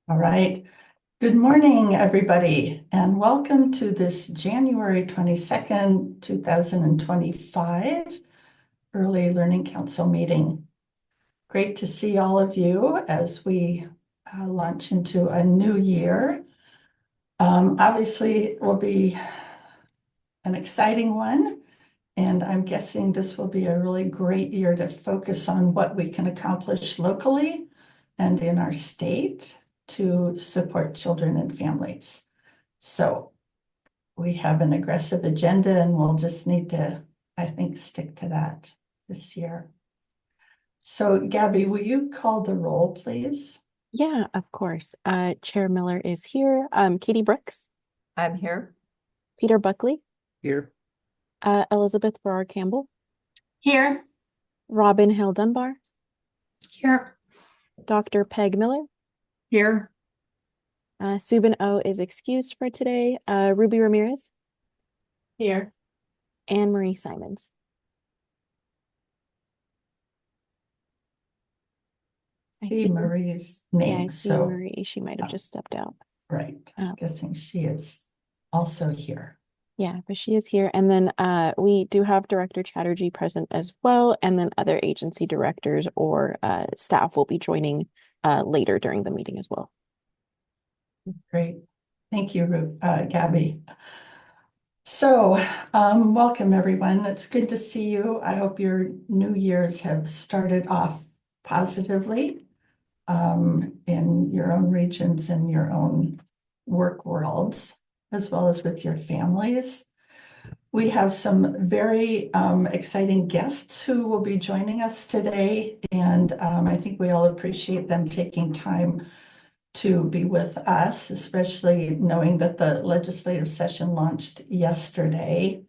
All right. Good morning, everybody, and welcome to this January 22nd, 2025 Early Learning Council meeting. Great to see all of you as we launch into a new year. Obviously, it will be an exciting one, and I'm guessing this will be a really great year to focus on what we can accomplish locally and in our state to support children and families. So we have an aggressive agenda and we'll just need to, I think, stick to that this year. So Gabby, will you call the roll, please? Yeah, of course. Chair Miller is here. Katie Brooks, I'm here. Peter Buckley, Here. Elizabeth Farrar Campbell, Here. Robin Hill Dunbar, Here. Dr. Peg Miller. Here. Subin O is excused for today. Ruby Ramirez, Here. Anne Marie Simons. I See Marie's Yeah, I name, see so, Marie. She might have just stepped out. right, guessing she is also here. Yeah, but she is here. And then we do have Director Chatterjee present as well. And then other agency directors or staff will be joining later during the meeting as well. Great. Thank you, Gabby. So, welcome everyone. It's good to see you. I hope your new years have started off positively in your own regions and your own work worlds, as well as with your families. We have some very exciting guests who will be joining us today, and I think we all appreciate them taking time to be with us, especially knowing that the legislative session launched yesterday.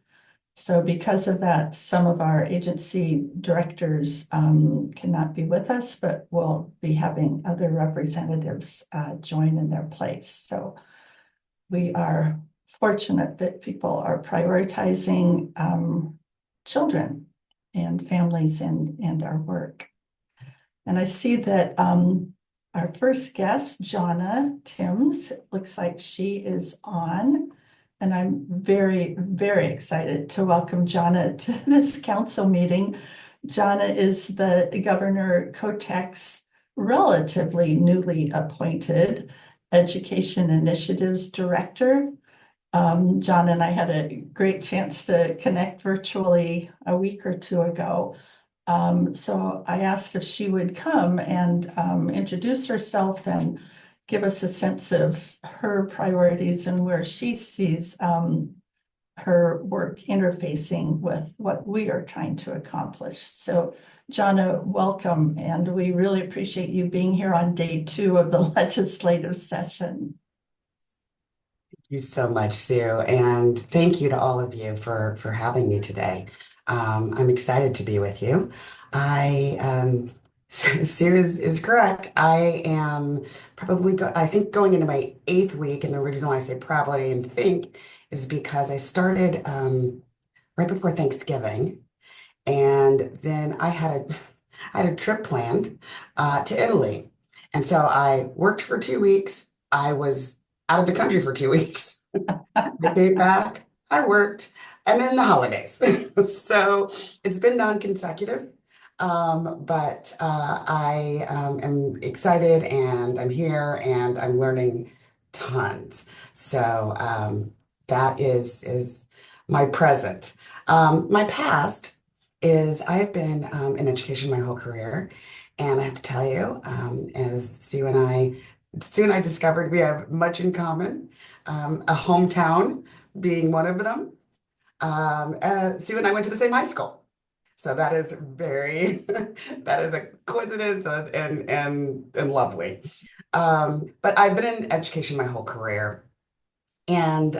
So because of that, some of our agency directors cannot be with us, but we'll be having other representatives join in their place. So we are fortunate that people are prioritizing children and families and our work. And I see that our first guest, Jonna Timms, looks like she is on. And I'm very, very excited to welcome Jonna to this council meeting. Jonna is the Governor Kotek's relatively newly appointed Education Initiatives Director. John and I had a great chance to connect virtually a week or two ago. So I asked if she would come and introduce herself and give us a sense of her priorities and where she sees her work interfacing with what we are trying to accomplish. So, Jonna, welcome, and we really appreciate you being here on day 2 of the legislative session. Thank you so much, Sue, and thank you to all of you for having me today. I'm excited to be with you. Sue is correct. I am probably, I think, going into my 8th week, and the reason why I say probably and think is because I started right before Thanksgiving, and then I had a trip planned to Italy, and so I worked for 2 weeks. I was out of the country for 2 weeks. I came back, I worked, and then the holidays. So it's been non-consecutive, but I am excited and I'm here and I'm learning tons. So that is my present. My past is I have been in education my whole career, and I have to tell you, as Sue and I discovered we have much in common, a hometown being one of them. Sue and I went to the same high school. So that is very, that is a coincidence and lovely. But I've been in education my whole career and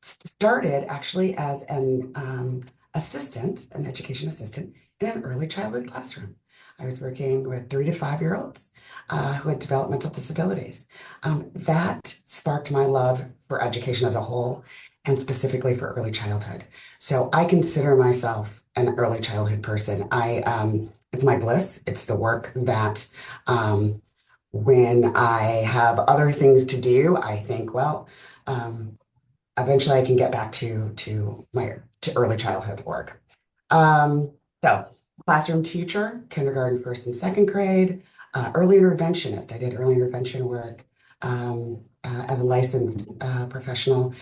started actually as an assistant, an education assistant in an early childhood classroom. I was working with 3 to 5 year olds who had developmental disabilities. That sparked my love for education as a whole and specifically for early childhood. So I consider myself an early childhood person. It's my bliss. It's the work that when I have other things to do, I think, well, um, eventually I can get back to early childhood work. So classroom teacher, kindergarten, first and second grade, early interventionist. I did early intervention work as a licensed professional,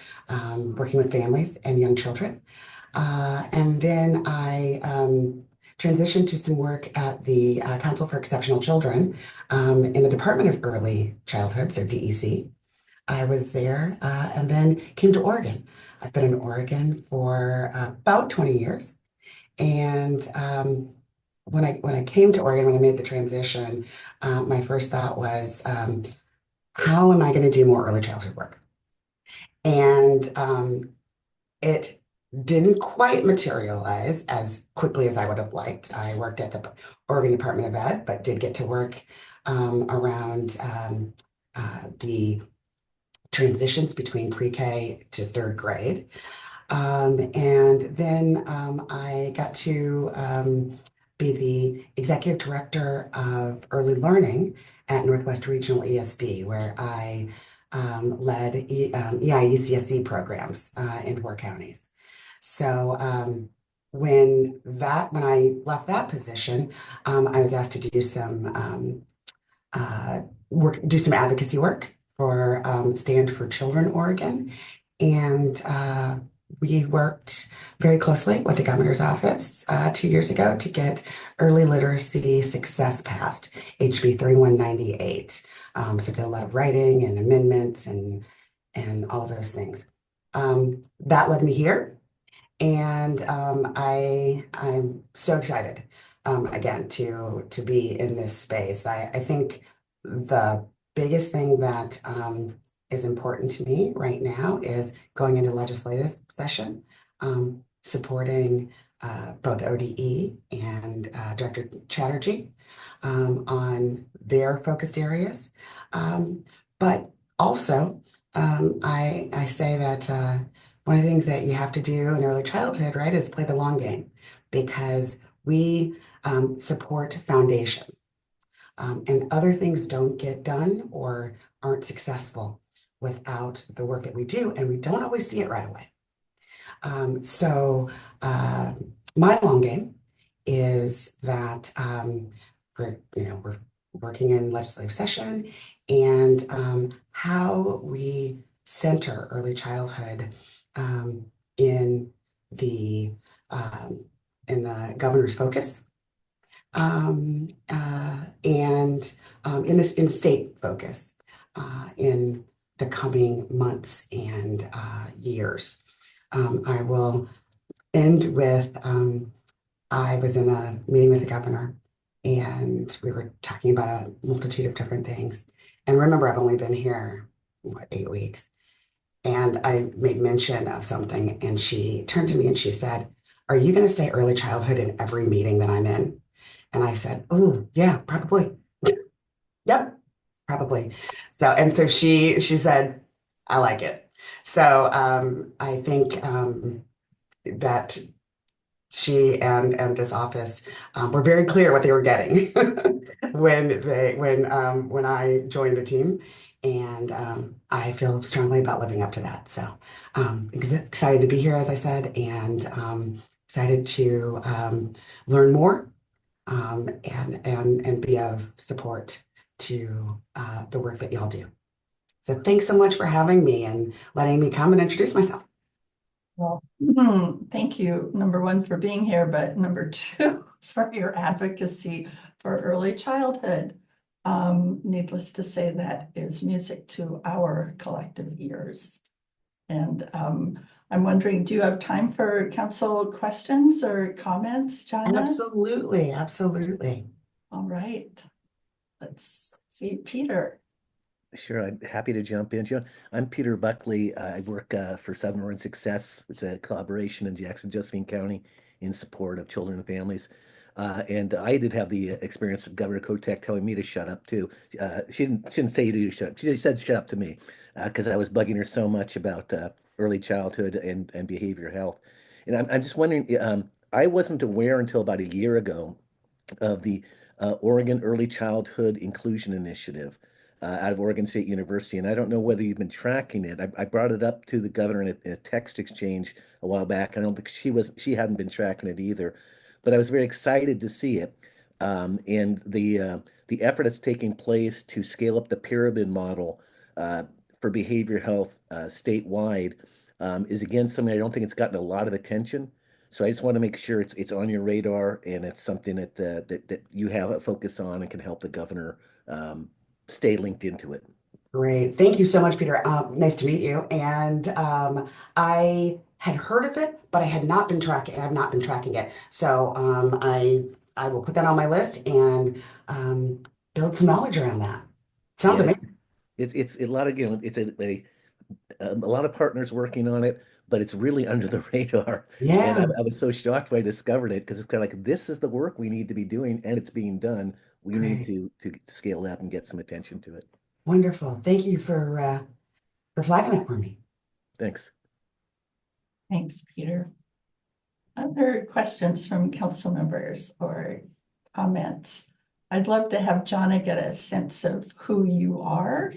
working with families and young children. And then I transitioned to some work at the Council for Exceptional Children in the Department of Early Childhood, so DEC. I was there and then came to Oregon. I've been in Oregon for about 20 years. And when I came to Oregon, when I made the transition, my first thought was, how am I going to do more early childhood work? And it didn't quite materialize as quickly as I would have liked. I worked at the Oregon Department of Ed, but did get to work around the transitions between pre-K to third grade. And then I got to be the executive director of early learning at Northwest Regional ESD, where I led EIECSE programs in 4 counties. So when I left that position, I was asked to do some do some advocacy work for Stand for Children Oregon, and we worked very closely with the governor's office 2 years ago to get early literacy success passed, HB 3198. So did a lot of writing and amendments and all of those things. That led me here, and I'm so excited again to be in this space. I think the biggest thing that is important to me right now is going into legislative session, supporting both ODE and Director Chatterjee on their focused areas. But also, I say that one of the things that you have to do in early childhood, right, is play the long game, because we support foundation. And other things don't get done or aren't successful without the work that we do, and we don't always see it right away. So my long game is that we're working in legislative session, and how we center early childhood in the governor's focus, and in state focus in the coming months and years. I will end with I was in a meeting with the governor, and we were talking about a multitude of different things. And remember, I've only been here, 8 weeks. And I made mention of something, and she turned to me and she said, "Are you going to say early childhood in every meeting that I'm in?" And I said, "Oh, yeah, probably." Yep, probably. So she said, "I like it." So I think that she and this office were very clear what they were getting when I joined the team, and I feel strongly about living up to that. So excited to be here, as I said, and excited to learn more and be of support to the work that y'all do. So thanks so much for having me and letting me come and introduce myself. Well, thank you, number one, for being here, but number two, for your advocacy for early childhood. Needless to say, that is music to our collective ears. And I'm wondering, do you have time for council questions or comments, Jana? Absolutely, absolutely. All right. Let's see, Peter. Sure, I'm happy to jump in. I'm Peter Buckley. I work for Southern Oregon Success. It's a collaboration in Jackson-Josephine County in support of children and families. And I did have the experience of Governor Kotek telling me to shut up too. She didn't say you to shut up. She said shut up to me because I was bugging her so much about early childhood and behavioral health. And I'm just wondering, I wasn't aware until about a year ago of the Oregon Early Childhood Inclusion Initiative out of Oregon State University. And I don't know whether you've been tracking it. I brought it up to the governor in a text exchange a while back. I don't think she hadn't been tracking it either, but I was very excited to see it. And the effort that's taking place to scale up the pyramid model for behavioral health statewide is again something I don't think it's gotten a lot of attention. So I just want to make sure it's on your radar and it's something that you have a focus on and can help the governor stay linked into it. Great. Thank you so much, Peter. Nice to meet you. And I had heard of it, but I had not been tracking. I've not been tracking it. So I will put that on my list and build some knowledge around that. Sounds Yeah, amazing. it's a lot of, it's a lot of partners working on it, but it's really under the radar. And Yeah, I was so shocked when I discovered it because it's kind of like, this is the work we need to be doing and it's being done. We need great. to scale up and get some attention to it. Wonderful. Thank you for flagging that for me. Thanks. Thanks, Peter. Other questions from council members or comments? I'd love to have Jonna get a sense of who you are.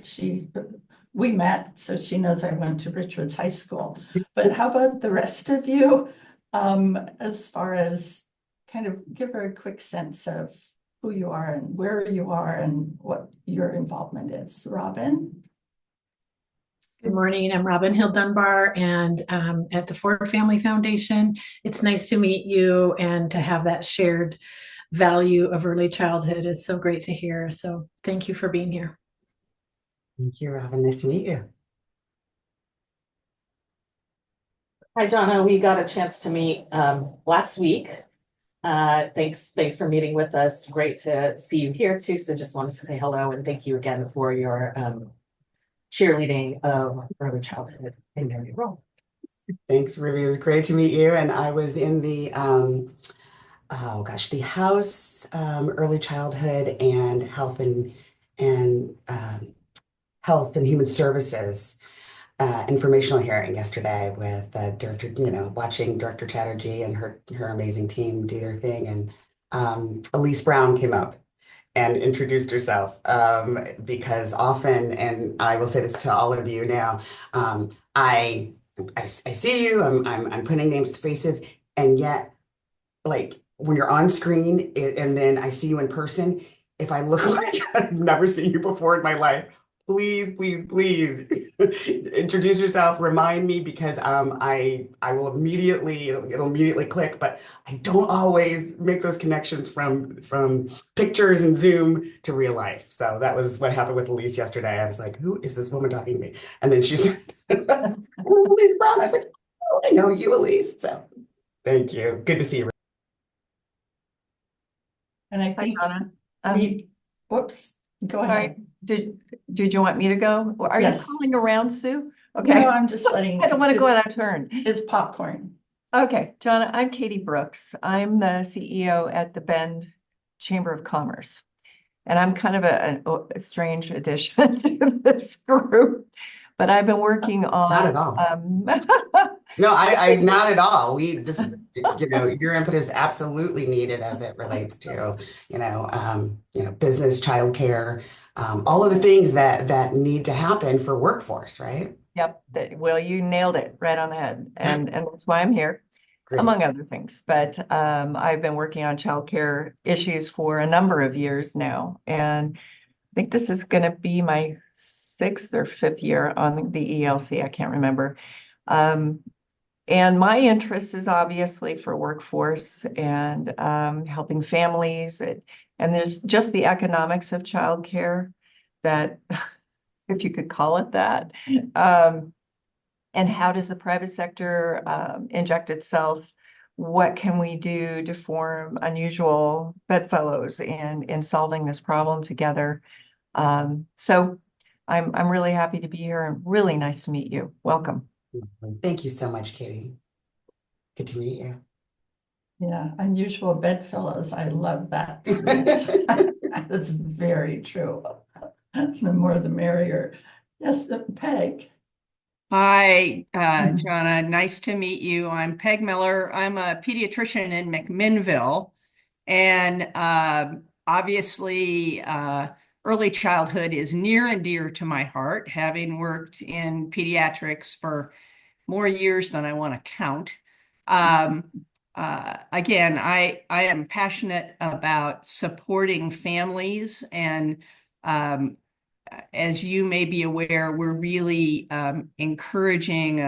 We met, so she knows I went to Richwoods High School. But how about the rest of you? As far as kind of give her a quick sense of who you are and where you are and what your involvement is. Robin? Good morning. I'm Robin Hill Dunbar and at the Ford Family Foundation. It's nice to meet you and to have that shared value of early childhood is so great to hear. So thank you for being here. Thank you, Robin. Nice to meet you. Hi, Jonna. We got a chance to meet last week. Thanks for meeting with us. Great to see you here too. So just wanted to say hello and thank you again for your cheerleading of early childhood in your new role. Thanks, Ruby. It was great to meet you. And I was in the the House Early Childhood and Health and Health and Human Services informational hearing yesterday with Director, watching Director Chatterjee and her amazing team do their thing. And Elise Brown came up and introduced herself because often, and I will say this to all of you now, I see you, I'm putting names to faces, and yet, like when you're on screen and then I see you in person, if I look like I've never seen you before in my life, please introduce yourself, remind me because I will immediately, it'll immediately click, but I don't always make those connections from pictures and Zoom to real life. So that was what happened with Elise yesterday. I was like, who is this woman talking to me? And then she said, Elise Brown. I was like, oh, I know you, Elise. So thank you. Good to see you. And I Hi, think Donna. whoops, go Sorry, ahead. did you want me to go? Or are you Yes. calling around, Sue? No, Okay. I'm just letting. I don't want to go out of turn. It's popcorn. Okay, Donna, I'm Katie Brooks. I'm the CEO at the Bend Chamber of Commerce. And I'm kind of a strange addition to this group, but I've been working on. Not at all. No, I not at all. Your input is absolutely needed as it relates to, business, childcare, all of the things that need to happen for workforce, right? Yep. Well, you nailed it right on the head. And that's why I'm here, Great. among other things. But I've been working on childcare issues for a number of years now. And I think this is going to be my 6th or 5th year on the ELC. I can't remember. And my interest is obviously for workforce and helping families. And there's just the economics of childcare that, if you could call it that. And how does the private sector inject itself? What can we do to form unusual bedfellows in solving this problem together? So I'm really happy to be here and really nice to meet you. Welcome. Thank you so much, Katie. Good to meet you. Yeah, unusual bedfellows. I love that. That is very true. The more the merrier. Yes, Peg. Hi, Jonna. Nice to meet you. I'm Peg Miller. I'm a pediatrician in McMinnville. And Obviously, early childhood is near and dear to my heart, having worked in pediatrics for more years than I want to count. Again, I am passionate about supporting families, and as you may be aware, we're really encouraging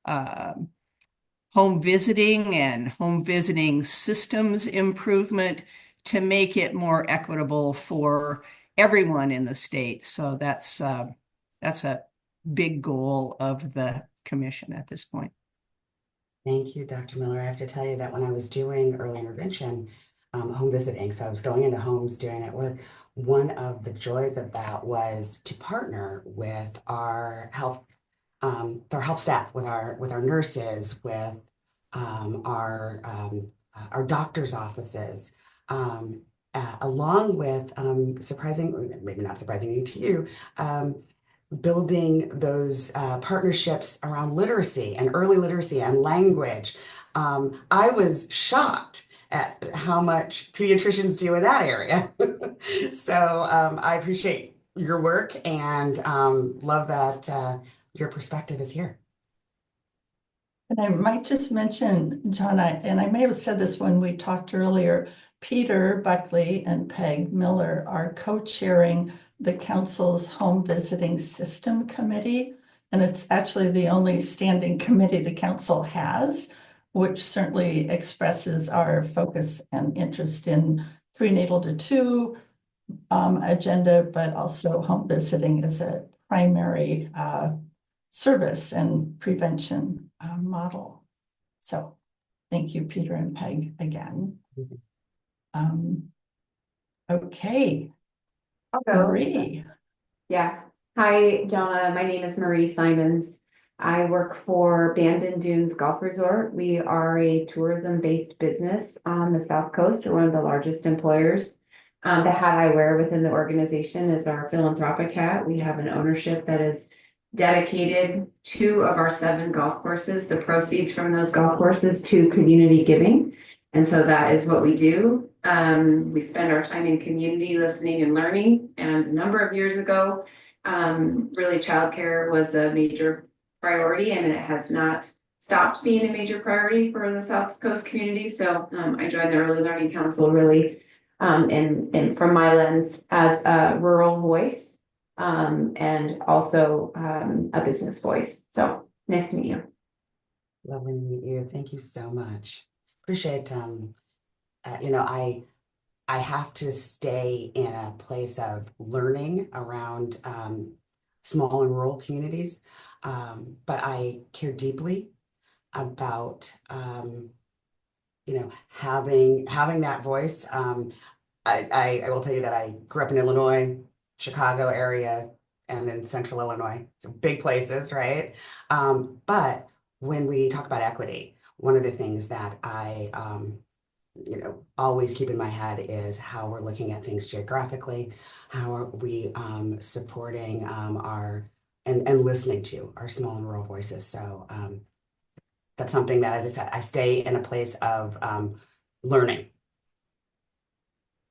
home visiting and home visiting systems improvement to make it more equitable for everyone in the state. So that's a big goal of the commission at this point. Thank you, Dr. Miller. I have to tell you that when I was doing early intervention, home visiting, so I was going into homes doing that work, one of the joys of that was to partner with our health staff, with our nurses, with our doctor's offices, along with maybe not surprisingly to you, building those partnerships around literacy and early literacy and language. I was shocked at how much pediatricians do in that area. So I appreciate your work and love that your perspective is here. And I might just mention, John, and I may have said this when we talked earlier, Peter Buckley and Peg Miller are co-chairing the council's home visiting system committee. And it's actually the only standing committee the council has, which certainly expresses our focus and interest in prenatal to two agenda, but also home visiting as a primary service and prevention model. So thank you, Peter and Peg, again. Okay. I'll go. Marie. Yeah. Hi, Jonna. My name is Marie Simons. I work for Bandon Dunes Golf Resort. We are a tourism-based business on the South Coast. We're one of the largest employers. The hat I wear within the organization is our philanthropic hat. We have an ownership that is dedicated 2 of our 7 golf courses, the proceeds from those golf courses, to community giving. And so that is what we do. We spend our time in community listening and learning. And a number of years ago, really childcare was a major priority, and it has not stopped being a major priority for the South Coast community. So I joined the Early Learning Council really and from my lens as a rural voice and also a business voice. So nice to meet you. Lovely to meet you. Thank you so much. Appreciate, I have to stay in a place of learning around small and rural communities, but I care deeply about, having that voice. I will tell you that I grew up in Illinois, Chicago area, and then Central Illinois, so big places, right? But when we talk about equity, one of the things that I, always keep in my head is how we're looking at things geographically, how are we supporting and listening to our small and rural voices. So that's something that, as I said, I stay in a place of learning.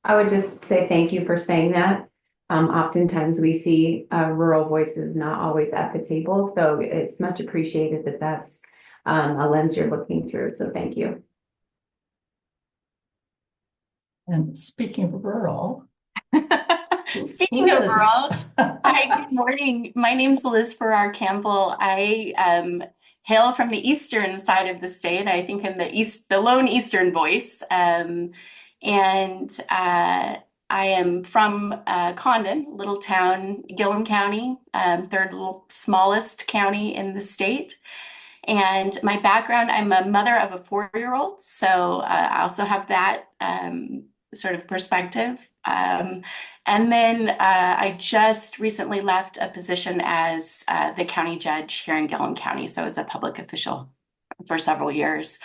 I would just say thank you for saying that. Oftentimes we see rural voices not always at the table. So it's much appreciated that that's a lens you're looking through. So thank you. And speaking of rural. Speaking of Liz. rural, hi, good morning. My name's Liz Farrar Campbell. I hail from the eastern side of the state. I think I'm the lone eastern voice. I am from Condon, little town, Gillum County, third smallest county in the state. And my background, I'm a mother of a 4-year-old, so I also have that sort of perspective. And then I just recently left a position as the county judge here in Gillum County, so as a public official for several years.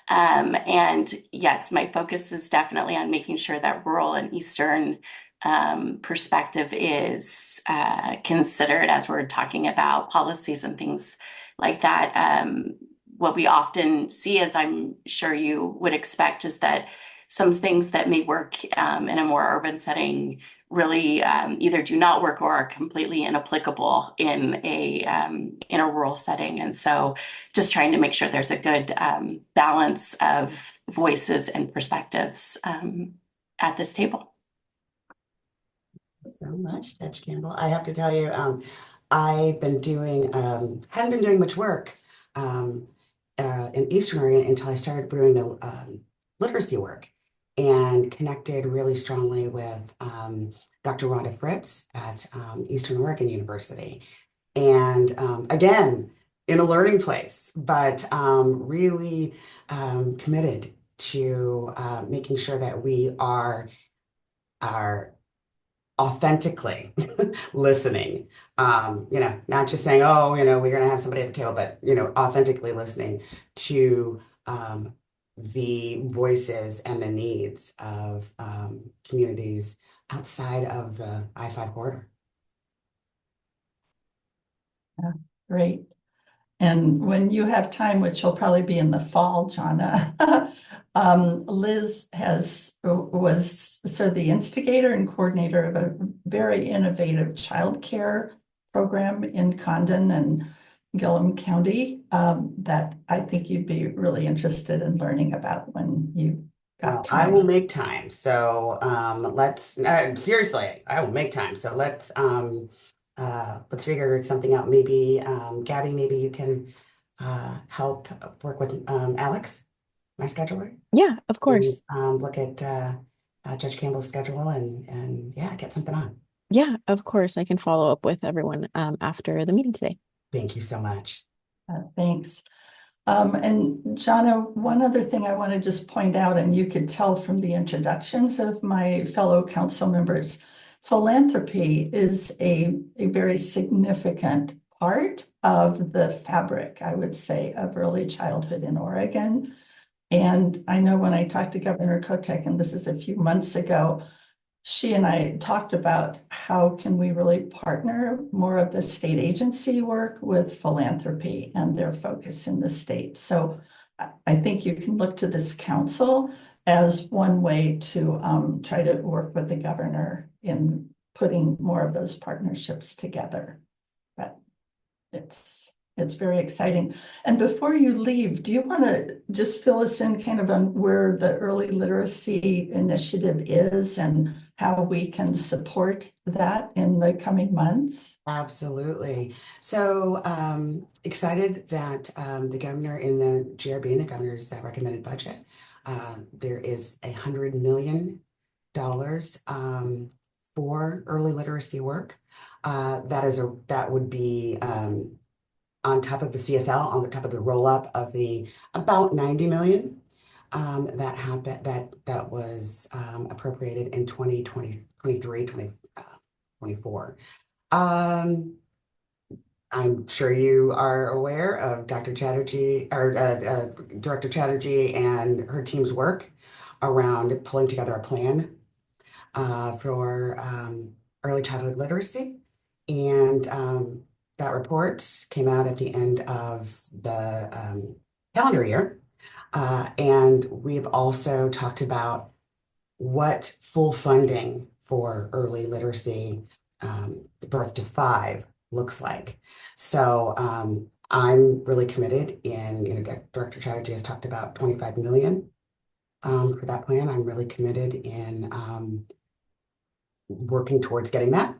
And yes, my focus is definitely on making sure that rural and eastern perspective is considered as we're talking about policies and things like that. What we often see, as I'm sure you would expect, is that some things that may work in a more urban setting really either do not work or are completely inapplicable in a rural setting. And so just trying to make sure there's a good balance of voices and perspectives at this table. So much, Judge Campbell. I have to tell you, I've been doing, hadn't been doing much work in Eastern Oregon until I started doing the literacy work and connected really strongly with Dr. Rhonda Fritz at Eastern Oregon University. And again, in a learning place, but really committed to making sure that we are authentically listening, not just saying, oh, we're going to have somebody at the table, but, authentically listening to the voices and the needs of communities outside of the I-5 corridor. Great. And when you have time, which will probably be in the fall, Jonna, Liz was sort of the instigator and coordinator of a very innovative childcare program in Condon and Gillum County that I think you'd be really interested in learning about when you got I time. will make time. So let's seriously, I will make time. So let's figure something out. Maybe Gabby, maybe you can help work with Alex, my scheduler. Yeah, of course. And, look at Judge Campbell's schedule and yeah, get something on. Yeah, of course. I can follow up with everyone after the meeting today. Thank you so much. Thanks. And Jonna, one other thing I want to just point out, and you could tell from the introductions of my fellow council members, philanthropy is a very significant part of the fabric, I would say, of early childhood in Oregon. And I know when I talked to Governor Kotek, and this is a few months ago, she and I talked about how can we really partner more of the state agency work with philanthropy and their focus in the state. So I think you can look to this council as one way to try to work with the governor in putting more of those partnerships together. But it's very exciting. And before you leave, do you want to just fill us in kind of on where the early literacy initiative is and how we can support that in the coming months? Absolutely. So excited that the governor in the GRB and the governor's recommended budget, there is $100 million for early literacy work. That would be on top of the CSL, on the top of the roll up of the about 90 million that happened that was appropriated in 2023, 2024. I'm sure you are aware of Dr. Chatterjee or Director Chatterjee and her team's work around pulling together a plan for early childhood literacy. And that report came out at the end of the calendar year. And we've also talked about what full funding for early literacy, birth to 5, looks like. So I'm really committed in, Director Chatterjee has talked about 25 million for that plan. I'm really committed in working towards getting that.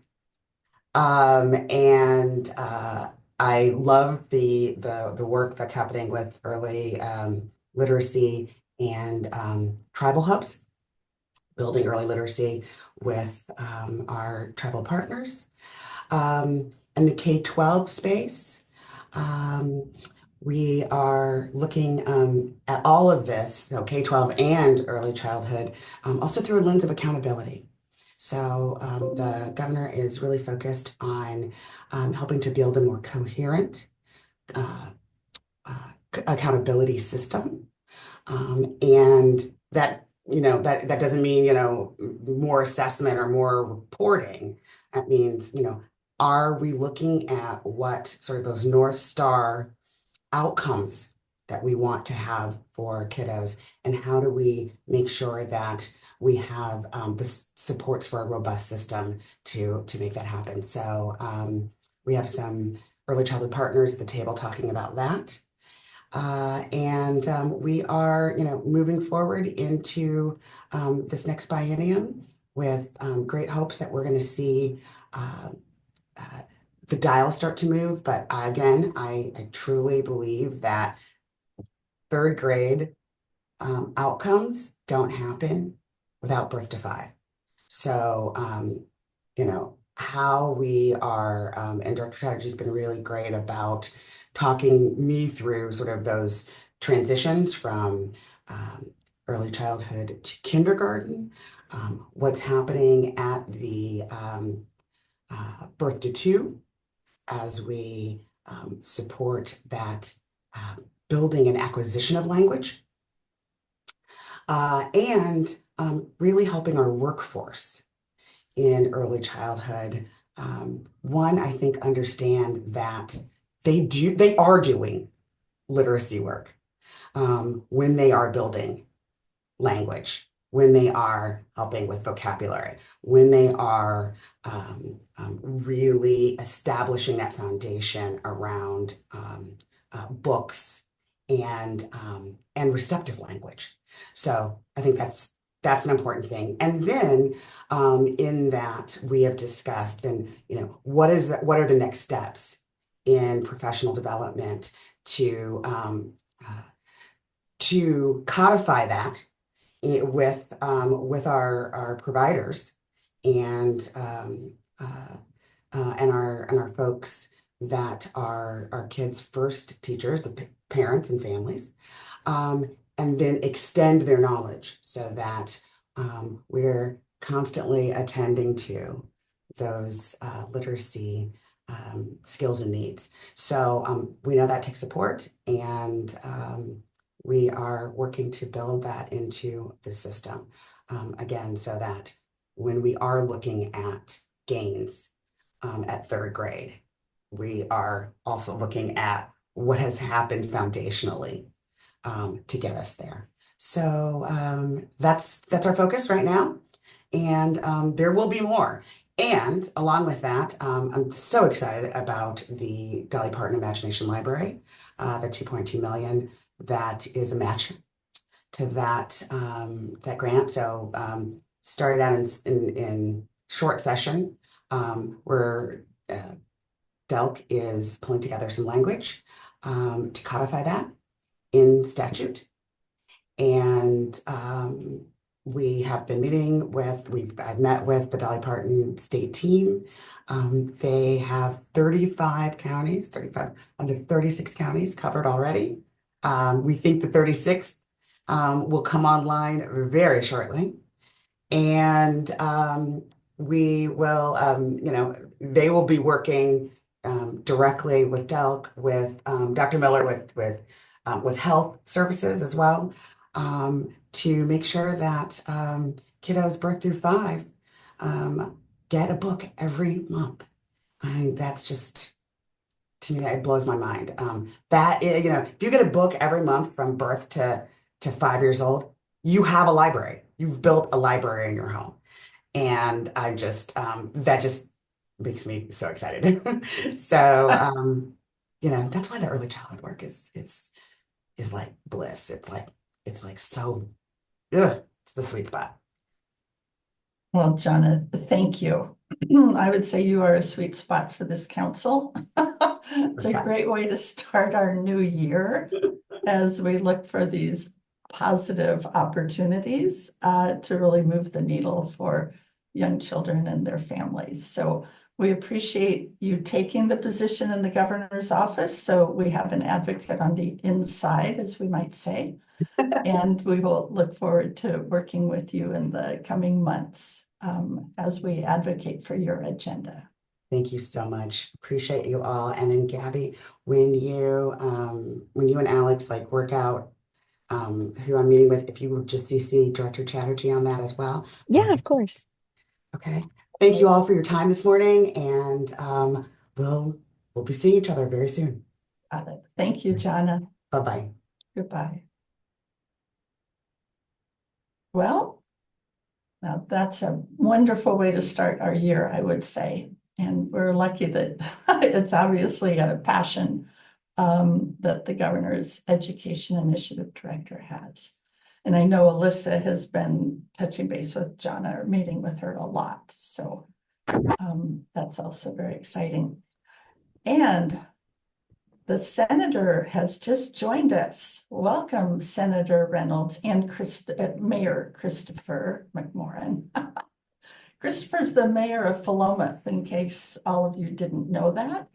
And I love the work that's happening with early literacy and tribal hubs, building early literacy with our tribal partners. And the K-12 space, we are looking at all of this, so K-12 and early childhood, also through a lens of accountability. So the governor is really focused on helping to build a more coherent accountability system. And that, that doesn't mean, more assessment or more reporting. That means, are we looking at what sort of those North Star outcomes that we want to have for kiddos, and how do we make sure that we have the supports for a robust system to make that happen. So we have some early childhood partners at the table talking about that. And we are, moving forward into this next biennium with great hopes that we're going to see the dial start to move. But again, I truly believe that third grade outcomes don't happen without birth to 5. So, how we are, and Director Chatterjee's been really great about talking me through sort of those transitions from early childhood to kindergarten, what's happening at the birth to 2 as we support that building and acquisition of language, and really helping our workforce in early childhood. One, I think, understand that they are doing literacy work when they are building language, when they are helping with vocabulary, when they are really establishing that foundation around books and receptive language. So I think that's an important thing. And then in that we have discussed then, what are the next steps in professional development to codify that with our providers and our folks that are our kids' first teachers, the parents and families, and then extend their knowledge so that we're constantly attending to those literacy skills and needs. So we know that takes support, and we are working to build that into the system, again, so that when we are looking at gains at third grade, we are also looking at what has happened foundationally to get us there. So that's our focus right now, and there will be more. And along with that, I'm so excited about the Dolly Parton Imagination Library, the $2.2 million that is a match to that grant. So started out in short session where DELC is pulling together some language to codify that in statute. And we have been meeting I've met with the Dolly Parton state team. They have 35 of the 36 counties covered already. We think the 36th will come online very shortly. And we will, they will be working directly with DELC, with Dr. Miller, with health services as well, to make sure that kiddos birth through 5 get a book every month. And that's just, to me, it blows my mind. If you get a book every month from birth to 5 years old, you have a library. You've built a library in your home. And I just, that just makes me so excited. So, that's why the early childhood work is like bliss. It's like so, it's the sweet spot. Well, Jonna, thank you. I would say you are a sweet spot for this council. It's a great way to start our new year as we look for these positive opportunities to really move the needle for young children and their families. So we appreciate you taking the position in the governor's office. So we have an advocate on the inside, as we might say. And we will look forward to working with you in the coming months as we advocate for your agenda. Thank you so much. Appreciate you all. And then Gabby, when you and Alex work out who I'm meeting with, if you will just CC Director Chatterjee on that as well. Yeah, of course. Okay. Thank you all for your time this morning, and we'll be seeing each other very soon. Got it. Thank you, Jonna. Bye-bye. Goodbye. Well, now that's a wonderful way to start our year, I would say. And we're lucky that it's obviously a passion that the governor's education initiative director has. And I know Alyssa has been touching base with Jonna or meeting with her a lot. So that's also very exciting. And the senator has just joined us. Welcome, Senator Reynolds and Mayor Christopher McMorrin. Christopher's the mayor of Philomath, in case all of you didn't know that.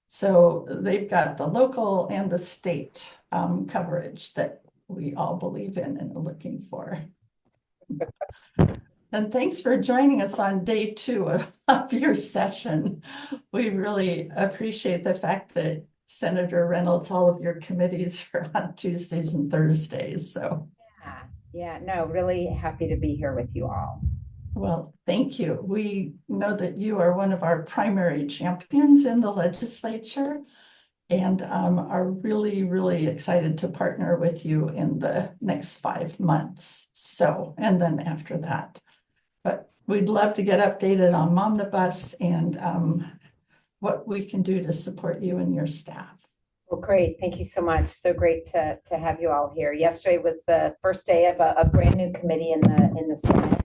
So they've got the local and the state coverage that we all believe in and are looking for. And thanks for joining us on day 2 of your session. We really appreciate the fact that Senator Reynolds, all of your committees are on Tuesdays and Thursdays. So yeah, no, really happy to be here with you all. well, thank you. We know that you are one of our primary champions in the legislature and are really, really excited to partner with you in the next 5 months. So, and then after that. But we'd love to get updated on Momnibus and what we can do to support you and your staff. Well, great. Thank you so much. So great to have you all here. Yesterday was the first day of a brand new committee in the Senate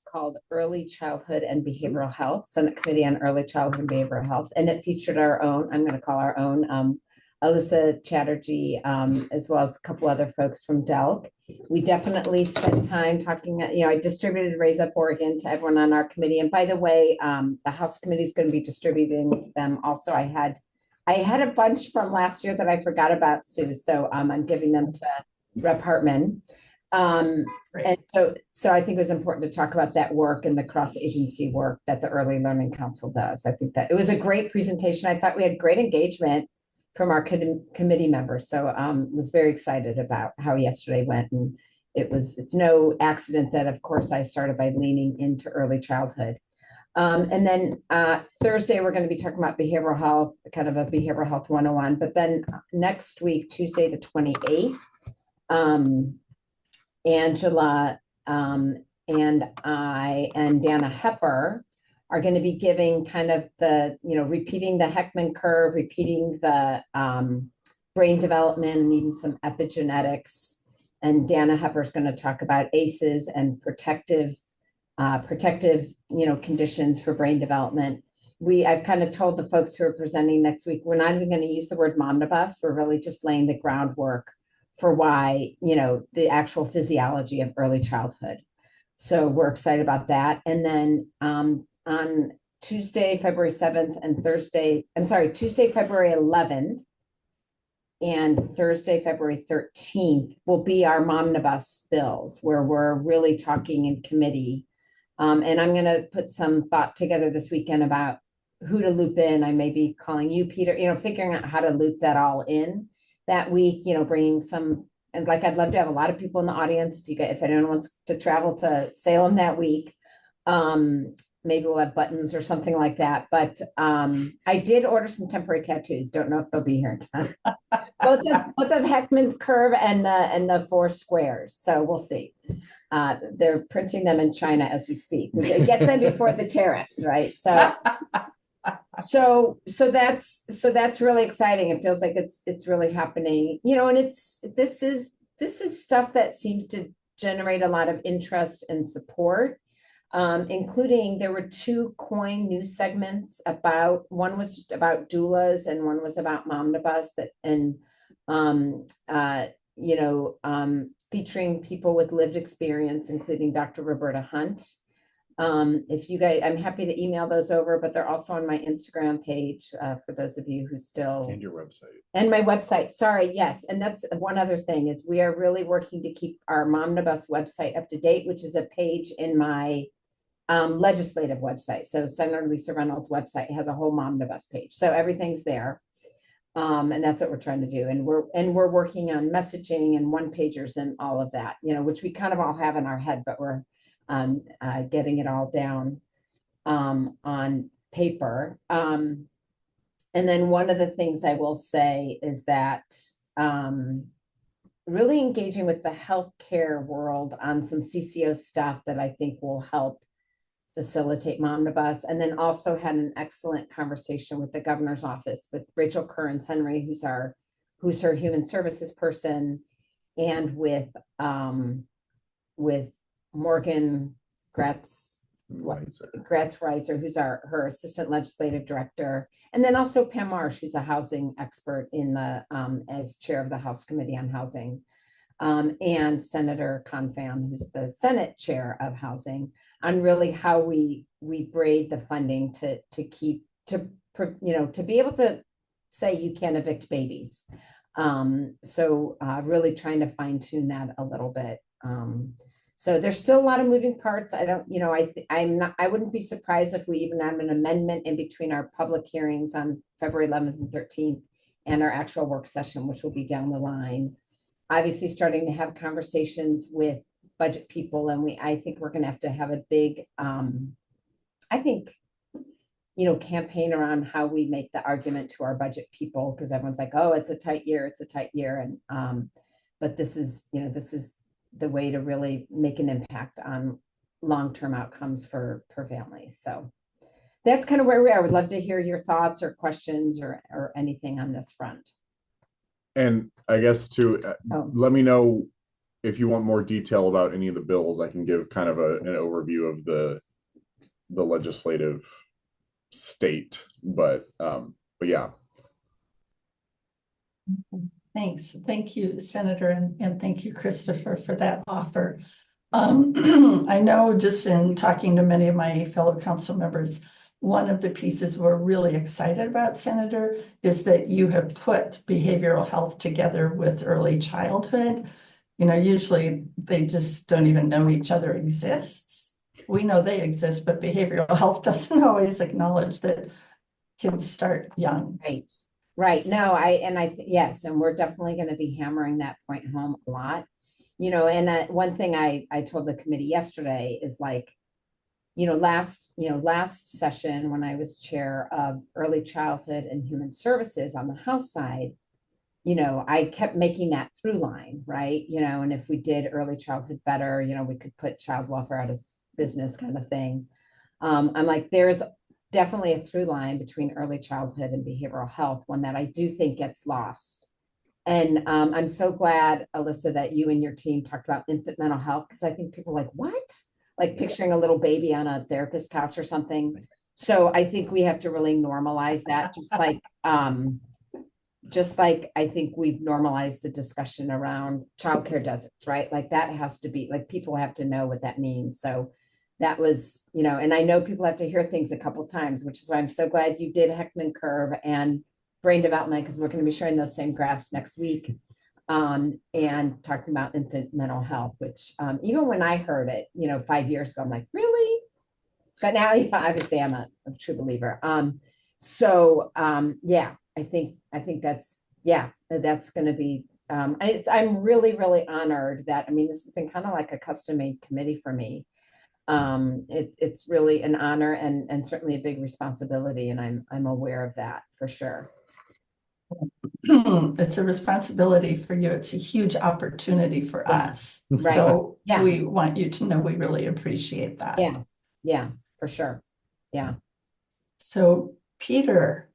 called Early Childhood and Behavioral Health, Senate Committee on Early Childhood and Behavioral Health. And it featured our own, I'm going to call our own, Alyssa Chatterjee, as well as a couple other folks from DELC. We definitely spent time talking, I distributed Raise Up Oregon to everyone on our committee. And by the way, the House Committee is going to be distributing them also. I had a bunch from last year that I forgot about, Sue. So I'm giving them to Rep. Hartman. And so I think it was important to talk about that work and the cross-agency work that the Early Learning Council does. I think that it was a great presentation. I thought we had great engagement from our committee members. So was very excited about how yesterday went. And it's no accident that, of course, I started by leaning into early childhood. And then Thursday, we're going to be talking about behavioral health, kind of a behavioral health 101. But then next week, Tuesday, the 28th, Angela and I and Dana Hepper are going to be giving kind of the, repeating the Heckman curve, repeating the brain development and even some epigenetics. And Dana Hepper is going to talk about ACEs and protective, conditions for brain development. I've kind of told the folks who are presenting next week, we're not even going to use the word Momnibus. We're really just laying the groundwork for why, the actual physiology of early childhood. So we're excited about that. And then on Tuesday, February 7th and Tuesday, February 11th and Thursday, February 13th will be our Momnibus bills, where we're really talking in committee. And I'm going to put some thought together this weekend about who to loop in. I may be calling you, Peter, figuring out how to loop that all in that week, bringing some, and I'd love to have a lot of people in the audience. If anyone wants to travel to Salem that week, maybe we'll have buttons or something like that. But I did order some temporary tattoos. Don't know if they'll be here in time. both of Heckman's curve and the 4 squares. So we'll see. They're printing them in China as we speak. We get them before the tariffs, right? So that's really exciting. It feels like it's really happening, and this is stuff that seems to generate a lot of interest and support, including there were 2 COIN news segments one was just about doulas and one was about Momnibus featuring people with lived experience, including Dr. Roberta Hunt. If you guys, I'm happy to email those over, but they're also on my Instagram page for those of you who still. And your website. And my website, sorry, yes. And that's one other thing is we are really working to keep our Momnibus website up to date, which is a page in my legislative website. So Senator Lisa Reynolds' website has a whole Momnibus page. So everything's there. And that's what we're trying to do. And we're working on messaging and one-pagers and all of that, which we kind of all have in our head, but we're getting it all down on paper. And then one of the things I will say is that really engaging with the healthcare world on some CCO stuff that I think will help facilitate Mom to Bus. And then also had an excellent conversation with the governor's office with Rachel Kearns Henry, who's her human services person, and with Morgan Gratz Reiser, who's her assistant legislative director, and then also Pam Marsh, who's a housing expert in the as chair of the House Committee on Housing, and Senator Confam, who's the Senate chair of Housing, on really how we braid the funding to be able to say you can't evict babies. So really trying to fine tune that a little bit. So there's still a lot of moving parts. I wouldn't be surprised if we even have an amendment in between our public hearings on February 11th and 13th and our actual work session, which will be down the line. Obviously starting to have conversations with budget people, and I think we're going to have a big, campaign around how we make the argument to our budget people, because everyone's like, oh, it's a tight year. And, but this is the way to really make an impact on long-term outcomes for families. So that's kind of where we are. I would love to hear your thoughts or questions or anything on this front. And I guess let me know if you want more detail about any of the bills. I can give kind of an overview of the legislative state, but yeah. Thanks. Thank you, Senator, and thank you, Christopher, for that offer. I know just in talking to many of my fellow council members, one of the pieces we're really excited about, Senator, is that you have put behavioral health together with early childhood. Usually they just don't even know each other exists. We know they exist, but behavioral health doesn't always acknowledge that kids start young. Right. No, yes, and we're definitely going to be hammering that point home a lot. And one thing I told the committee yesterday is last session when I was chair of early childhood and human services on the House side, I kept making that through line, right? And if we did early childhood better, we could put child welfare out of business kind of thing. I'm like, there's definitely a through line between early childhood and behavioral health, one that I do think gets lost. And I'm so glad, Alyssa, that you and your team talked about infant mental health, because I think people are like, what? Like picturing a little baby on a therapist couch or something. So I think we have to really normalize that, just like I think we've normalized the discussion around childcare deserts, right? Like that has to be, like, people have to know what that means. So that was, and I know people have to hear things a couple of times, which is why I'm so glad you did Heckman curve and brain development, because we're going to be sharing those same graphs next week, and talking about infant mental health, which even when I heard it, 5 years ago, I'm like, really? But now, obviously I'm a true believer. Yeah, I think that's going to be, I'm really, really honored that, this has been kind of like a custom-made committee for me. It's really an honor and certainly a big responsibility, and I'm aware of that for sure. It's a responsibility for you. It's a huge opportunity for us. Right. So Yeah. we want you to know we really appreciate that. Yeah, for sure. Yeah. So Peter.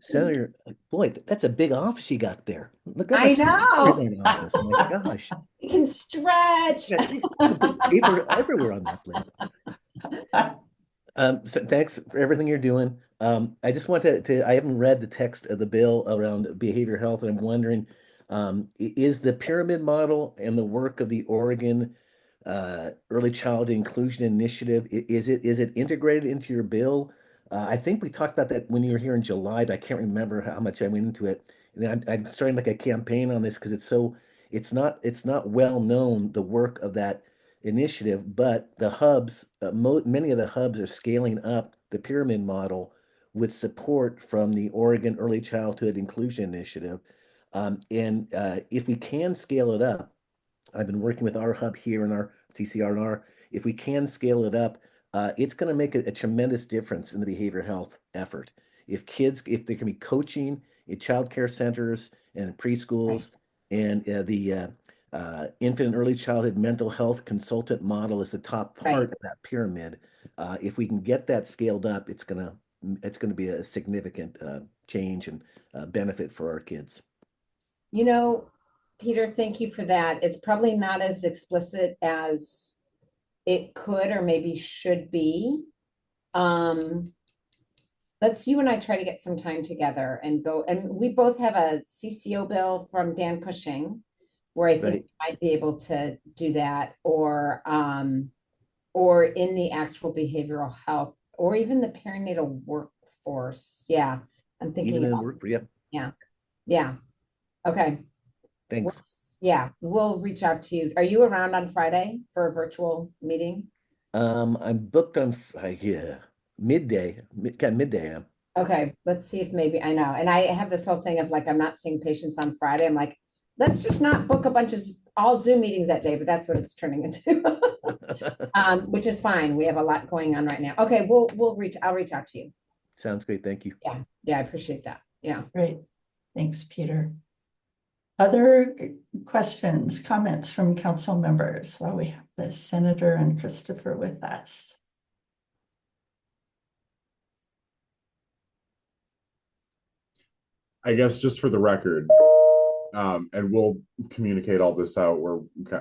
Senator, boy, that's a big office you got there. Look at I know. Office. Oh my gosh. You can stretch. Paper everywhere on that plate. So thanks for everything you're doing. I just want to I haven't read the text of the bill around behavioral health, and I'm wondering, is the pyramid model and the work of the Oregon Early Childhood Inclusion Initiative, is it integrated into your bill? I think we talked about that when you were here in July, but I can't remember how much I went into it. And I'm starting like a campaign on this because it's not well known, the work of that initiative, but the hubs, many of the hubs are scaling up the pyramid model with support from the Oregon Early Childhood Inclusion Initiative. If we can scale it up, I've been working with our hub here in our CCR&R. If we can scale it up, it's going to make a tremendous difference in the behavioral health effort. If there can be coaching in child care centers and preschools, And the infant and early childhood mental health consultant model is the top part Right. of that pyramid. If we can get that scaled up, it's gonna be a significant change and benefit for our kids. You know, Peter, thank you for that. It's probably not as explicit as it could or maybe should be. Let's you and I try to get some time together and go, and we both have a CCO bill from Dan Cushing, where I think Right. we might be able to do that, or in the actual behavioral health, or even the perinatal workforce. Yeah, I'm thinking Even in about, work, yeah. yeah, yeah. Okay. Thanks. Yeah, we'll reach out to you. Are you around on Friday for a virtual meeting? I'm booked on yeah, midday. Midday. Okay, let's see if maybe, I know, and I have this whole thing of like, I'm not seeing patients on Friday. I'm like, let's just not book a bunch of all Zoom meetings that day, but that's what it's turning into. Which is fine. We have a lot going on right now. Okay, I'll reach out to you. Sounds great. Thank you. Yeah, I appreciate that. Yeah. Great. Thanks, Peter. Other questions, comments from council members while we have the Senator and Christopher with us? I guess just for the record, and we'll communicate all this out.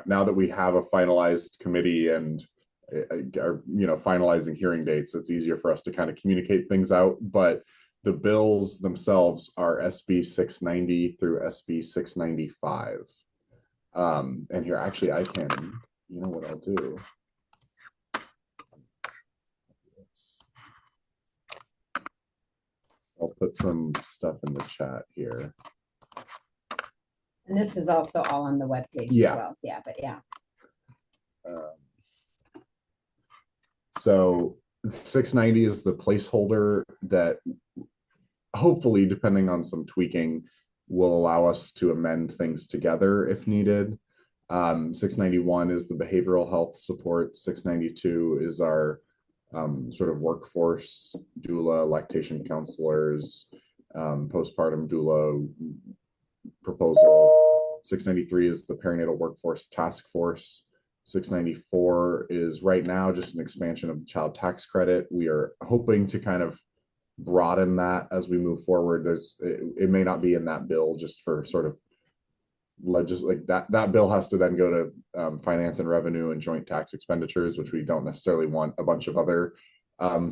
Now that we have a finalized committee and are finalizing hearing dates, it's easier for us to kind of communicate things out. But the bills themselves are SB 690 through SB 695. And here, actually, I can. You know what I'll do? I'll put some stuff in the chat here. And this is also all on the webpage Yeah. as well. Yeah, but yeah. So 690 is the placeholder that hopefully, depending on some tweaking, will allow us to amend things together if needed. 691 is the behavioral health support. 692 is our sort of workforce doula, lactation counselors, postpartum doula proposal. 693 is the perinatal workforce task force. 694 is right now just an expansion of the child tax credit. We are hoping to kind of broaden that as we move forward. It may not be in that bill just for sort of like that bill has to then go to finance and revenue and joint tax expenditures, which we don't necessarily want a bunch of other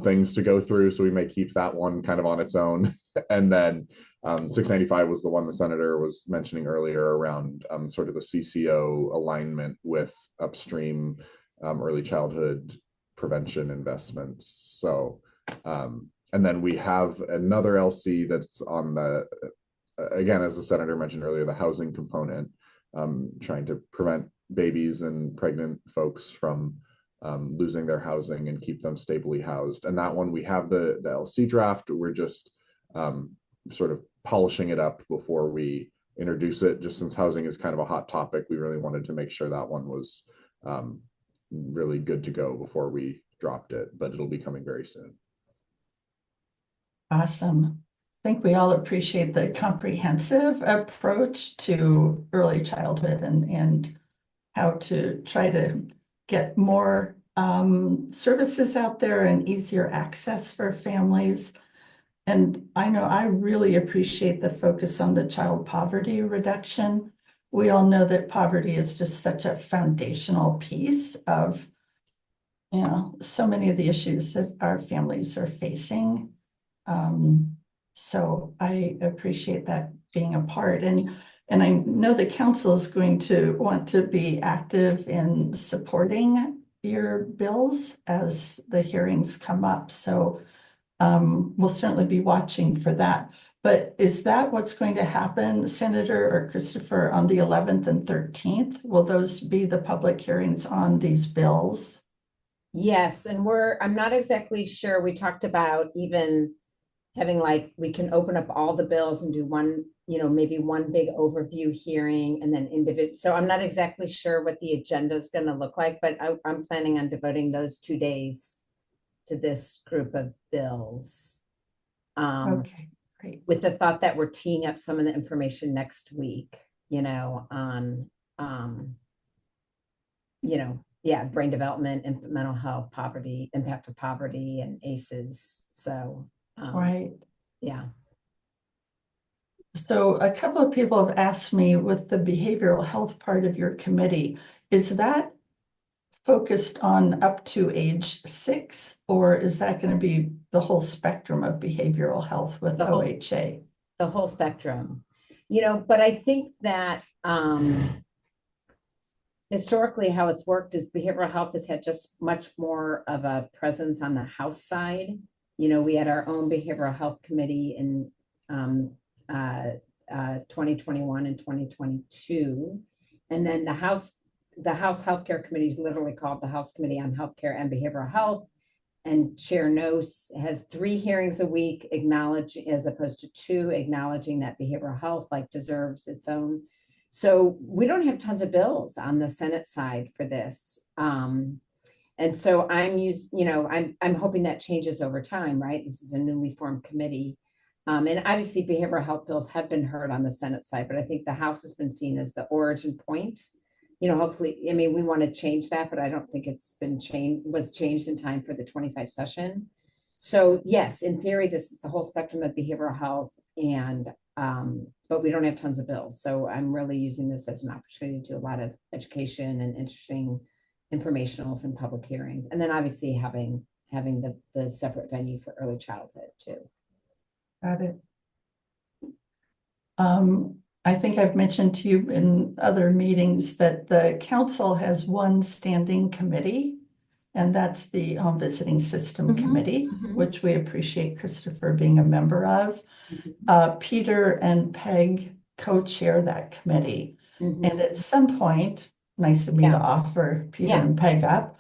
things to go through. So we may keep that one kind of on its own. And then 695 was the one the senator was mentioning earlier around sort of the CCO alignment with upstream early childhood prevention investments. So, and then we have another LC that's on the, again, as the senator mentioned earlier, the housing component, trying to prevent babies and pregnant folks from losing their housing and keep them stably housed. And that one, we have the LC draft. We're just sort of polishing it up before we introduce it. Just since housing is kind of a hot topic, we really wanted to make sure that one was really good to go before we dropped it, but it'll be coming very soon. Awesome. I think we all appreciate the comprehensive approach to early childhood and how to try to get more services out there and easier access for families. And I know I really appreciate the focus on the child poverty reduction. We all know that poverty is just such a foundational piece of, so many of the issues that our families are facing. So I appreciate that being a part. And I know the council is going to want to be active in supporting your bills as the hearings come up. So we'll certainly be watching for that. But is that what's going to happen, Senator or Christopher, on the 11th and 13th? Will those be the public hearings on these bills? Yes, and I'm not exactly sure. We talked about even having we can open up all the bills and do one, maybe one big overview hearing and then individual. So I'm not exactly sure what the agenda is going to look like, but I'm planning on devoting those 2 days to this group of bills. Okay, great. With the thought that we're teeing up some of the information next week. on, brain development, mental health, poverty, impact of poverty, and ACEs. So, Right. yeah. So a couple of people have asked me with the behavioral health part of your committee, is that focused on up to age 6, or is that going to be the whole spectrum of behavioral health with OHA? The whole spectrum, but I think that historically how it's worked is behavioral health has had just much more of a presence on the House side. We had our own behavioral health committee in 2021 and 2022. And then the House Healthcare Committee is literally called the House Committee on Healthcare and Behavioral Health. And Chair Nose has 3 hearings a week, as opposed to 2, acknowledging that behavioral health deserves its own. So we don't have tons of bills on the Senate side for this. And so I'm hoping that changes over time, right? This is a newly formed committee. And obviously behavioral health bills have been heard on the Senate side, but I think the House has been seen as the origin point. Hopefully, we want to change that, but I don't think it's been was changed in time for the 25 session. So yes, in theory, this is the whole spectrum of behavioral health, and but we don't have tons of bills. So I'm really using this as an opportunity to do a lot of education and interesting informationals and public hearings. And then obviously having the separate venue for early childhood too. Got it. I think I've mentioned to you in other meetings that the council has one standing committee, and that's the Home Visiting System Committee, which we appreciate Christopher being a member of. Peter and Peg co-chair that committee. And at some point, nice of me to offer Peter and Peg up,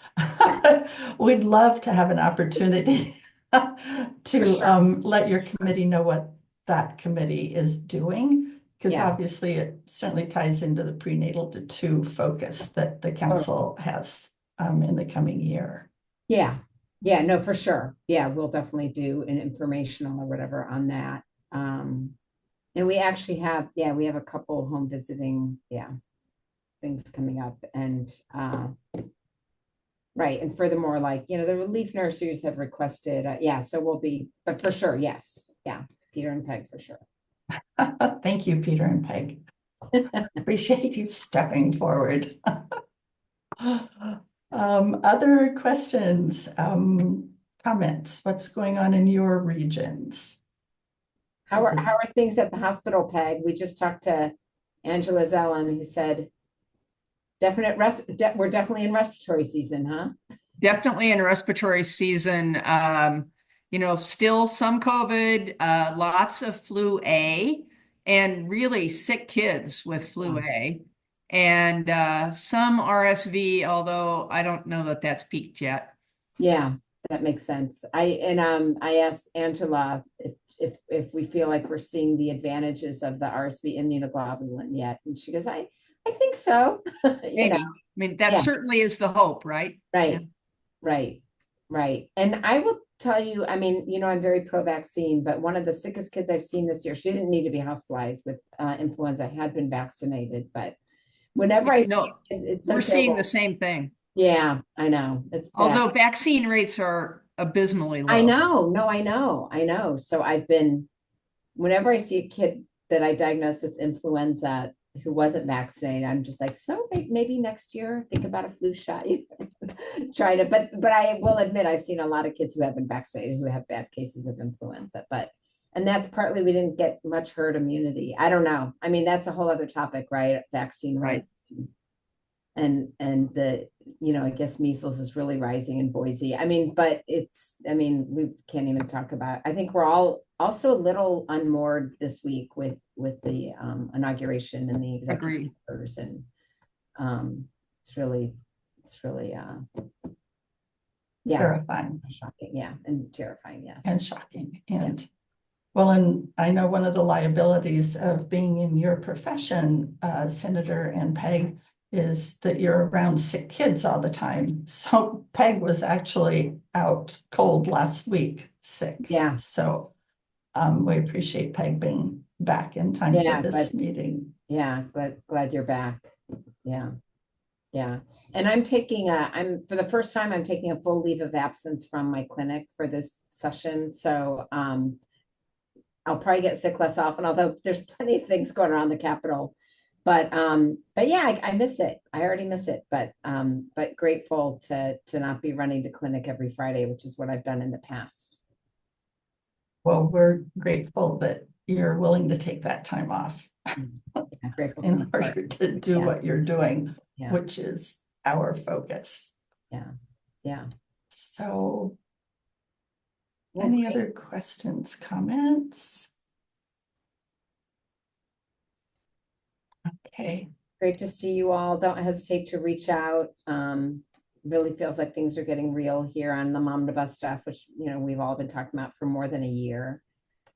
we'd love to have an opportunity to let your committee know what that committee is doing. Because obviously it certainly ties into the prenatal to 2 focus that the council has in the coming year. Yeah, no, for sure. Yeah, we'll definitely do an informational or whatever on that. And we actually have, we have a couple home visiting, things coming up. And right. And furthermore, the relief nurseries have requested, so we'll be, but for sure, yes. Yeah, Peter and Peg for sure. Thank you, Peter and Peg. Appreciate you stepping forward. Other questions, comments? What's going on in your regions? How are things at the hospital, Peg? We just talked to Angela Zellen, who said we're definitely in respiratory season, huh? Definitely in respiratory season. Still some COVID, lots of flu A, and really sick kids with flu A, and some RSV, although I don't know that that's peaked yet. Yeah, that makes sense. I asked Angela if we feel like we're seeing the advantages of the RSV immunoglobulin yet, and she goes, I think so. Maybe. That certainly is the hope, right? Right, right. And I will tell you, I'm very pro-vaccine, but one of the sickest kids I've seen this year, she didn't need to be hospitalized with influenza, had been vaccinated, but whenever I see it's we're seeing the same thing. Yeah, I know. It's bad. Although vaccine rates are abysmally low. I know. No, I know. So whenever I see a kid that I diagnosed with influenza who wasn't vaccinated, I'm just like, so maybe next year think about a flu shot. Try to, but I will admit I've seen a lot of kids who have been vaccinated who have bad cases of influenza, and that's partly we didn't get much herd immunity. I don't know. That's a whole other topic, right? Vaccine, right? And the, I guess measles is really rising in Boise. But we can't even talk about, I think we're all also a little unmoored this week with the inauguration and the executive orders, and it's really terrifying. Shocking, and terrifying, yes. And shocking. And well, and I know one of the liabilities of being in your profession, Senator and Peg, is that you're around sick kids all the time. So Peg was actually out cold last week, sick. Yeah. So we appreciate Peg being back in time Yeah, for this but- meeting. Yeah, glad you're back. Yeah. Yeah. And I'm for the first time, I'm taking a full leave of absence from my clinic for this session. So, I'll probably get sick less often, although there's plenty of things going around the Capitol. But yeah, I miss it. I already miss it, but grateful to not be running to clinic every Friday, which is what I've done in the past. Well, we're grateful that you're willing to take that time off Yeah, grateful to in be part. order to do Yeah. what you're doing, Yeah, which is our focus. yeah. So Well, any great. other questions, comments? Okay, Great to see you all. Don't hesitate to reach out. Really feels like things are getting real here on the Momnibus stuff, which, we've all been talking about for more than a year.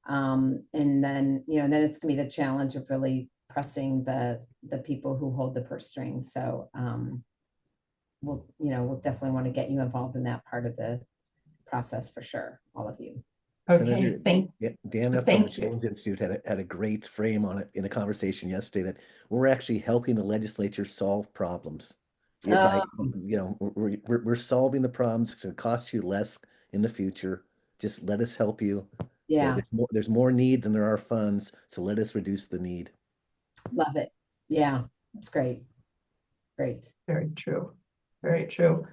And then, then it's gonna be the challenge of really pressing the people who hold the purse strings. So, we'll definitely want to get you involved in that part of the process for sure, all of you. okay, Dana from the thank you. Children's Institute had a great frame on it in a conversation yesterday that we're actually helping the legislature solve problems. By, we're solving the problems. It's going to cost you less in the future. Just let us help you. Yeah, There's more need than there are funds, so let us reduce the need. love it. Yeah, that's great. Great. Very true. Very true.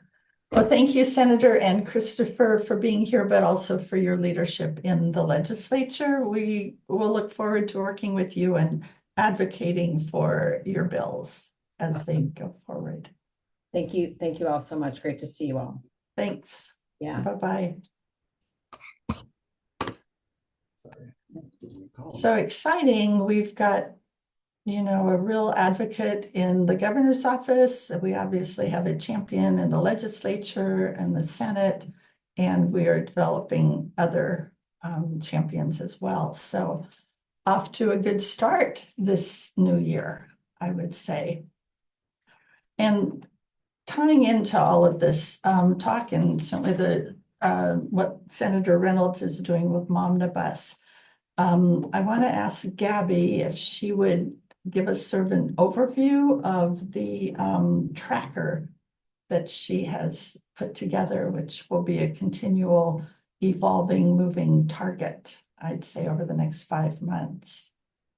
Well, thank you, Senator and Christopher, for being here, but also for your leadership in the legislature. We will look forward to working with you and advocating for your bills as they go forward. Thank you. Thank you all so much. Great to see you all. Thanks. Yeah. Bye-bye. So exciting. We've got, a real advocate in the governor's office. We obviously have a champion in the legislature and the Senate, and we are developing other champions as well. So off to a good start this new year, I would say. And tying into all of this talk, and certainly what Senator Reynolds is doing with Momnibus, I want to ask Gabby if she would give us sort of an overview of the tracker that she has put together, which will be a continual evolving, moving target, I'd say, over the next 5 months.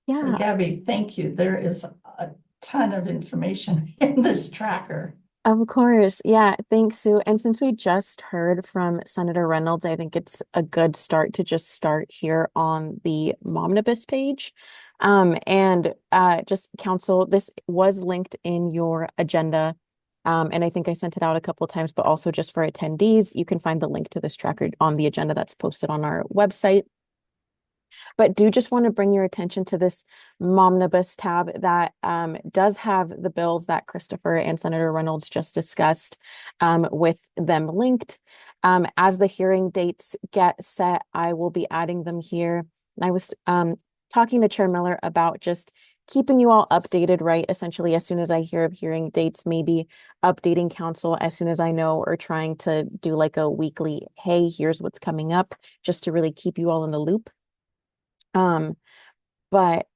So Yeah, Gabby, thank you. There is a ton of information in this tracker. of course. Yeah, thanks, Sue. And since we just heard from Senator Reynolds, I think it's a good start to just start here on the Momnibus page. And just council, this was linked in your agenda. And I think I sent it out a couple of times, but also just for attendees, you can find the link to this tracker on the agenda that's posted on our website. But do just want to bring your attention to this Momnibus tab that does have the bills that Christopher and Senator Reynolds just discussed, with them linked. As the hearing dates get set, I will be adding them here. And I was talking to Chair Miller about just keeping you all updated, right? Essentially, as soon as I hear of hearing dates, maybe updating council as soon as I know, or trying to do like a weekly, hey, here's what's coming up, just to really keep you all in the loop. But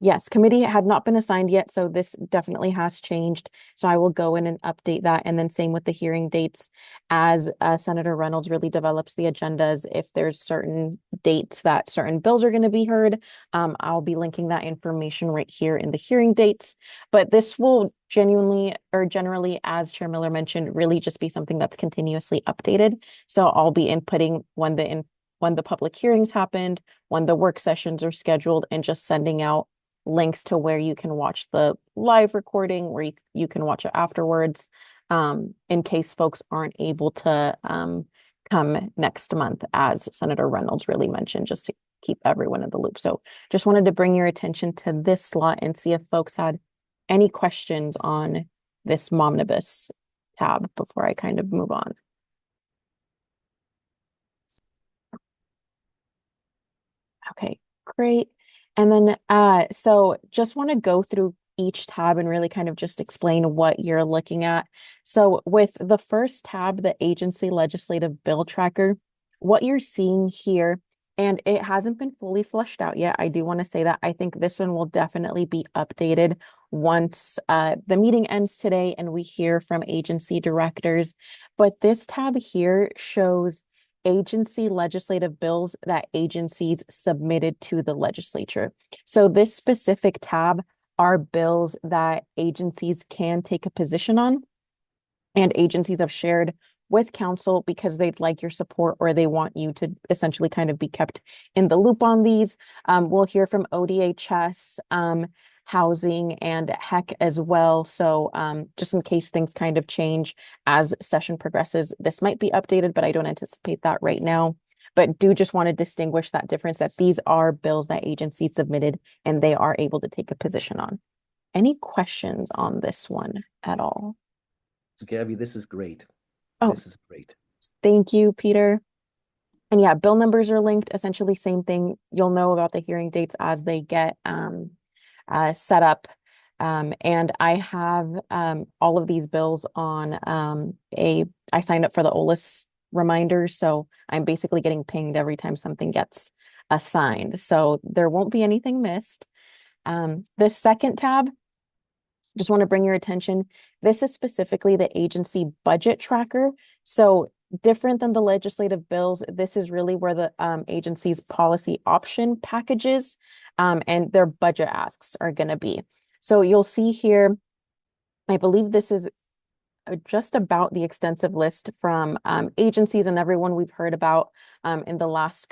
yes, committee had not been assigned yet, so this definitely has changed. So I will go in and update that. And then same with the hearing dates as Senator Reynolds really develops the agendas. If there's certain dates that certain bills are going to be heard, I'll be linking that information right here in the hearing dates. But this will generally, as Chair Miller mentioned, really just be something that's continuously updated. So I'll be inputting when the public hearings happened, when the work sessions are scheduled, and just sending out links to where you can watch the live recording, where you can watch it afterwards, in case folks aren't able to come next month, as Senator Reynolds really mentioned, just to keep everyone in the loop. So just wanted to bring your attention to this slot and see if folks had any questions on this Momnibus tab before I kind of move on. Okay, great. And then, so just want to go through each tab and really kind of just explain what you're looking at. So with the first tab, the Agency Legislative Bill Tracker, what you're seeing here and it hasn't been fully fleshed out yet. I do want to say that I think this one will definitely be updated once the meeting ends today and we hear from agency directors. But this tab here shows agency legislative bills that agencies submitted to the legislature. So this specific tab are bills that agencies can take a position on, and agencies have shared with council because they'd like your support or they want you to essentially kind of be kept in the loop on these. We'll hear from ODHS, housing, and HEC as well. So just in case things kind of change as session progresses, this might be updated, but I don't anticipate that right now. But do just want to distinguish that difference, that these are bills that agencies submitted and they are able to take a position on. Any questions on this one at all? Gabby, this is great. Oh, this is great. Thank you, Peter. And yeah, bill numbers are linked, essentially same thing. You'll know about the hearing dates as they get set up. And I have all of these bills on I signed up for the OLIS reminder, so I'm basically getting pinged every time something gets assigned. So there won't be anything missed. This second tab, just want to bring your attention. This is specifically the agency budget tracker. So different than the legislative bills, this is really where the agency's policy option packages and their budget asks are going to be. So you'll see here, I believe this is just about the extensive list from agencies and everyone we've heard about in the last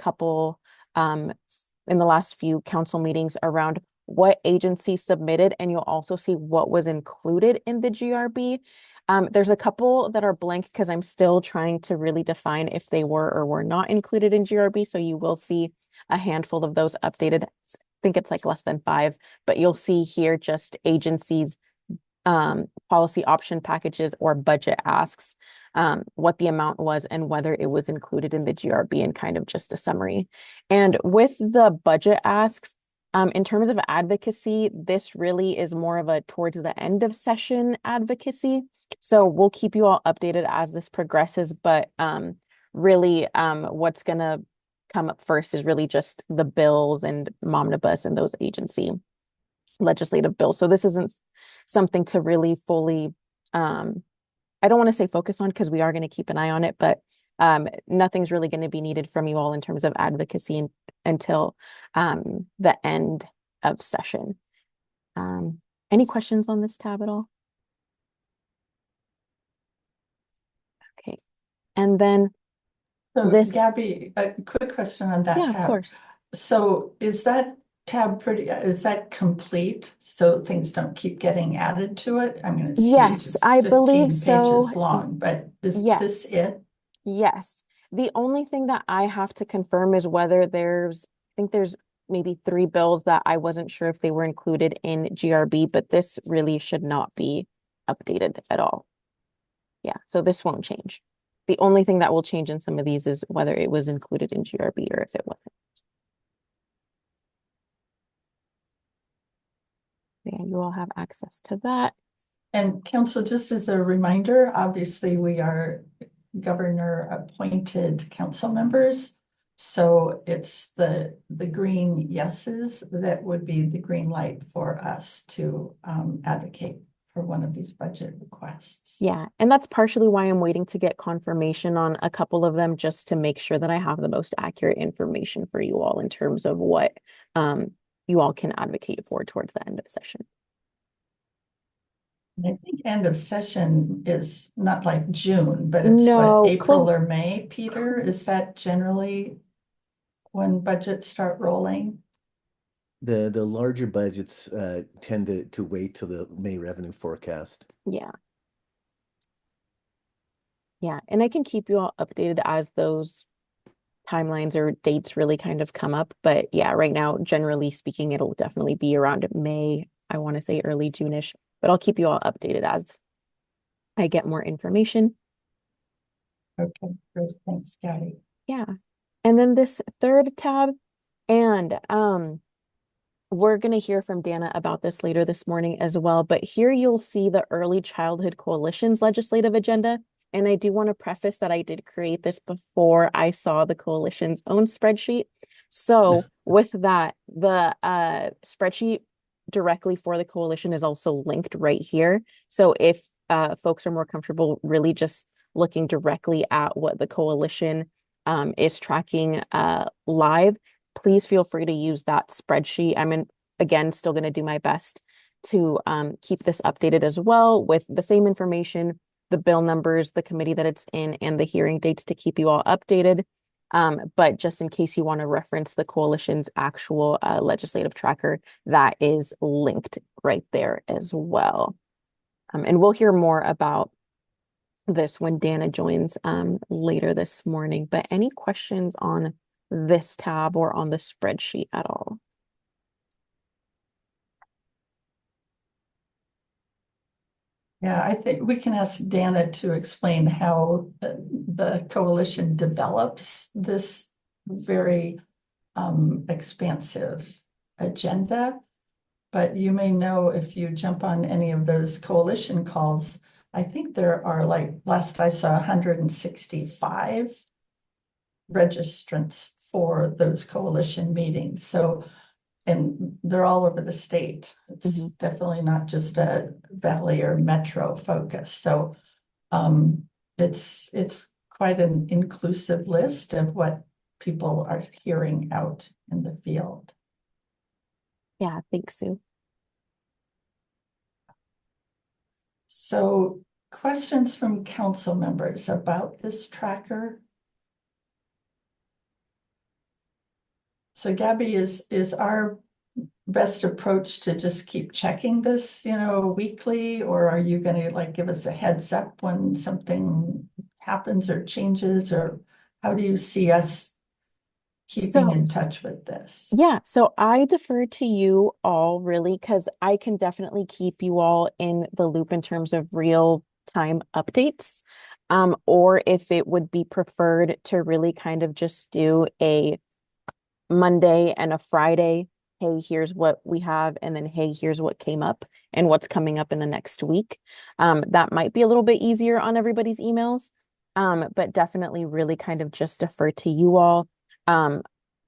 few council meetings around what agencies submitted, and you'll also see what was included in the GRB. There's a couple that are blank because I'm still trying to really define if they were or were not included in GRB. So you will see a handful of those updated. I think it's like less than 5, but you'll see here just agencies, policy option packages or budget asks, what the amount was and whether it was included in the GRB, and kind of just a summary. And with the budget asks, in terms of advocacy, this really is more of a towards the end of session advocacy. So we'll keep you all updated as this progresses, but really what's going to come up first is really just the bills and Momnibus and those agency legislative bills. So this isn't something to really fully, I don't want to say focus on because we are going to keep an eye on it, but nothing's really going to be needed from you all in terms of advocacy until the end of session. Any questions on this tab at all? Okay, and then So this, Gabby, a quick question on that yeah, tab. of course. So is that tab is that complete? So things don't keep getting added to it? I mean, it's huge. Yes, It's I 15 believe so. pages long, but is Yes. this it? Yes. The only thing that I have to confirm is whether I think there's maybe 3 bills that I wasn't sure if they were included in GRB, but this really should not be updated at all. Yeah, so this won't change. The only thing that will change in some of these is whether it was included in GRB or if it wasn't. Yeah, you all have access to that. And council, just as a reminder, obviously we are governor appointed council members. So it's the green yeses that would be the green light for us to advocate for one of these budget requests. Yeah, and that's partially why I'm waiting to get confirmation on a couple of them, just to make sure that I have the most accurate information for you all in terms of what you all can advocate for towards the end of session. And I think end of session is not like June, but it's No, what, April or May, Peter? Is that generally when budgets start rolling? The larger budgets tend to wait till the May revenue forecast. Yeah. Yeah, and I can keep you all updated as those timelines or dates really kind of come up. But yeah, right now, generally speaking, it'll definitely be around May. I want to say early June-ish, but I'll keep you all updated as I get more information. Okay, great. Thanks, Gabby. Yeah. And then this third tab, and we're going to hear from Dana about this later this morning as well, but here you'll see the Early Childhood Coalition's legislative agenda. And I do want to preface that I did create this before I saw the coalition's own spreadsheet. So with that, the spreadsheet directly for the coalition is also linked right here. So if folks are more comfortable really just looking directly at what the coalition is tracking live, please feel free to use that spreadsheet. Again, still going to do my best to keep this updated as well with the same information, the bill numbers, the committee that it's in, and the hearing dates to keep you all updated. But just in case you want to reference the coalition's actual legislative tracker, that is linked right there as well. And we'll hear more about this when Dana joins later this morning. But any questions on this tab or on the spreadsheet at all? Yeah, I think we can ask Dana to explain how the coalition develops this very expansive agenda. But you may know if you jump on any of those coalition calls, I think there are, like, last I saw, 165 registrants for those coalition meetings. So, and they're all over the state. It's definitely not just a Valley or Metro focus. So it's quite an inclusive list of what people are hearing out in the field. Yeah, thanks, Sue. So questions from council members about this tracker? So Gabby, is our best approach to just keep checking this, weekly, or are you going to like give us a heads up when something happens or changes, or how do you see us keeping in touch with this? Yeah, so I defer to you all really, because I can definitely keep you all in the loop in terms of real time updates. Or if it would be preferred to really kind of just do a Monday and a Friday, hey, here's what we have, and then hey, here's what came up and what's coming up in the next week. That might be a little bit easier on everybody's emails, but definitely really kind of just defer to you all.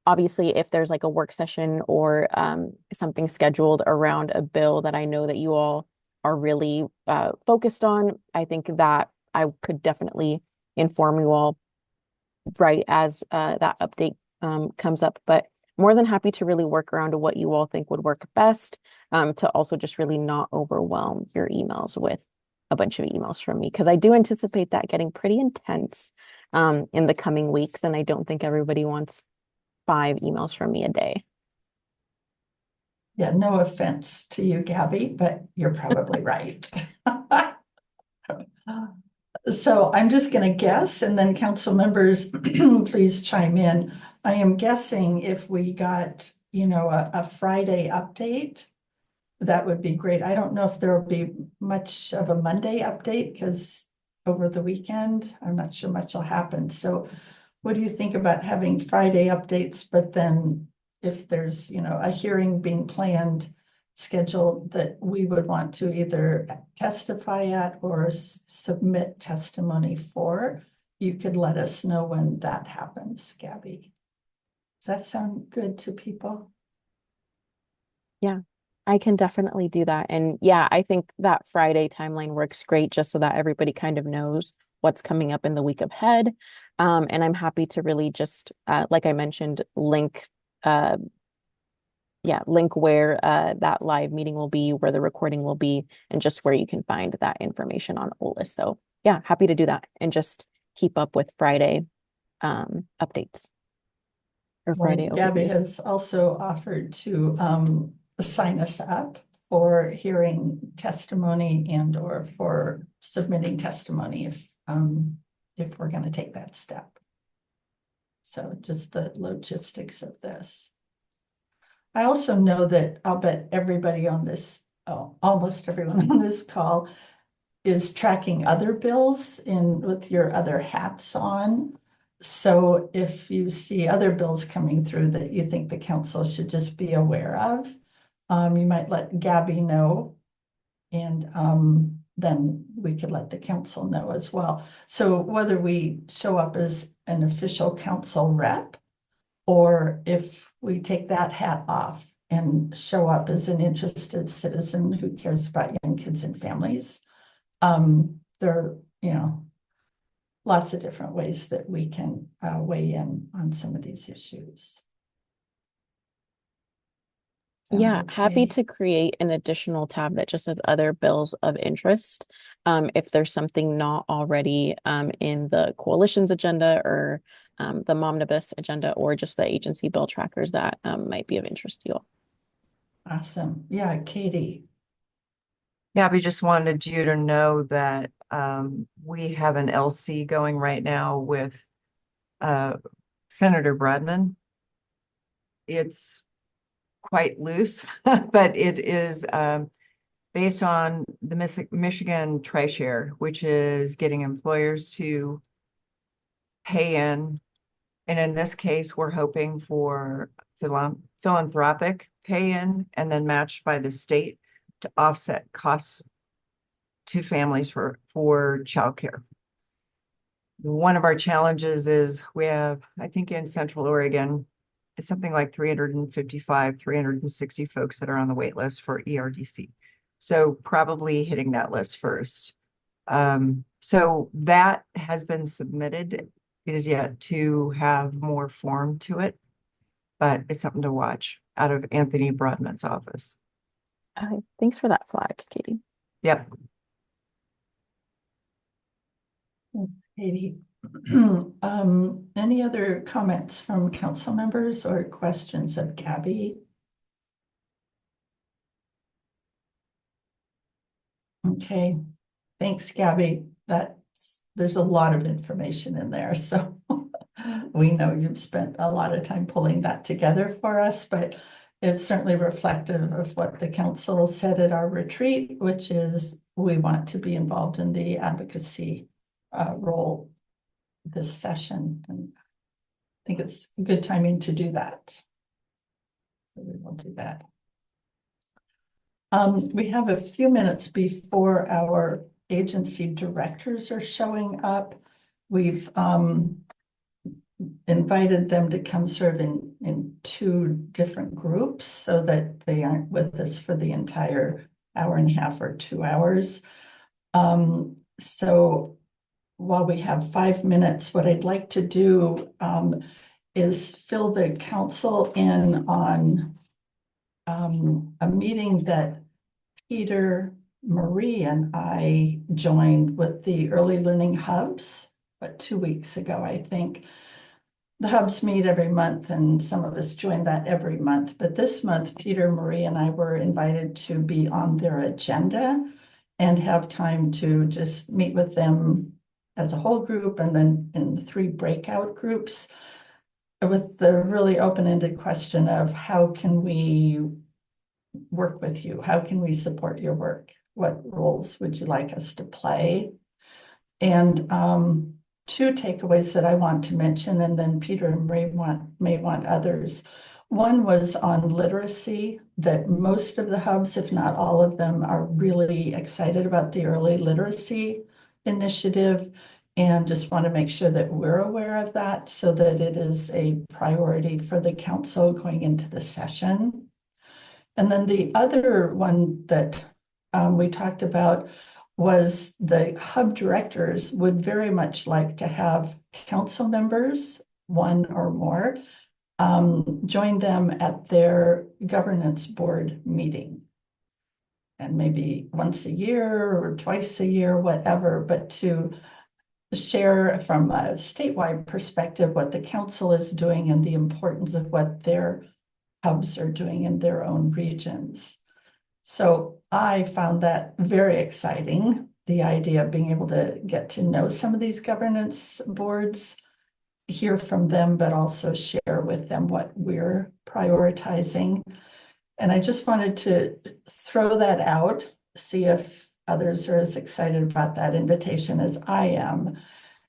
Obviously, if there's like a work session or something scheduled around a bill that I know that you all are really focused on, I think that I could definitely inform you all right as that update comes up. But more than happy to really work around to what you all think would work best, to also just really not overwhelm your emails with a bunch of emails from me, because I do anticipate that getting pretty intense in the coming weeks, and I don't think everybody wants 5 emails from me a day. Yeah, no offense to you, Gabby, but you're probably right. So I'm just going to guess, and then council members, please chime in. I am guessing if we got, a Friday update, that would be great. I don't know if there will be much of a Monday update because over the weekend, I'm not sure much will happen. So what do you think about having Friday updates, but then if there's, a hearing being planned, scheduled that we would want to either testify at or submit testimony for, you could let us know when that happens, Gabby. Does that sound good to people? Yeah, I can definitely do that. And yeah, I think that Friday timeline works great just so that everybody kind of knows what's coming up in the week ahead. And I'm happy to really just, like I mentioned, link where that live meeting will be, where the recording will be, and just where you can find that information on OLIS. So yeah, happy to do that and just keep up with Friday updates or Friday Gabby overviews. has also offered to sign us up for hearing testimony and or for submitting testimony if we're going to take that step. So just the logistics of this. I also know that I'll bet everybody on this, almost everyone on this call is tracking other bills with your other hats on. So if you see other bills coming through that you think the council should just be aware of, you might let Gabby know, and then we could let the council know as well. So whether we show up as an official council rep or if we take that hat off and show up as an interested citizen who cares about young kids and families. There are, lots of different ways that we can weigh in on some of these issues. Yeah, happy Okay. to create an additional tab that just says other bills of interest. If there's something not already in the coalition's agenda or the Momnibus agenda or just the agency bill trackers that might be of interest to you all. Awesome. Yeah, Katie. Yeah, we just wanted you to know that we have an LC going right now with Senator Bradman. It's quite loose, but it is based on the Michigan Tri-Share, which is getting employers to pay in. And in this case, we're hoping for philanthropic pay in and then matched by the state to offset costs to families for childcare. One of our challenges is we have, I think in Central Oregon, it's something like 355, 360 folks that are on the wait list for ERDC. So probably hitting that list first. So that has been submitted. It is yet to have more form to it, but it's something to watch out of Anthony Brodman's office. Okay, thanks for that flag, Katie. Yep. Thanks, Katie. Any other comments from council members or questions of Gabby? Okay, thanks, Gabby. There's a lot of information in there, so we know you've spent a lot of time pulling that together for us, but it's certainly reflective of what the council said at our retreat, which is we want to be involved in the advocacy role this session, and I think it's good timing to do that. So we will do that. We have a few minutes before our agency directors are showing up. We've invited them to come serve in 2 different groups so that they aren't with us for the entire hour and a half or 2 hours. So while we have 5 minutes, what I'd like to do is fill the council in on a meeting that Peter, Marie, and I joined with the Early Learning Hubs, 2 weeks ago, I think. The hubs meet every month, and some of us join that every month. But this month, Peter, Marie, and I were invited to be on their agenda and have time to just meet with them as a whole group and then in 3 breakout groups with the really open-ended question of how can we work with you? How can we support your work? What roles would you like us to play? And 2 takeaways that I want to mention, and then Peter and Marie may want others. One was on literacy, that most of the hubs, if not all of them, are really excited about the early literacy initiative, and just want to make sure that we're aware of that so that it is a priority for the council going into the session. And then the other one that we talked about was the hub directors would very much like to have council members, 1 or more, join them at their governance board meeting. And maybe once a year or twice a year, whatever, but to share from a statewide perspective what the council is doing and the importance of what their hubs are doing in their own regions. So I found that very exciting, the idea of being able to get to know some of these governance boards, hear from them, but also share with them what we're prioritizing. And I just wanted to throw that out, see if others are as excited about that invitation as I am.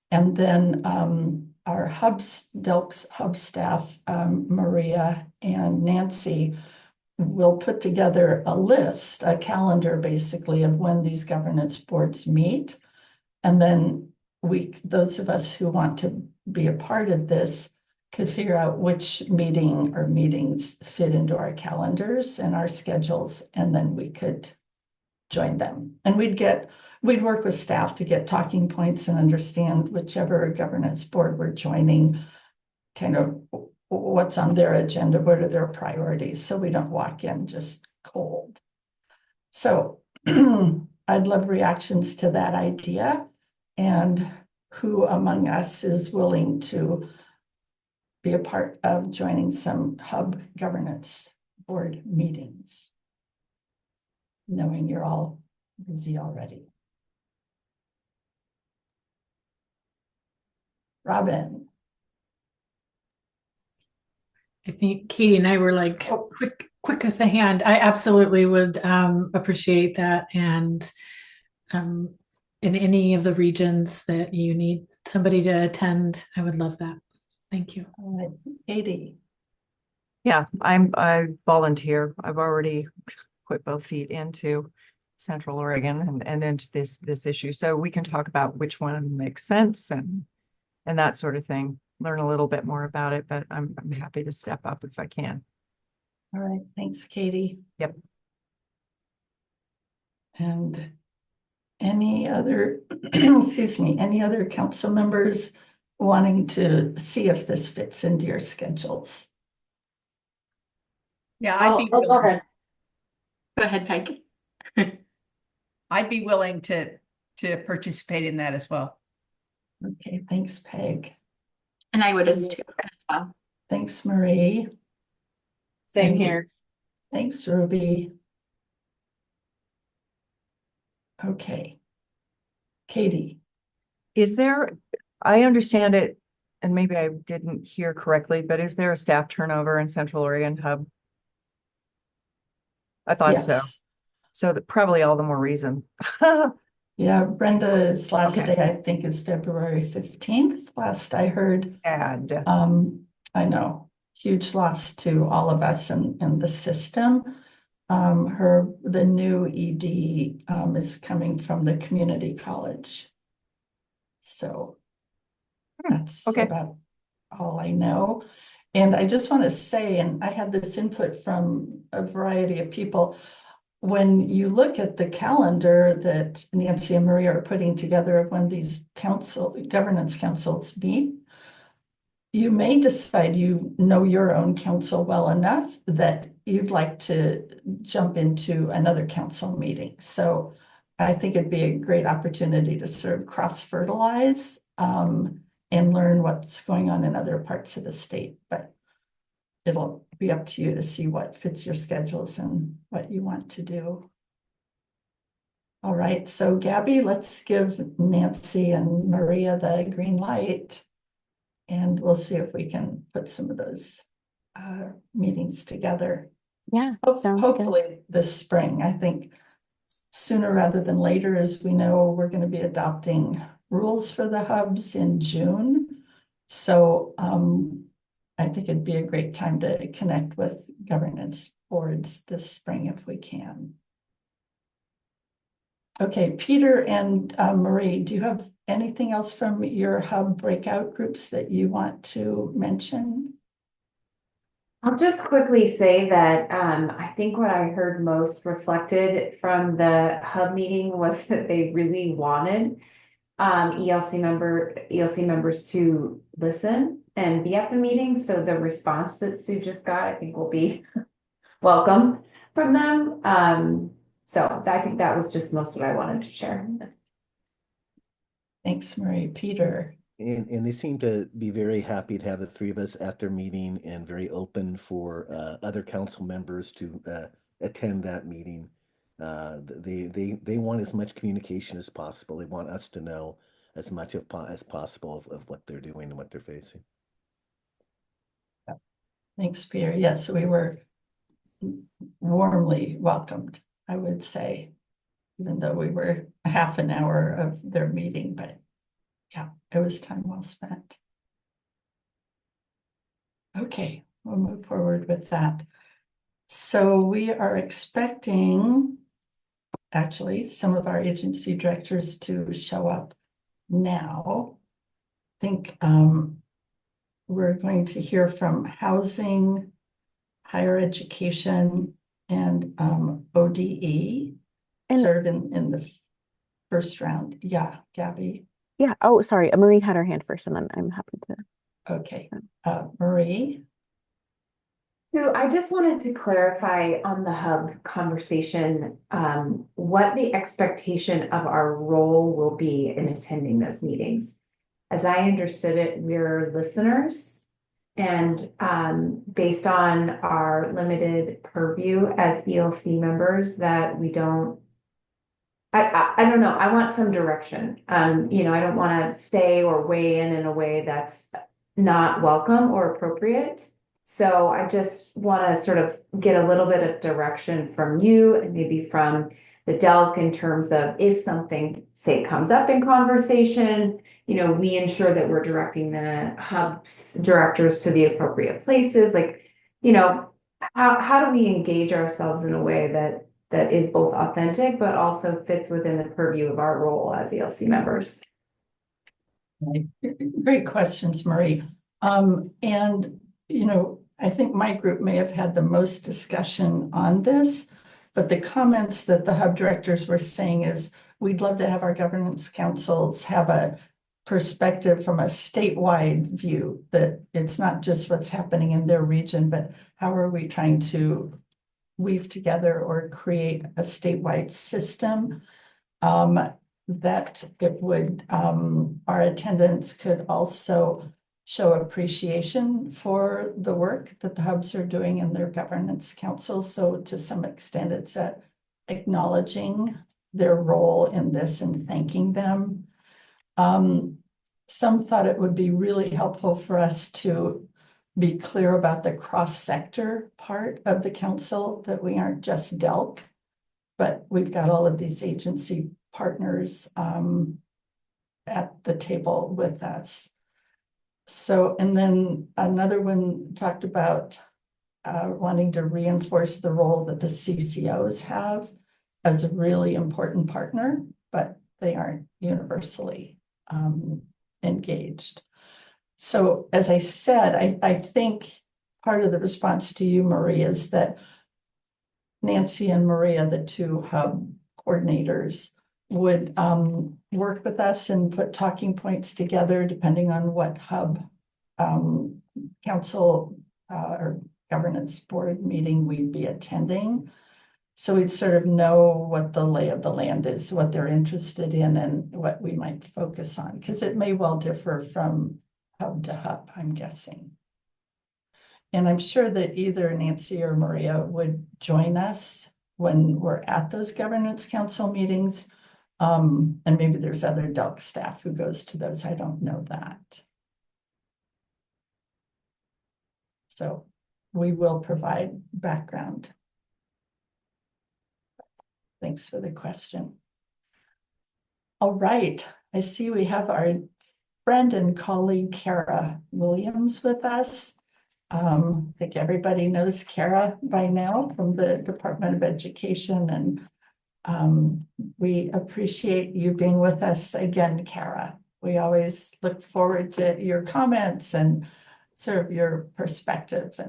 And then our Delks hub staff, Maria and Nancy, will put together a list, a calendar basically of when these governance boards meet. And then those of us who want to be a part of this could figure out which meeting or meetings fit into our calendars and our schedules, and then we could join them. And we'd work with staff to get talking points and understand whichever governance board we're joining, kind of what's on their agenda, what are their priorities, so we don't walk in just cold. So I'd love reactions to that idea, and who among us is willing to be a part of joining some hub governance board meetings, knowing you're all busy already. Robin. I think Katie and I were like quick with the hand. I absolutely would appreciate that. And in any of the regions that you need somebody to attend, I would love that. Thank you. All right, Katie. Yeah, I volunteer. I've already put both feet into Central Oregon and into this issue. So we can talk about which one makes sense and that sort of thing. Learn a little bit more about it, but I'm happy to step up if I can. All right, thanks, Katie. Yep. And any other, excuse me, any other council members wanting to see if this fits into your schedules? Yeah, I'll go ahead. Go ahead, Peg. I'd be willing to participate in that as well. Okay, thanks, Peg. And I would as well. Thanks, Marie. Same here. Thanks, Ruby. Okay. Katie. Is there, I understand it, and maybe I didn't hear correctly, but is there a staff turnover in Central Oregon Hub? I thought so. Yes. So that probably all the more reason. Yeah, Brenda's last Okay. day, I think, is February 15th, last I heard. And I know, huge loss to all of us in the system. The new ED is coming from the community college. So that's okay. about all I know. And I just want to say, and I had this input from a variety of people, when you look at the calendar that Nancy and Maria are putting together of when these governance councils meet, you may decide you know your own council well enough that you'd like to jump into another council meeting. So I think it'd be a great opportunity to sort of cross-fertilize and learn what's going on in other parts of the state. But it'll be up to you to see what fits your schedules and what you want to do. All right, so Gabby, let's give Nancy and Maria the green light, and we'll see if we can put some of those meetings together. Yeah, sounds Hopefully this spring. I think sooner rather than later, as we know, we're going to be adopting rules for the hubs in June. So I think it'd be a great time to connect with governance boards this spring if we can. Okay, Peter and Marie, do you have anything else from your hub breakout groups that you want to mention? I'll just quickly say that I think what I heard most reflected from the hub meeting was that they really wanted ELC members to listen and be at the meeting. So the response that Sue just got, I think, will be welcome from them. So I think that was just most what I wanted to share. Thanks, Marie. Peter. And they seem to be very happy to have the three of us at their meeting and very open for other council members to attend that meeting. They want as much communication as possible. They want us to know as much as possible of what they're doing and what they're facing. Thanks, Peter. Yes, we were warmly welcomed, I would say, even though we were half an hour of their meeting, but yeah, it was time well spent. Okay, we'll move forward with that. So we are expecting, actually, some of our agency directors to show up now. I think we're going to hear from housing, higher education, and ODE, And- sort of in the first round. Yeah, Gabby. Yeah. Oh, sorry. Marie had her hand first, and then I'm happy to. Okay. Marie. So I just wanted to clarify on the hub conversation, what the expectation of our role will be in attending those meetings. As I understood it, we're listeners, and based on our limited purview as ELC members, that we don't. I don't know. I want some direction. I don't want to say or weigh in a way that's not welcome or appropriate. So I just want to sort of get a little bit of direction from you and maybe from the DELC in terms of if something, say, comes up in conversation, we ensure that we're directing the hub's directors to the appropriate places. How do we engage ourselves in a way that is both authentic, but also fits within the purview of our role as ELC members? Great questions, Marie. I think my group may have had the most discussion on this, but the comments that the hub directors were saying is we'd love to have our governance councils have a perspective from a statewide view, that it's not just what's happening in their region, but how are we trying to weave together or create a statewide system that it would, our attendance could also show appreciation for the work that the hubs are doing in their governance council. So to some extent, it's acknowledging their role in this and thanking them. Some thought it would be really helpful for us to be clear about the cross-sector part of the council, that we aren't just DELC, but we've got all of these agency partners at the table with us. So, and then another one talked about wanting to reinforce the role that the CCOs have as a really important partner, but they aren't universally engaged. So as I said, I think part of the response to you, Marie, is that Nancy and Maria, the two hub coordinators, would work with us and put talking points together depending on what hub council or governance board meeting we'd be attending. So we'd sort of know what the lay of the land is, what they're interested in, and what we might focus on, because it may well differ from hub to hub, I'm guessing. And I'm sure that either Nancy or Maria would join us when we're at those governance council meetings. And maybe there's other DELC staff who goes to those. I don't know that. So we will provide background. Thanks for the question. All right, I see we have our friend and colleague Kara Williams with us. I think everybody knows Kara by now from the Department of Education, and we appreciate you being with us again, Kara. We always look forward to your comments and sort of your perspective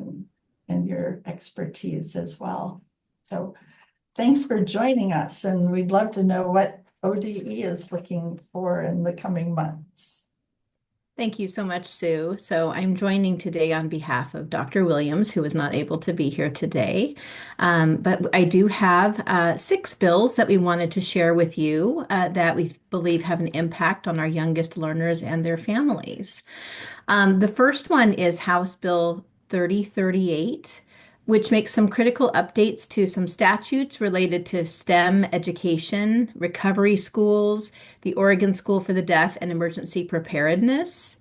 and your expertise as well. So thanks for joining us, and we'd love to know what ODE is looking for in the coming months. Thank you so much, Sue. So I'm joining today on behalf of Dr. Williams, who was not able to be here today. But I do have 6 bills that we wanted to share with you that we believe have an impact on our youngest learners and their families. The first one is House Bill 3038, which makes some critical updates to some statutes related to STEM education, recovery schools, the Oregon School for the Deaf, and emergency preparedness.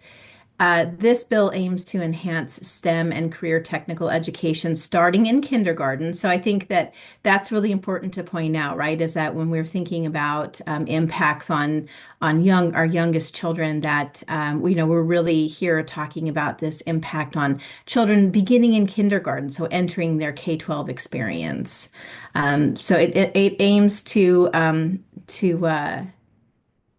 This bill aims to enhance STEM and career technical education starting in kindergarten. So I think that that's really important to point out, right? Is that when we're thinking about impacts on our youngest children, that we're really here talking about this impact on children beginning in kindergarten, so entering their K-12 experience. So it aims to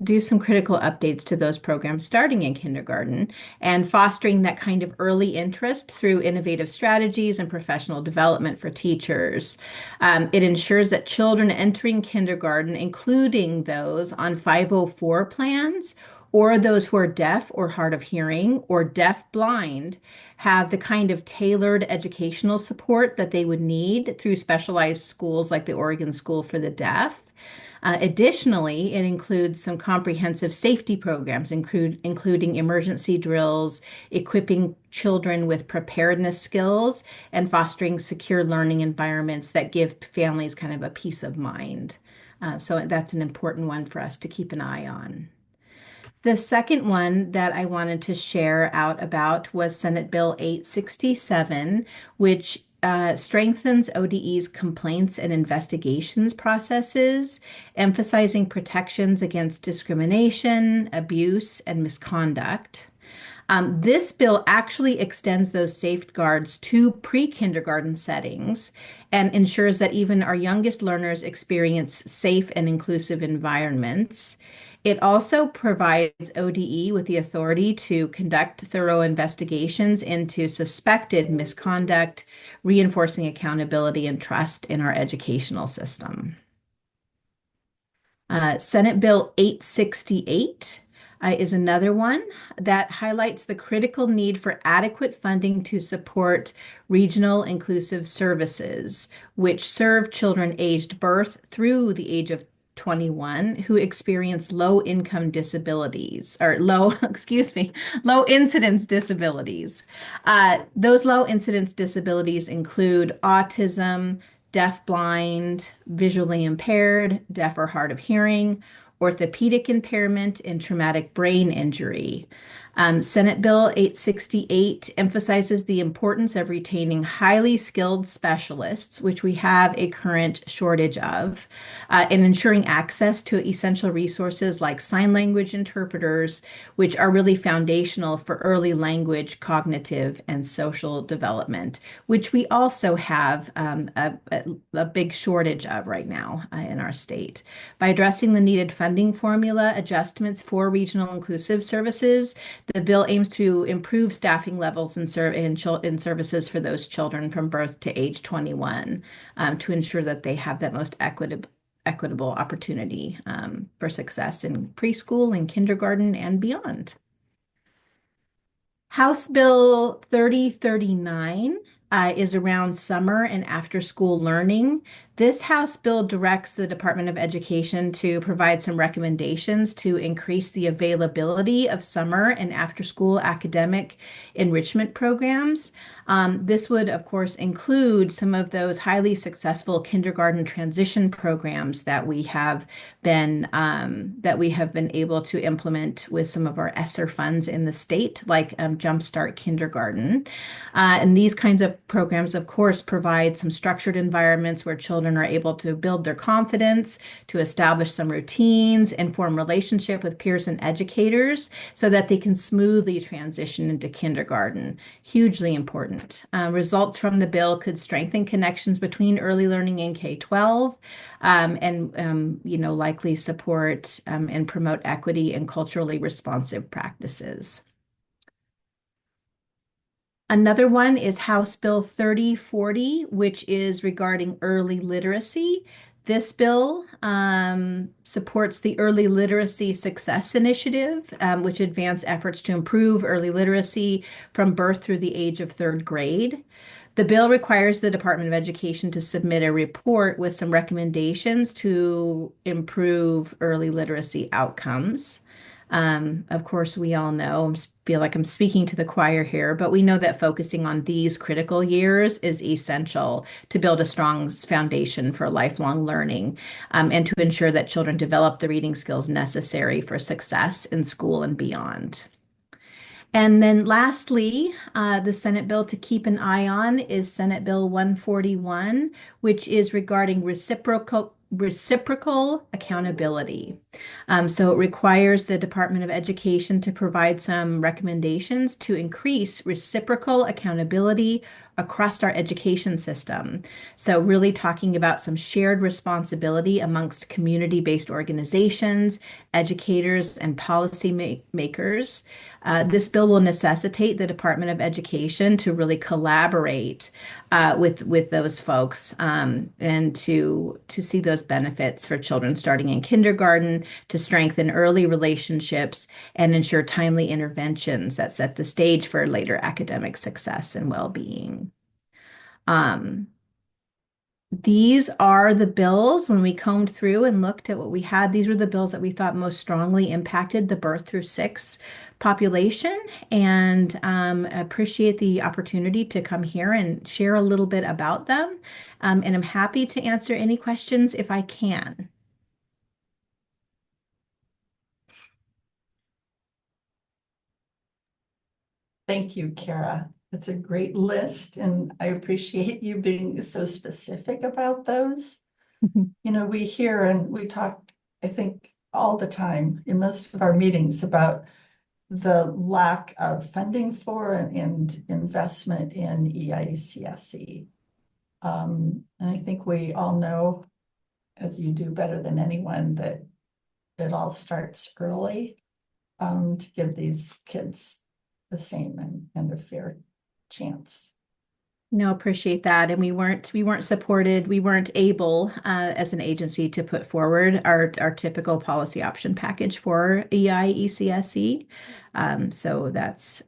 do some critical updates to those programs starting in kindergarten and fostering that kind of early interest through innovative strategies and professional development for teachers. It ensures that children entering kindergarten, including those on 504 plans or those who are deaf or hard of hearing or deaf blind, have the kind of tailored educational support that they would need through specialized schools like the Oregon School for the Deaf. Additionally, it includes some comprehensive safety programs, including emergency drills, equipping children with preparedness skills, and fostering secure learning environments that give families kind of a peace of mind. So that's an important one for us to keep an eye on. The second one that I wanted to share out about was Senate Bill 867, which strengthens ODE's complaints and investigations processes, emphasizing protections against discrimination, abuse, and misconduct. This bill actually extends those safeguards to pre-kindergarten settings and ensures that even our youngest learners experience safe and inclusive environments. It also provides ODE with the authority to conduct thorough investigations into suspected misconduct, reinforcing accountability and trust in our educational system. Senate Bill 868 is another one that highlights the critical need for adequate funding to support regional inclusive services, which serve children aged birth through the age of 21 who experience low income disabilities or low incidence disabilities. Those low incidence disabilities include autism, deaf blind, visually impaired, deaf or hard of hearing, orthopedic impairment, and traumatic brain injury. Senate Bill 868 emphasizes the importance of retaining highly skilled specialists, which we have a current shortage of, and ensuring access to essential resources like sign language interpreters, which are really foundational for early language, cognitive, and social development, which we also have a big shortage of right now in our state. By addressing the needed funding formula adjustments for regional inclusive services, the bill aims to improve staffing levels in services for those children from birth to age 21 to ensure that they have that most equitable opportunity for success in preschool and kindergarten and beyond. House Bill 3039 is around summer and after school learning. This House bill directs the Department of Education to provide some recommendations to increase the availability of summer and after school academic enrichment programs. This would, of course, include some of those highly successful kindergarten transition programs that we have been able to implement with some of our ESSER funds in the state, like Jumpstart Kindergarten. And these kinds of programs, of course, provide some structured environments where children are able to build their confidence, to establish some routines, and form relationship with peers and educators so that they can smoothly transition into kindergarten. Hugely important. Results from the bill could strengthen connections between early learning and K-12 and likely support and promote equity and culturally responsive practices. Another one is House Bill 3040, which is regarding early literacy. This bill supports the Early Literacy Success Initiative, which advance efforts to improve early literacy from birth through the age of 3rd grade. The bill requires the Department of Education to submit a report with some recommendations to improve early literacy outcomes. Of course, we all know, I feel like I'm speaking to the choir here, but we know that focusing on these critical years is essential to build a strong foundation for lifelong learning and to ensure that children develop the reading skills necessary for success in school and beyond. And then lastly, the Senate bill to keep an eye on is Senate Bill 141, which is regarding reciprocal accountability. So it requires the Department of Education to provide some recommendations to increase reciprocal accountability across our education system. So really talking about some shared responsibility amongst community-based organizations, educators, and policy makers. This bill will necessitate the Department of Education to really collaborate with those folks and to see those benefits for children starting in kindergarten, to strengthen early relationships and ensure timely interventions that set the stage for later academic success and well-being. These are the bills, when we combed through and looked at what we had, these were the bills that we thought most strongly impacted the birth through 6 population, and appreciate the opportunity to come here and share a little bit about them. And I'm happy to answer any questions if I can. Thank you, Kara. It's a great list, and I appreciate you being so specific about those. You know, we hear and we talk, I think, all the time in most of our meetings about the lack of funding for and investment in EICSE. And I think we all know, as you do better than anyone, that it all starts early to give these kids the same and a fair chance. No, appreciate that. And we weren't supported, we weren't able as an agency to put forward our typical policy option package for EICSE. So that's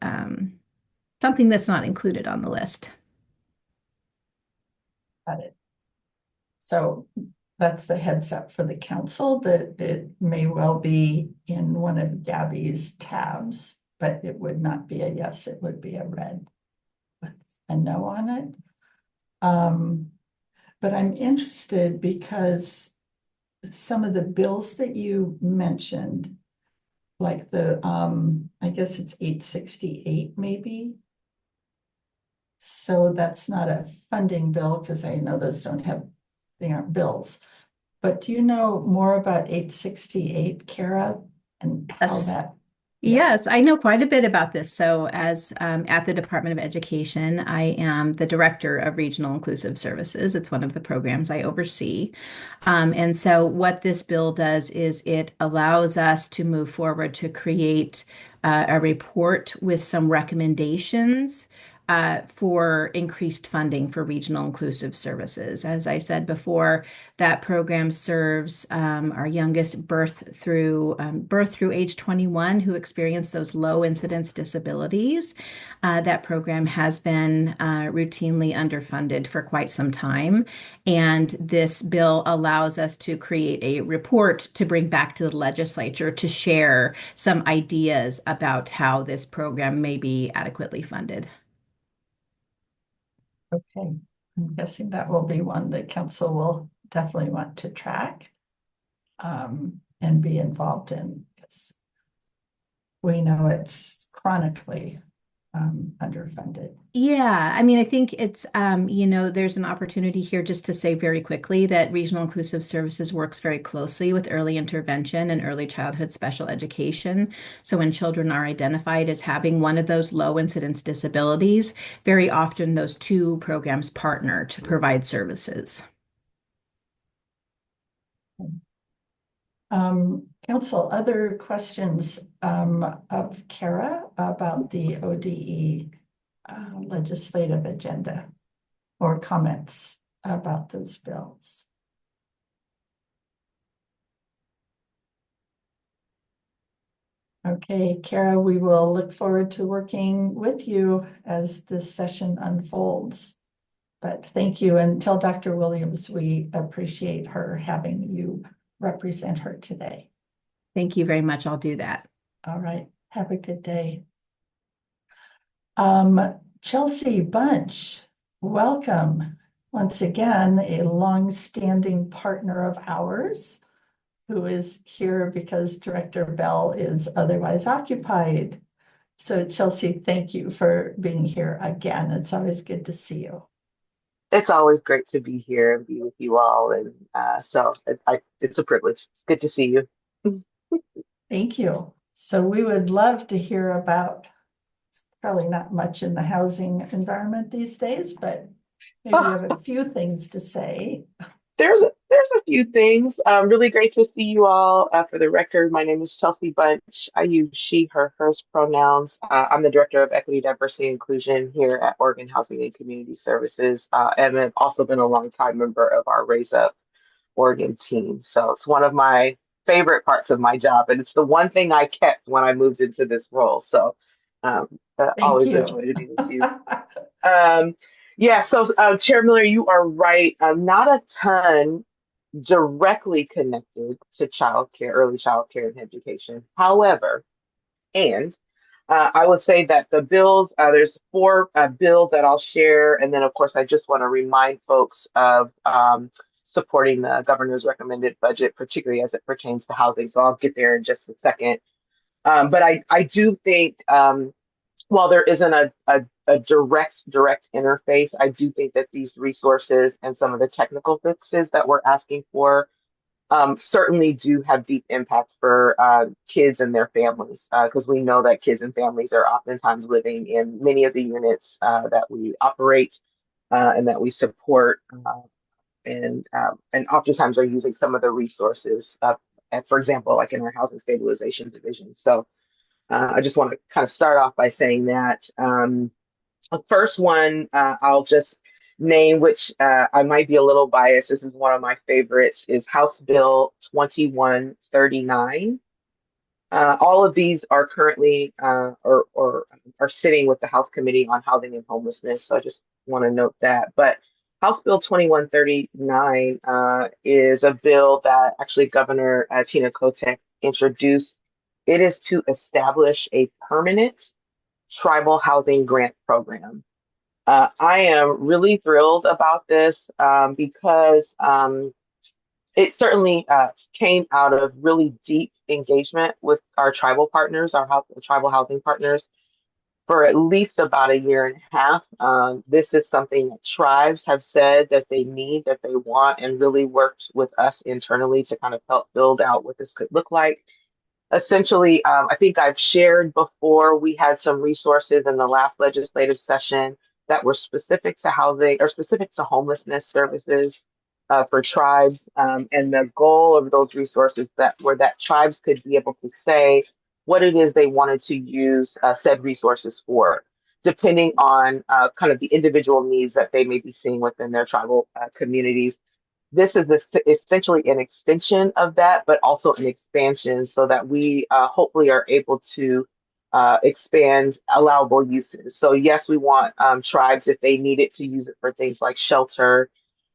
something that's not included on the list. Got it. So that's the heads up for the council that it may well be in one of Gabby's tabs, but it would not be a yes, it would be a red with a no on it. But I'm interested because some of the bills that you mentioned, like the, I guess it's 868 maybe. So that's not a funding bill because I know those they aren't bills. But do you know more about 868, Kara, and how that? Yes, I know quite a bit about this. So as at the Department of Education, I am the Director of Regional Inclusive Services. It's one of the programs I oversee. And so what this bill does is it allows us to move forward to create a report with some recommendations for increased funding for regional inclusive services. As I said before, that program serves our youngest birth through age 21 who experience those low incidence disabilities. That program has been routinely underfunded for quite some time. And this bill allows us to create a report to bring back to the legislature to share some ideas about how this program may be adequately funded. Okay, I'm guessing that will be one that council will definitely want to track and be involved in, because we know it's chronically underfunded. Yeah, I mean, I think it's, there's an opportunity here just to say very quickly that Regional Inclusive Services works very closely with early intervention and early childhood special education. So when children are identified as having one of those low incidence disabilities, very often those two programs partner to provide services. Council, other questions of Kara about the ODE legislative agenda or comments about those bills? Okay, Kara, we will look forward to working with you as this session unfolds. But thank you, and tell Dr. Williams we appreciate her having you represent her today. Thank you very much. I'll do that. All right. Have a good day. Chelsea Bunch, welcome. Once again, a long-standing partner of ours who is here because Director Bell is otherwise occupied. So Chelsea, thank you for being here again. It's always good to see you. It's always great to be here and be with you all. And so it's a privilege. It's good to see you. Thank you. So we would love to hear about probably not much in the housing environment these days, but maybe you have a few things to say. There's a few things. Really great to see you all. For the record, my name is Chelsea Bunch. I use she, her, hers pronouns. I'm the Director of Equity, Diversity, and Inclusion here at Oregon Housing and Community Services, and I've also been a longtime member of our Raise Up Oregon team. So it's one of my favorite parts of my job, and it's the one thing I kept when I moved into this role. So Thank always you. enjoy to be with you. Yeah, so Chair Miller, you are right. Not a ton directly connected to childcare, early childcare and education. However, I would say that the bills, there's four bills that I'll share. And then, of course, I just want to remind folks of supporting the governor's recommended budget, particularly as it pertains to housing. So I'll get there in just a second. But I do think while there isn't a direct interface, I do think that these resources and some of the technical fixes that we're asking for certainly do have deep impact for kids and their families, because we know that kids and families are oftentimes living in many of the units that we operate and that we support, and oftentimes are using some of the resources, and for example, like in our housing stabilization division. So I just want to kind of start off by saying that the first one I'll just name, which I might be a little biased. This is one of my favorites, is House Bill 2139. All of these are currently or are sitting with the House Committee on Housing and Homelessness. So I just want to note that. But House Bill 2139 is a bill that actually Governor Tina Kotek introduced. It is to establish a permanent tribal housing grant program. I am really thrilled about this because it certainly came out of really deep engagement with our tribal partners, our tribal housing partners, for at least about a year and a half. This is something that tribes have said that they need, that they want, and really worked with us internally to kind of help build out what this could look like. Essentially, I think I've shared before, we had some resources in the last legislative session that were specific to housing or specific to homelessness services for tribes. And the goal of those resources were that tribes could be able to say what it is they wanted to use said resources for, depending on kind of the individual needs that they may be seeing within their tribal communities. This is essentially an extension of that, but also an expansion so that we hopefully are able to expand allowable uses. So yes, we want tribes, if they need it, to use it for things like shelter,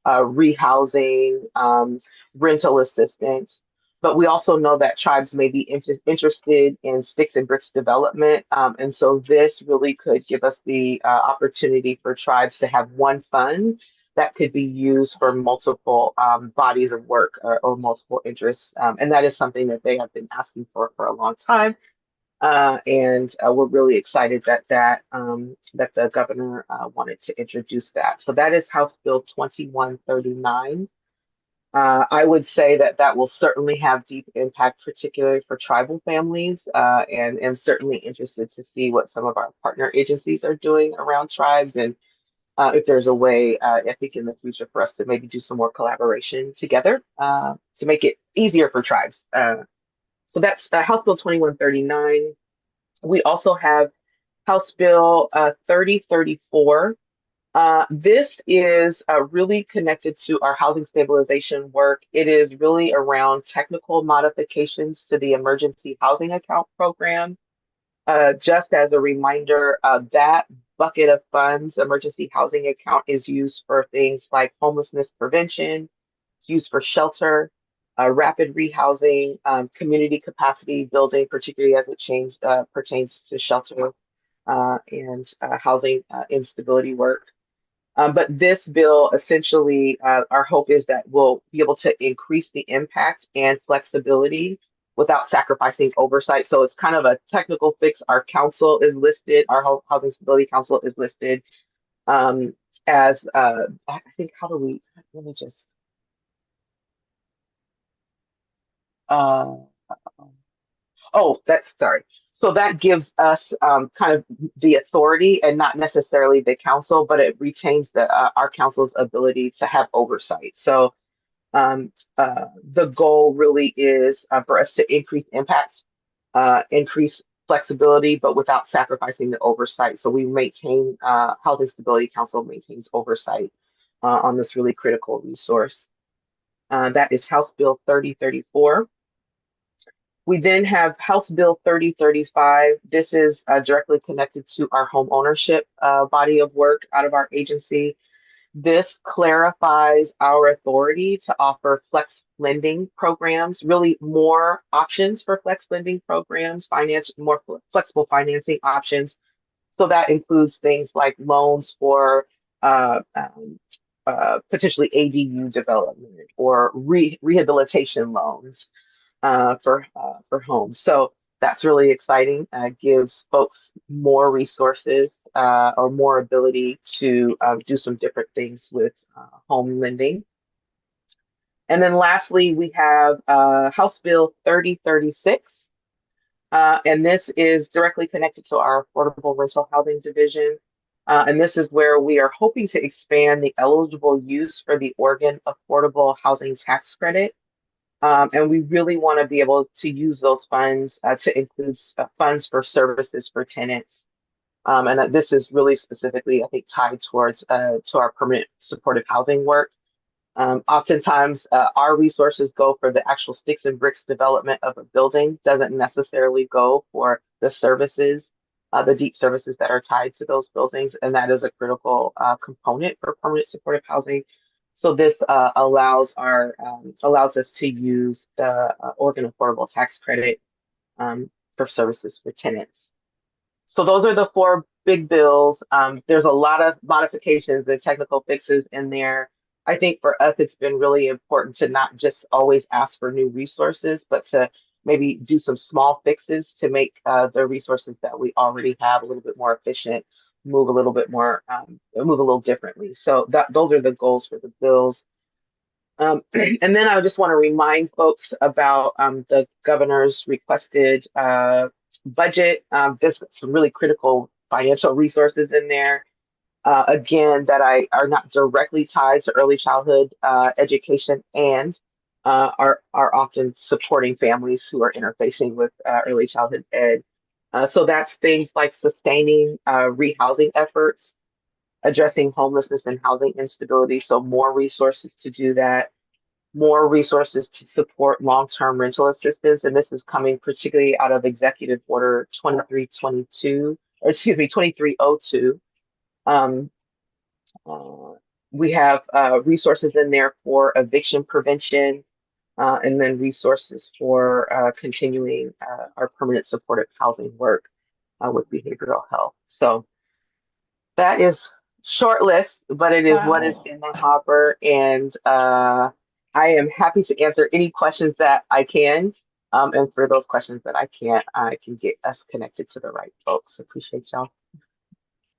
rehousing, rental assistance. But we also know that tribes may be interested in sticks and bricks development. And so this really could give us the opportunity for tribes to have one fund that could be used for multiple bodies of work or multiple interests. And that is something that they have been asking for a long time. And we're really excited that the governor wanted to introduce that. So that is House Bill 2139. I would say that will certainly have deep impact, particularly for tribal families, and am certainly interested to see what some of our partner agencies are doing around tribes, and if there's a way, I think in the future for us to maybe do some more collaboration together to make it easier for tribes. So that's House Bill 2139. We also have House Bill 3034. This is really connected to our housing stabilization work. It is really around technical modifications to the emergency housing account program. Just as a reminder, that bucket of funds, emergency housing account, is used for things like homelessness prevention. It's used for shelter, rapid rehousing, community capacity building, particularly as it pertains to shelter and housing instability work. But this bill, essentially, our hope is that we'll be able to increase the impact and flexibility without sacrificing oversight. So it's kind of a technical fix. Our council is listed, our Housing Stability Council is listed as, I think, let me just, Oh, that's sorry. So that gives us kind of the authority and not necessarily the council, but it retains our council's ability to have oversight. So the goal really is for us to increase impact, increase flexibility, but without sacrificing the oversight. So we maintain, Housing Stability Council maintains oversight on this really critical resource. That is House Bill 3034. We then have House Bill 3035. This is directly connected to our home ownership body of work out of our agency. This clarifies our authority to offer flex lending programs, really more options for flex lending programs, more flexible financing options. So that includes things like loans for potentially ADU development or rehabilitation loans for homes. So that's really exciting. Gives folks more resources or more ability to do some different things with home lending. And then lastly, we have House Bill 3036. And this is directly connected to our Affordable Rental Housing Division. And this is where we are hoping to expand the eligible use for the Oregon Affordable Housing Tax Credit. And we really want to be able to use those funds to include funds for services for tenants. And this is really specifically, I think, tied towards to our permanent supportive housing work. Oftentimes, our resources go for the actual sticks and bricks development of a building, doesn't necessarily go for the services, the deep services that are tied to those buildings. And that is a critical component for permanent supportive housing. So this allows us to use the Oregon Affordable Tax Credit for services for tenants. So those are the four big bills. There's a lot of modifications and technical fixes in there. I think for us, it's been really important to not just always ask for new resources, but to maybe do some small fixes to make the resources that we already have a little bit more efficient, move a little bit more, move a little differently. So those are the goals for the bills. And then I just want to remind folks about the governor's requested budget. There's some really critical financial resources in there. Again, that are not directly tied to early childhood education and are often supporting families who are interfacing with early childhood ed. So that's things like sustaining rehousing efforts, addressing homelessness and housing instability. So more resources to do that, more resources to support long-term rental assistance. And this is coming particularly out of Executive Order 2302, or excuse me, 2302. We have resources in there for eviction prevention, and then resources for continuing our permanent supportive housing work with behavioral health. So that is short list, but it is what is in the hopper. And I am happy to answer any questions that I can. And for those questions that I can't, I can get us connected to the right folks. Appreciate y'all.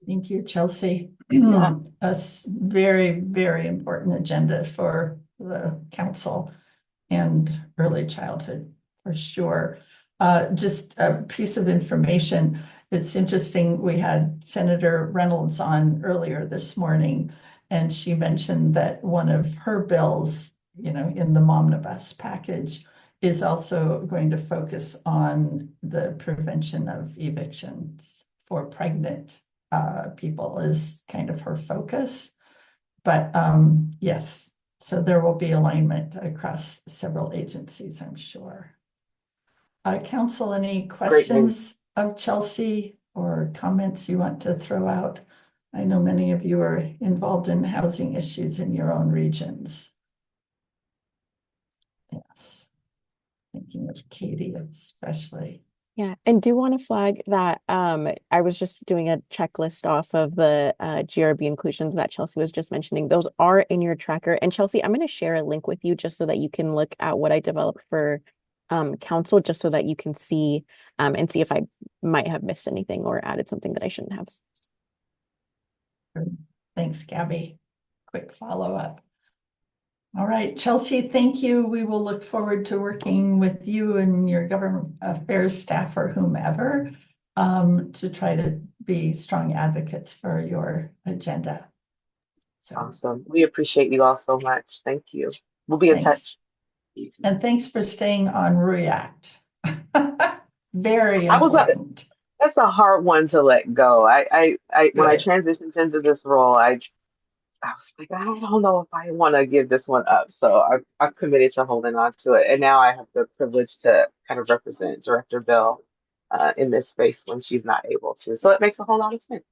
Thank you, Chelsea. A very, very important agenda for the council and early childhood, for sure. Just a piece of information. It's interesting. We had Senator Reynolds on earlier this morning, and she mentioned that one of her bills, in the Momnibus package, is also going to focus on the prevention of evictions for pregnant people is kind of her focus. But yes, so there will be alignment across several agencies, I'm sure. Council, any questions of Chelsea or comments you want to throw out? I know many of you are involved in housing issues in your own regions. Yes, thinking of Katie especially. Yeah, and do want to flag that I was just doing a checklist off of the GRB inclusions that Chelsea was just mentioning. Those are in your tracker. And Chelsea, I'm going to share a link with you just so that you can look at what I developed for council, just so that you can see and see if I might have missed anything or added something that I shouldn't have. Thanks, Gabby. Quick follow-up. All right, Chelsea, thank you. We will look forward to working with you and your government affairs staff or whomever to try to be strong advocates for your agenda. So Awesome. We appreciate you all so much. Thank you. We'll be in thanks. touch. And thanks for staying on React. Very I was important. That's a hard one to let go. When I Good. transitioned into this role, I was like, I don't know if I want to give this one up. So I've committed to holding on to it. And now I have the privilege to kind of represent Director Bill in this space when she's not able to. So it makes a whole lot of sense.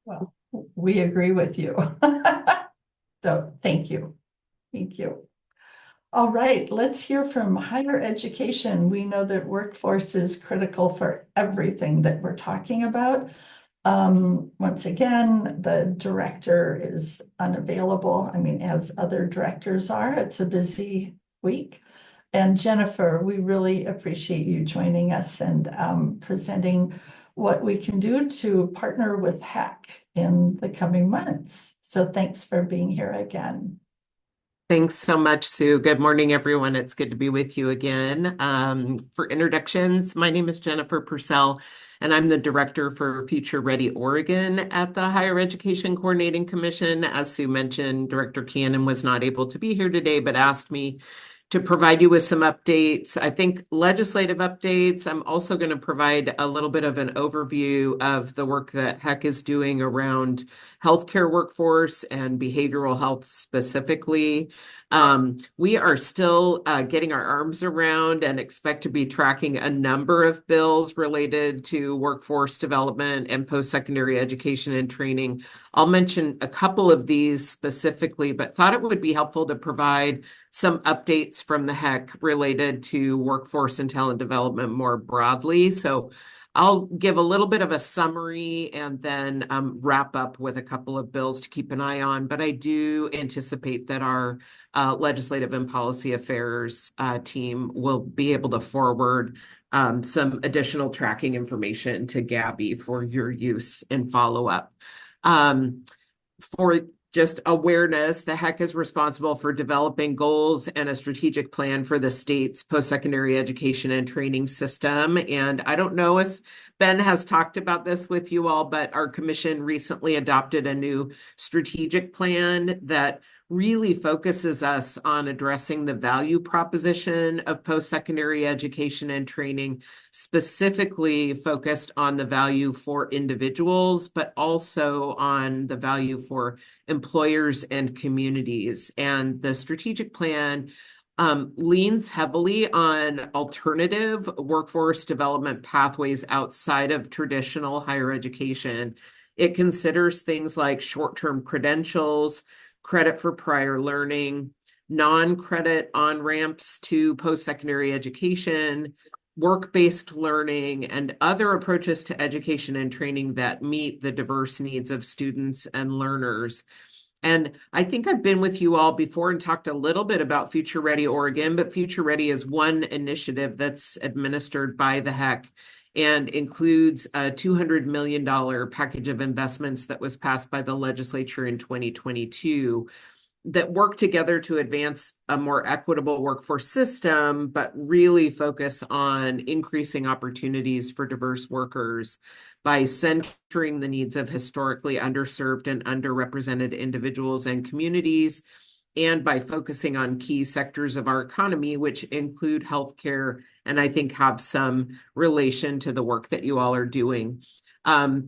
Well, we agree with you. So thank you. Thank you. All right, let's hear from higher education. We know that workforce is critical for everything that we're talking about. Once again, the director is unavailable. I mean, as other directors are, it's a busy week. And Jennifer, we really appreciate you joining us and presenting what we can do to partner with HEC in the coming months. So thanks for being here again. Thanks so much, Sue. Good morning, everyone. It's good to be with you again. For introductions, my name is Jennifer Purcell, and I'm the Director for Future Ready Oregon at the Higher Education Coordinating Commission. As Sue mentioned, Director Cannon was not able to be here today, but asked me to provide you with some updates. I think legislative updates. I'm also going to provide a little bit of an overview of the work that HEC is doing around healthcare workforce and behavioral health specifically. We are still getting our arms around and expect to be tracking a number of bills related to workforce development and post-secondary education and training. I'll mention a couple of these specifically, but thought it would be helpful to provide some updates from the HEC related to workforce and talent development more broadly. So I'll give a little bit of a summary and then wrap up with a couple of bills to keep an eye on. But I do anticipate that our legislative and policy affairs team will be able to forward some additional tracking information to Gabby for your use and follow-up. For just awareness, the HEC is responsible for developing goals and a strategic plan for the state's post-secondary education and training system. And I don't know if Ben has talked about this with you all, but our commission recently adopted a new strategic plan that really focuses us on addressing the value proposition of post-secondary education and training, specifically focused on the value for individuals, but also on the value for employers and communities. And the strategic plan leans heavily on alternative workforce development pathways outside of traditional higher education. It considers things like short-term credentials, credit for prior learning, non-credit on-ramps to post-secondary education, work-based learning, and other approaches to education and training that meet the diverse needs of students and learners. And I think I've been with you all before and talked a little bit about Future Ready Oregon, but Future Ready is one initiative that's administered by the HEC and includes a $200 million package of investments that was passed by the legislature in 2022 that work together to advance a more equitable workforce system, but really focus on increasing opportunities for diverse workers by centering the needs of historically underserved and underrepresented individuals and communities, and by focusing on key sectors of our economy, which include healthcare, and I think have some relation to the work that you all are doing.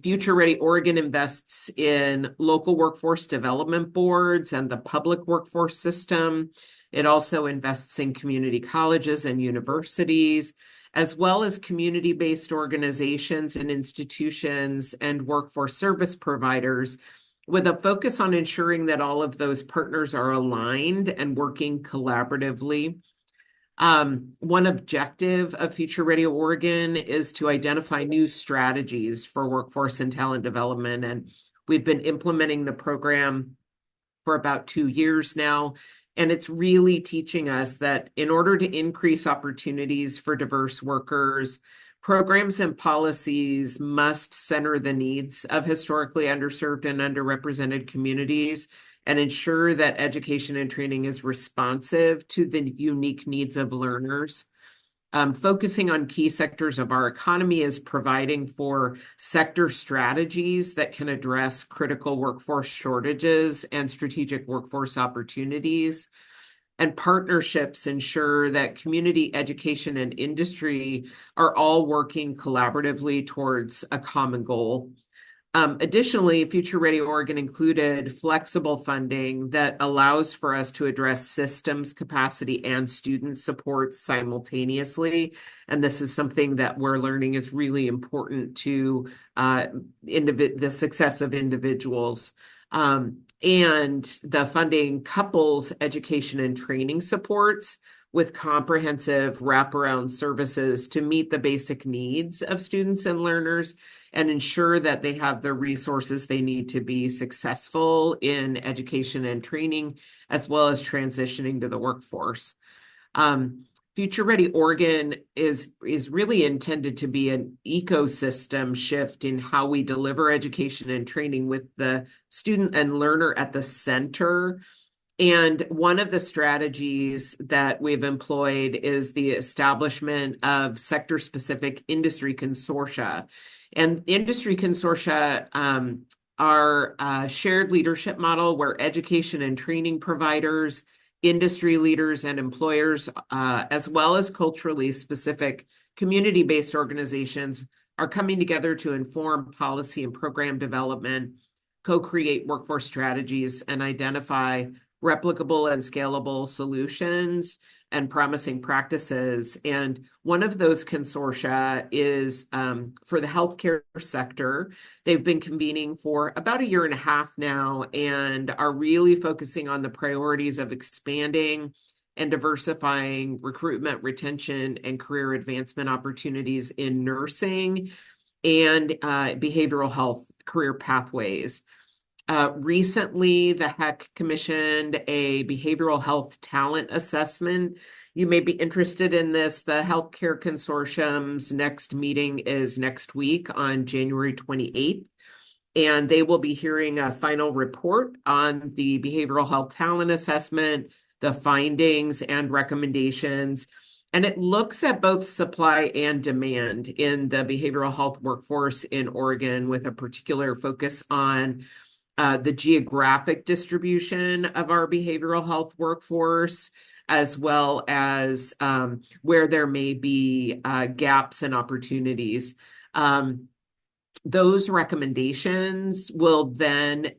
Future Ready Oregon invests in local workforce development boards and the public workforce system. It also invests in community colleges and universities, as well as community-based organizations and institutions and workforce service providers, with a focus on ensuring that all of those partners are aligned and working collaboratively. One objective of Future Ready Oregon is to identify new strategies for workforce and talent development. And we've been implementing the program for about 2 years now. And it's really teaching us that in order to increase opportunities for diverse workers, programs and policies must center the needs of historically underserved and underrepresented communities and ensure that education and training is responsive to the unique needs of learners. Focusing on key sectors of our economy is providing for sector strategies that can address critical workforce shortages and strategic workforce opportunities. And partnerships ensure that community education and industry are all working collaboratively towards a common goal. Additionally, Future Ready Oregon included flexible funding that allows for us to address systems capacity and student support simultaneously. And this is something that we're learning is really important to the success of individuals. And the funding couples education and training supports with comprehensive wraparound services to meet the basic needs of students and learners and ensure that they have the resources they need to be successful in education and training, as well as transitioning to the workforce. Future Ready Oregon is really intended to be an ecosystem shift in how we deliver education and training with the student and learner at the center. And one of the strategies that we've employed is the establishment of sector-specific industry consortia. And industry consortia are a shared leadership model where education and training providers, industry leaders, and employers, as well as culturally specific community-based organizations, are coming together to inform policy and program development, co-create workforce strategies, and identify replicable and scalable solutions and promising practices. And one of those consortia is for the healthcare sector. They've been convening for about 1.5 years now and are really focusing on the priorities of expanding and diversifying recruitment, retention, and career advancement opportunities in nursing and behavioral health career pathways. Recently, the HEC commissioned a behavioral health talent assessment. You may be interested in this. The Healthcare Consortium's next meeting is next week on January 28th, and they will be hearing a final report on the behavioral health talent assessment, the findings and recommendations. And it looks at both supply and demand in the behavioral health workforce in Oregon, with a particular focus on the geographic distribution of our behavioral health workforce, as well as where there may be gaps and opportunities. Those recommendations will then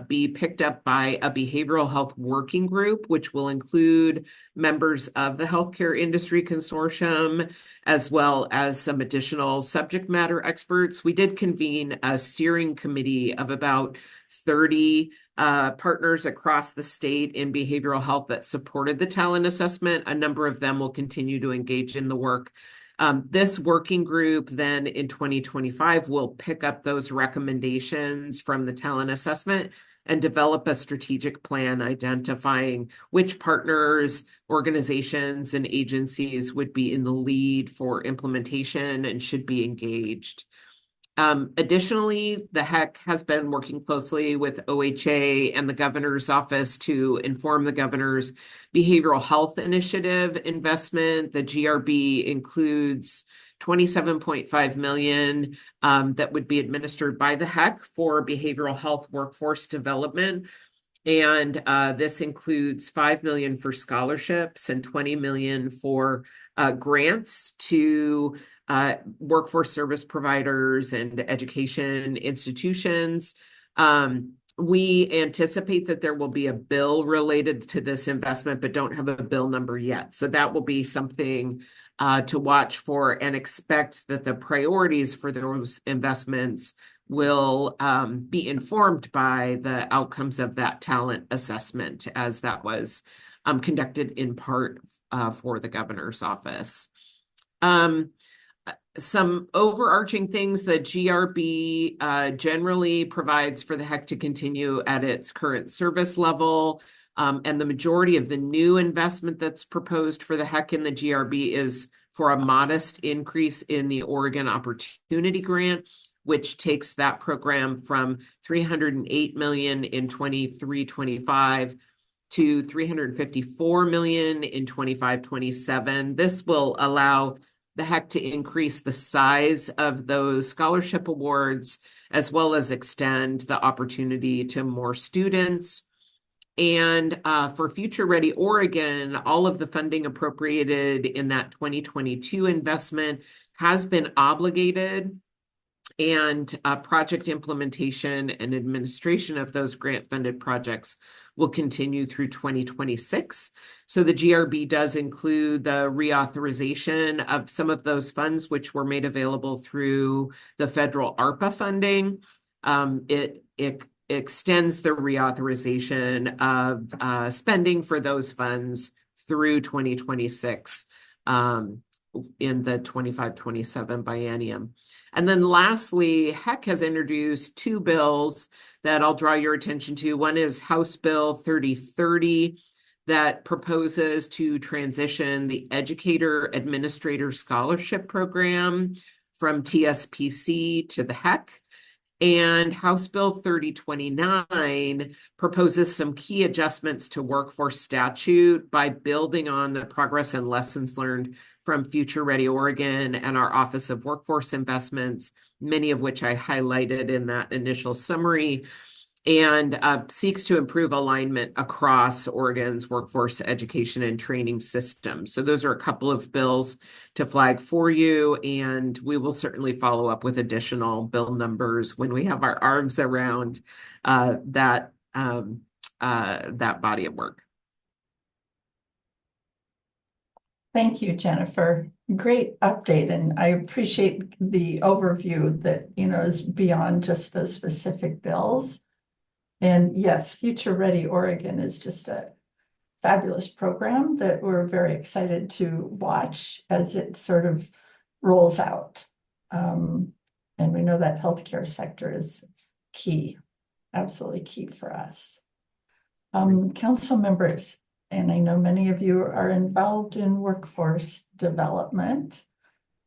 be picked up by a behavioral health working group, which will include members of the Healthcare Industry Consortium, as well as some additional subject matter experts. We did convene a steering committee of about 30 partners across the state in behavioral health that supported the talent assessment. A number of them will continue to engage in the work. This working group then in 2025 will pick up those recommendations from the talent assessment and develop a strategic plan identifying which partners, organizations, and agencies would be in the lead for implementation and should be engaged. Additionally, the HEC has been working closely with OHA and the governor's office to inform the governor's behavioral health initiative investment. The GRB includes $27.5 million that would be administered by the HEC for behavioral health workforce development. And this includes $5 million for scholarships and $20 million for grants to workforce service providers and education institutions. We anticipate that there will be a bill related to this investment, but don't have a bill number yet. So that will be something to watch for, and expect that the priorities for those investments will be informed by the outcomes of that talent assessment, as that was conducted in part for the governor's office. Some overarching things: the GRB generally provides for the HEC to continue at its current service level, and the majority of the new investment that's proposed for the HEC in the GRB is for a modest increase in the Oregon Opportunity Grant, which takes that program from 308 million in 23-25 to 354 million in 25-27. This will allow the HEC to increase the size of those scholarship awards, as well as extend the opportunity to more students. And for Future Ready Oregon, all of the funding appropriated in that 2022 investment has been obligated, and project implementation and administration of those grant-funded projects will continue through 2026. So the GRB does include the reauthorization of some of those funds, which were made available through the federal ARPA funding. It extends the reauthorization of spending for those funds through 2026 in the 25-27 biennium. And then lastly, HEC has introduced two bills that I'll draw your attention to. One is House Bill 3030 that proposes to transition the Educator Administrator Scholarship Program from TSPC to the HEC. And House Bill 3029 proposes some key adjustments to workforce statute by building on the progress and lessons learned from Future Ready Oregon and our Office of Workforce Investments, many of which I highlighted in that initial summary, and seeks to improve alignment across Oregon's workforce education and training system. So those are a couple of bills to flag for you, and we will certainly follow up with additional bill numbers when we have our arms around that body of work. Thank you, Jennifer. Great update, and I appreciate the overview that, is beyond just the specific bills. And yes, Future Ready Oregon is just a fabulous program that we're very excited to watch as it sort of rolls out. And we know that healthcare sector is key, absolutely key for us. Council members, and I know many of you are involved in workforce development.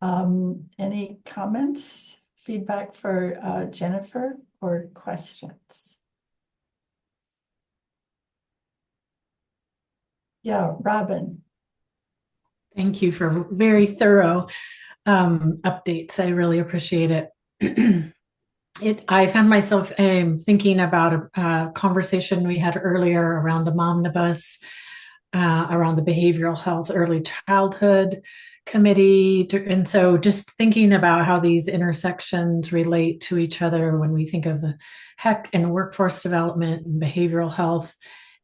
Any comments, feedback for Jennifer, or questions? Yeah, Robin. Thank you for very thorough updates. I really appreciate it. I found myself thinking about a conversation we had earlier around the Momnibus, around the Behavioral Health Early Childhood Committee. And so just thinking about how these intersections relate to each other when we think of the HEC and workforce development and behavioral health,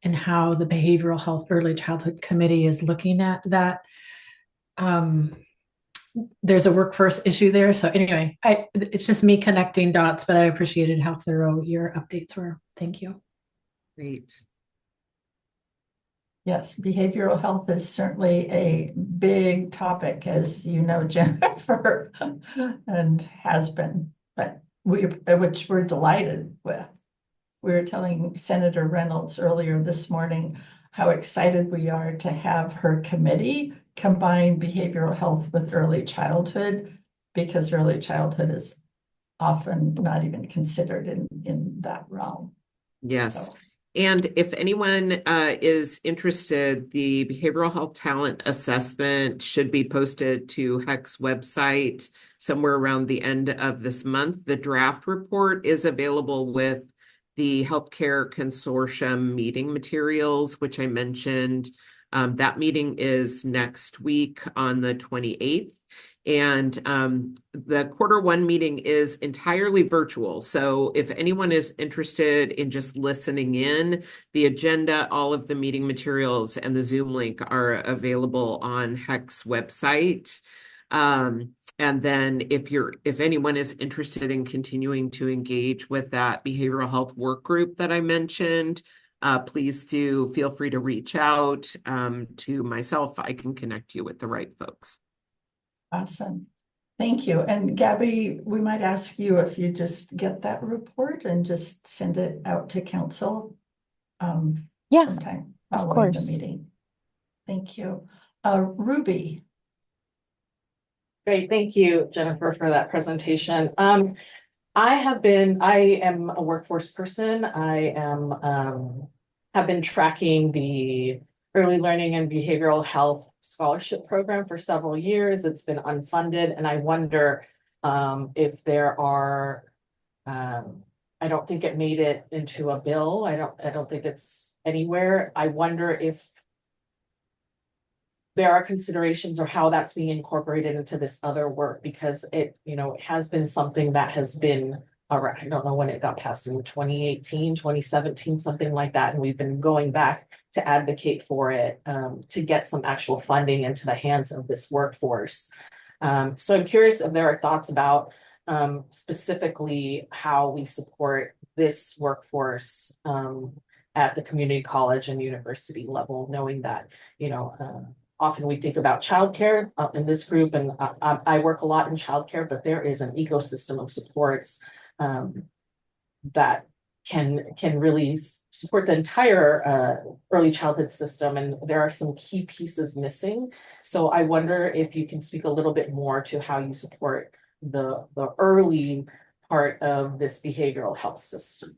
and how the Behavioral Health Early Childhood Committee is looking at that. There's a workforce issue there. So anyway, it's just me connecting dots, but I appreciated how thorough your updates were. Thank you. Great. Yes, behavioral health is certainly a big topic, as you know, Jennifer, and has been, but which we're delighted with. We were telling Senator Reynolds earlier this morning how excited we are to have her committee combine behavioral health with early childhood, because early childhood is often not even considered in that realm. Yes. So. And if anyone is interested, the Behavioral Health Talent Assessment should be posted to HEC's website somewhere around the end of this month. The draft report is available with the Healthcare Consortium meeting materials, which I mentioned. That meeting is next week on the 28th. And the Q1 meeting is entirely virtual. So if anyone is interested in just listening in, the agenda, all of the meeting materials, and the Zoom link are available on HEC's website. And then if anyone is interested in continuing to engage with that behavioral health work group that I mentioned, please do feel free to reach out to myself. I can connect you with the right folks. Awesome. Thank you. And Gabby, we might ask you if you just get that report and just send it out to council sometime following the meeting. Thank you. Ruby. Great, thank you, Jennifer, for that presentation. I am a workforce person. Have been tracking the early learning and behavioral health scholarship program for several years. It's been unfunded, and I wonder if there are, I don't think it made it into a bill. I don't think it's anywhere. I wonder if there are considerations or how that's being incorporated into this other work, because it has been something that has been around. I don't know when it got passed, in 2018, 2017, something like that. And we've been going back to advocate for it, to get some actual funding into the hands of this workforce. So I'm curious if there are thoughts about specifically how we support this workforce at the community college and university level, knowing that, often we think about childcare in this group, and I work a lot in childcare, but there is an ecosystem of supports that can really support the entire early childhood system, and there are some key pieces missing. So I wonder if you can speak a little bit more to how you support the early part of this behavioral health system.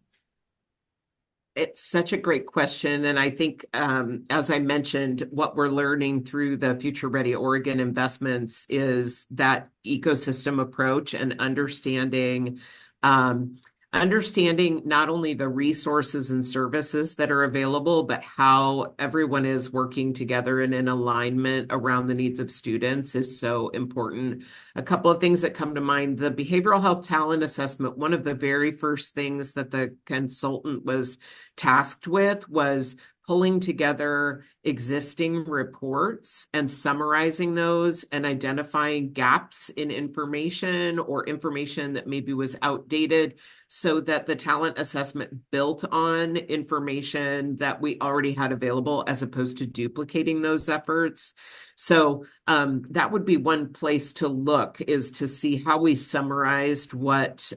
It's such a great question. And I think, as I mentioned, what we're learning through the Future Ready Oregon investments is that ecosystem approach and understanding not only the resources and services that are available, but how everyone is working together and in alignment around the needs of students is so important. A couple of things that come to mind: the behavioral health talent assessment, one of the very first things that the consultant was tasked with was pulling together existing reports and summarizing those and identifying gaps in information or information that maybe was outdated, so that the talent assessment built on information that we already had available as opposed to duplicating those efforts. So that would be one place to look, is to see how we summarized what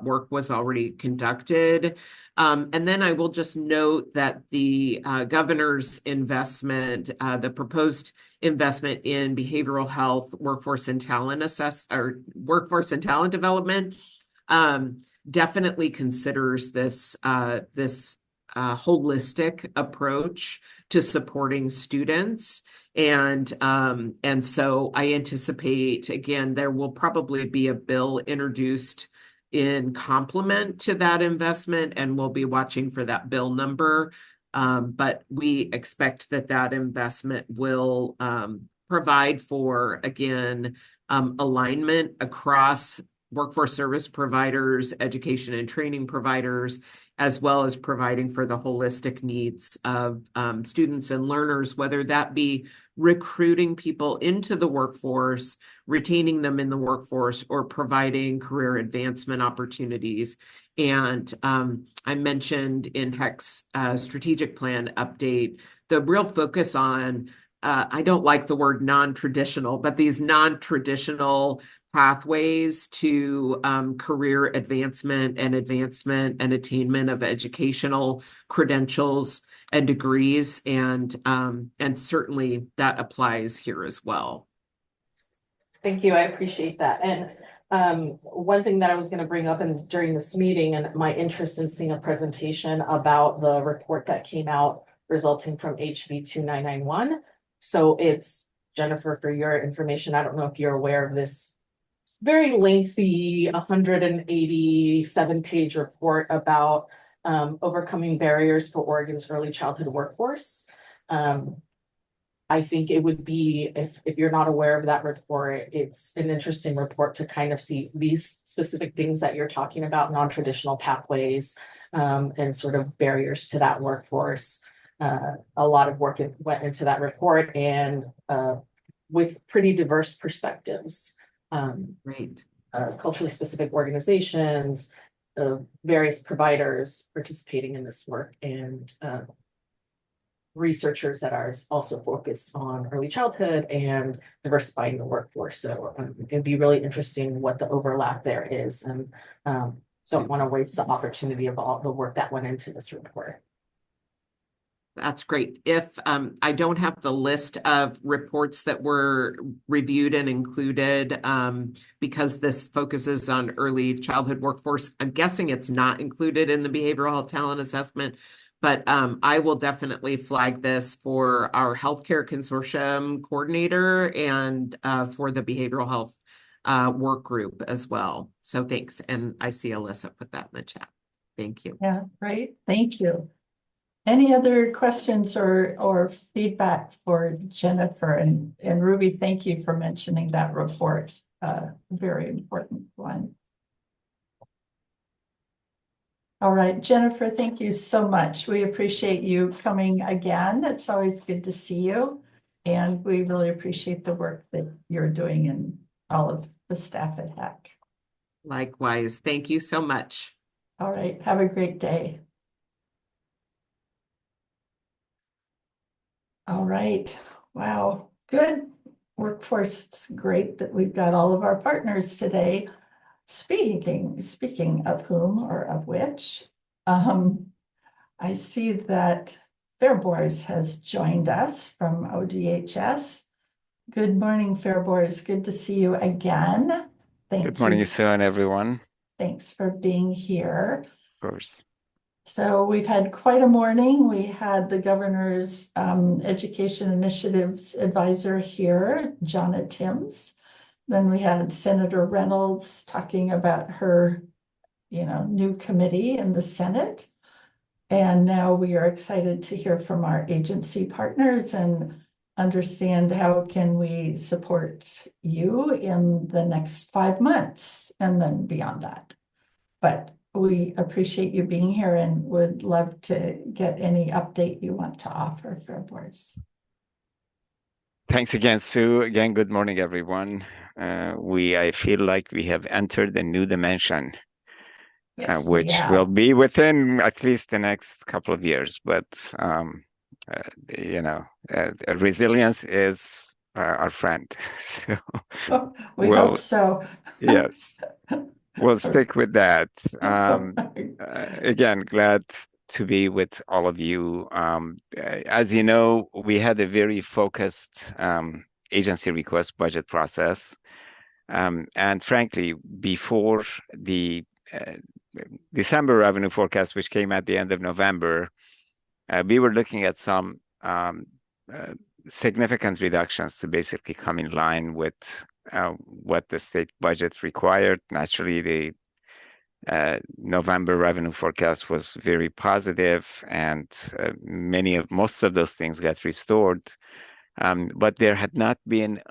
work was already conducted. And then I will just note that the governor's investment, the proposed investment in behavioral health, workforce and talent development, definitely considers this holistic approach to supporting students. And so I anticipate, again, there will probably be a bill introduced in complement to that investment, and we'll be watching for that bill number. But we expect that investment will provide for, again, alignment across workforce service providers, education and training providers, as well as providing for the holistic needs of students and learners, whether that be recruiting people into the workforce, retaining them in the workforce, or providing career advancement opportunities. And I mentioned in HEC's strategic plan update, the real focus on, I don't like the word non-traditional, but these non-traditional pathways to career advancement and attainment of educational credentials and degrees, and certainly that applies here as well. Thank you. I appreciate that. And one thing that I was going to bring up during this meeting, and my interest in seeing a presentation about the report that came out resulting from HB 2991. So it's, Jennifer, for your information, I don't know if you're aware of this very lengthy 187-page report about overcoming barriers for Oregon's early childhood workforce. I think it would be, if you're not aware of that report, it's an interesting report to kind of see these specific things that you're talking about, non-traditional pathways, and sort of barriers to that workforce. A lot of work went into that report, and with pretty diverse perspectives. Right. Culturally specific organizations, various providers participating in this work, and researchers that are also focused on early childhood and diversifying the workforce. So it'd be really interesting what the overlap there is, and don't want to waste the opportunity of all the work that went into this report. That's great. If I don't have the list of reports that were reviewed and included, because this focuses on early childhood workforce, I'm guessing it's not included in the behavioral health talent assessment, but I will definitely flag this for our healthcare consortium coordinator and for the behavioral health work group as well. So thanks. And I see Alyssa put that in the chat. Thank you. Yeah, right. Thank you. Any other questions or feedback for Jennifer and Ruby? Thank you for mentioning that report. Very important one. All right, Jennifer, thank you so much. We appreciate you coming again. It's always good to see you. And we really appreciate the work that you're doing and all of the staff at HEC. Likewise. Thank you so much. All right, have a great day. All right. Wow. Good workforce. It's great that we've got all of our partners today. Speaking of whom or of which, I see that Fairbores has joined us from ODHS. Good morning, Fairbores. Good to see you again. Good morning, Sue, and everyone. Thanks for being here. Of course. So we've had quite a morning. We had the governor's education initiatives advisor here, Jonna Timms. Then we had Senator Reynolds talking about her, new committee in the Senate. And now we are excited to hear from our agency partners and understand how can we support you in the next 5 months and then beyond that. But we appreciate you being here and would love to get any update you want to offer, Fairbores. Thanks again, Sue. Again, good morning, everyone. I feel like we have entered a new dimension, which will be within at least the next couple of years. But, resilience is our friend. So we hope so. Yes. We'll stick with that. Again, glad to be with all of you. As you know, we had a very focused agency request budget process. And frankly, before the December revenue forecast, which came at the end of November, we were looking at some significant reductions to basically come in line with what the state budget required. Naturally, the November revenue forecast was very positive, and most of those things got restored. But there had not been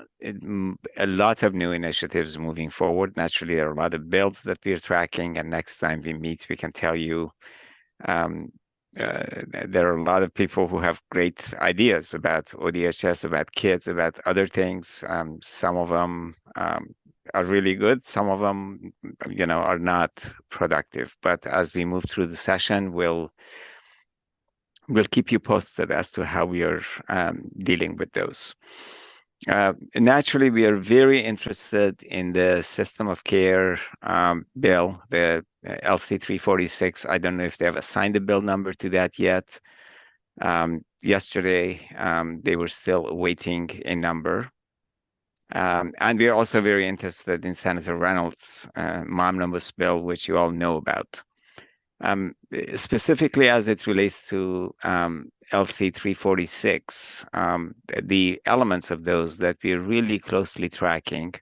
a lot of new initiatives moving forward. Naturally, there are a lot of bills that we're tracking, and next time we meet, we can tell you there are a lot of people who have great ideas about ODHS, about kids, about other things. Some of them are really good. Some of them, are not productive. But as we move through the session, we'll keep you posted as to how we are dealing with those. Naturally, we are very interested in the system of care bill, the LC 346. I don't know if they have assigned a bill number to that yet. Yesterday, they were still awaiting a number. And we are also very interested in Senator Reynolds' Momnibus bill, which you all know about. Specifically as it relates to LC 346, the elements of those that we're really closely tracking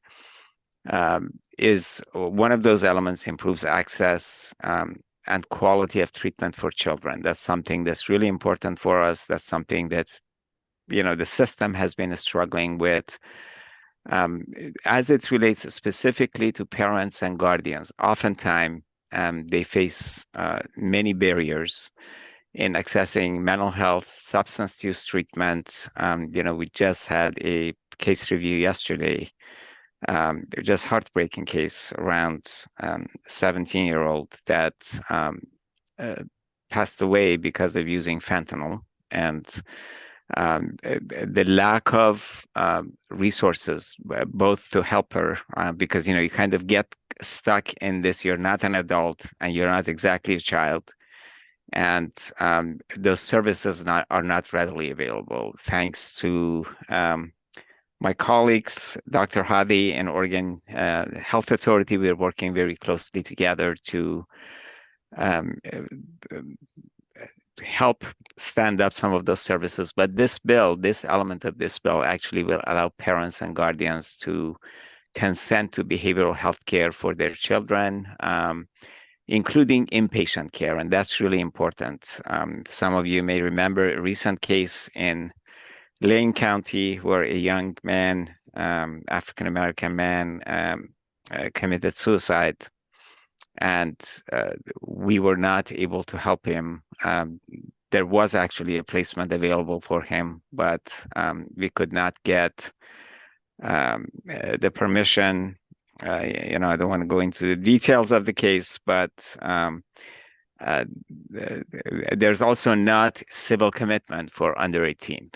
is one of those elements improves access and quality of treatment for children. That's something that's really important for us. That's something that, the system has been struggling with. As it relates specifically to parents and guardians, oftentimes they face many barriers in accessing mental health, substance use treatment. We just had a case review yesterday, just heartbreaking case around 17-year-old that passed away because of using fentanyl. And the lack of resources, both to help her, because, you kind of get stuck in this, you're not an adult and you're not exactly a child. And those services are not readily available. Thanks to my colleagues, Dr. Hadi and Oregon Health Authority, we're working very closely together to help stand up some of those services. But this element of this bill actually will allow parents and guardians to consent to behavioral health care for their children, including inpatient care. And that's really important. Some of you may remember a recent case in Lane County where a young man, African-American man, committed suicide. And we were not able to help him. There was actually a placement available for him, but we could not get the permission. I don't want to go into the details of the case, but there's also not civil commitment for under 18.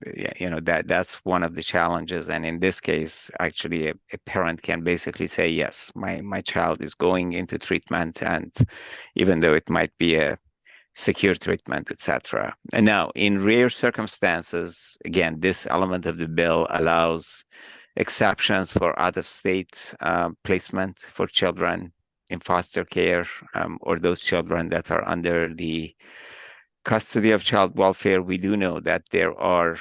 That's one of the challenges. And in this case, actually, a parent can basically say, yes, my child is going into treatment, and even though it might be a secure treatment, etc. And now, in rare circumstances, again, this element of the bill allows exceptions for out-of-state placement for children in foster care, or those children that are under the custody of child welfare. We do know that there are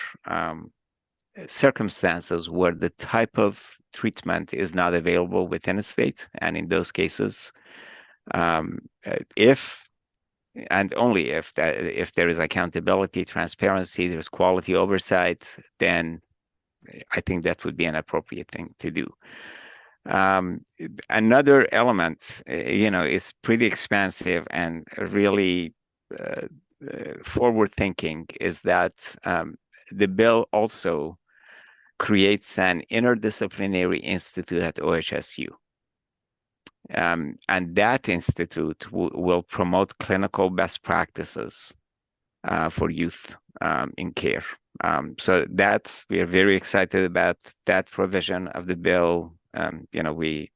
circumstances where the type of treatment is not available within a state. And in those cases, if and only if there is accountability, transparency, there's quality oversight, then I think that would be an appropriate thing to do. Another element, is pretty expansive and really forward-thinking, is that the bill also creates an interdisciplinary institute at OHSU. And that institute will promote clinical best practices for youth in care. So we are very excited about that provision of the bill. We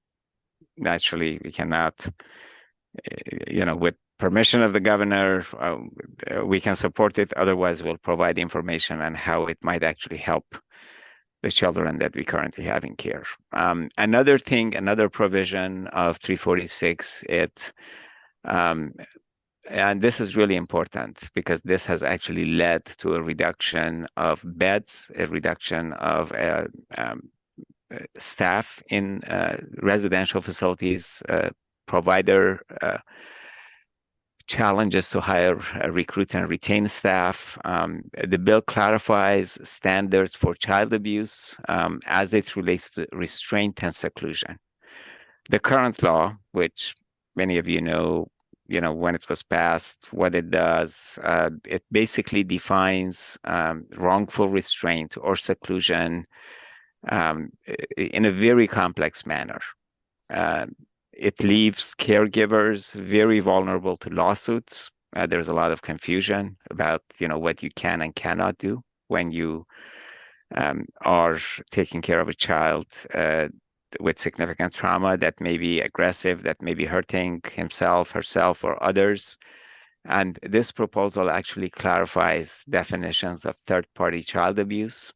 cannot, with permission of the governor, we can support it. Otherwise, we'll provide information on how it might actually help the children that we currently have in care. Another provision of 346, and this is really important because this has actually led to a reduction of beds, a reduction of staff in residential facilities, provider challenges to hire, recruit, and retain staff. The bill clarifies standards for child abuse as it relates to restraint and seclusion. The current law, which many of you know, when it was passed, what it does, it basically defines wrongful restraint or seclusion in a very complex manner. It leaves caregivers very vulnerable to lawsuits. There's a lot of confusion about, what you can and cannot do when you are taking care of a child with significant trauma that may be aggressive, that may be hurting himself, herself, or others. And this proposal actually clarifies definitions of third-party child abuse.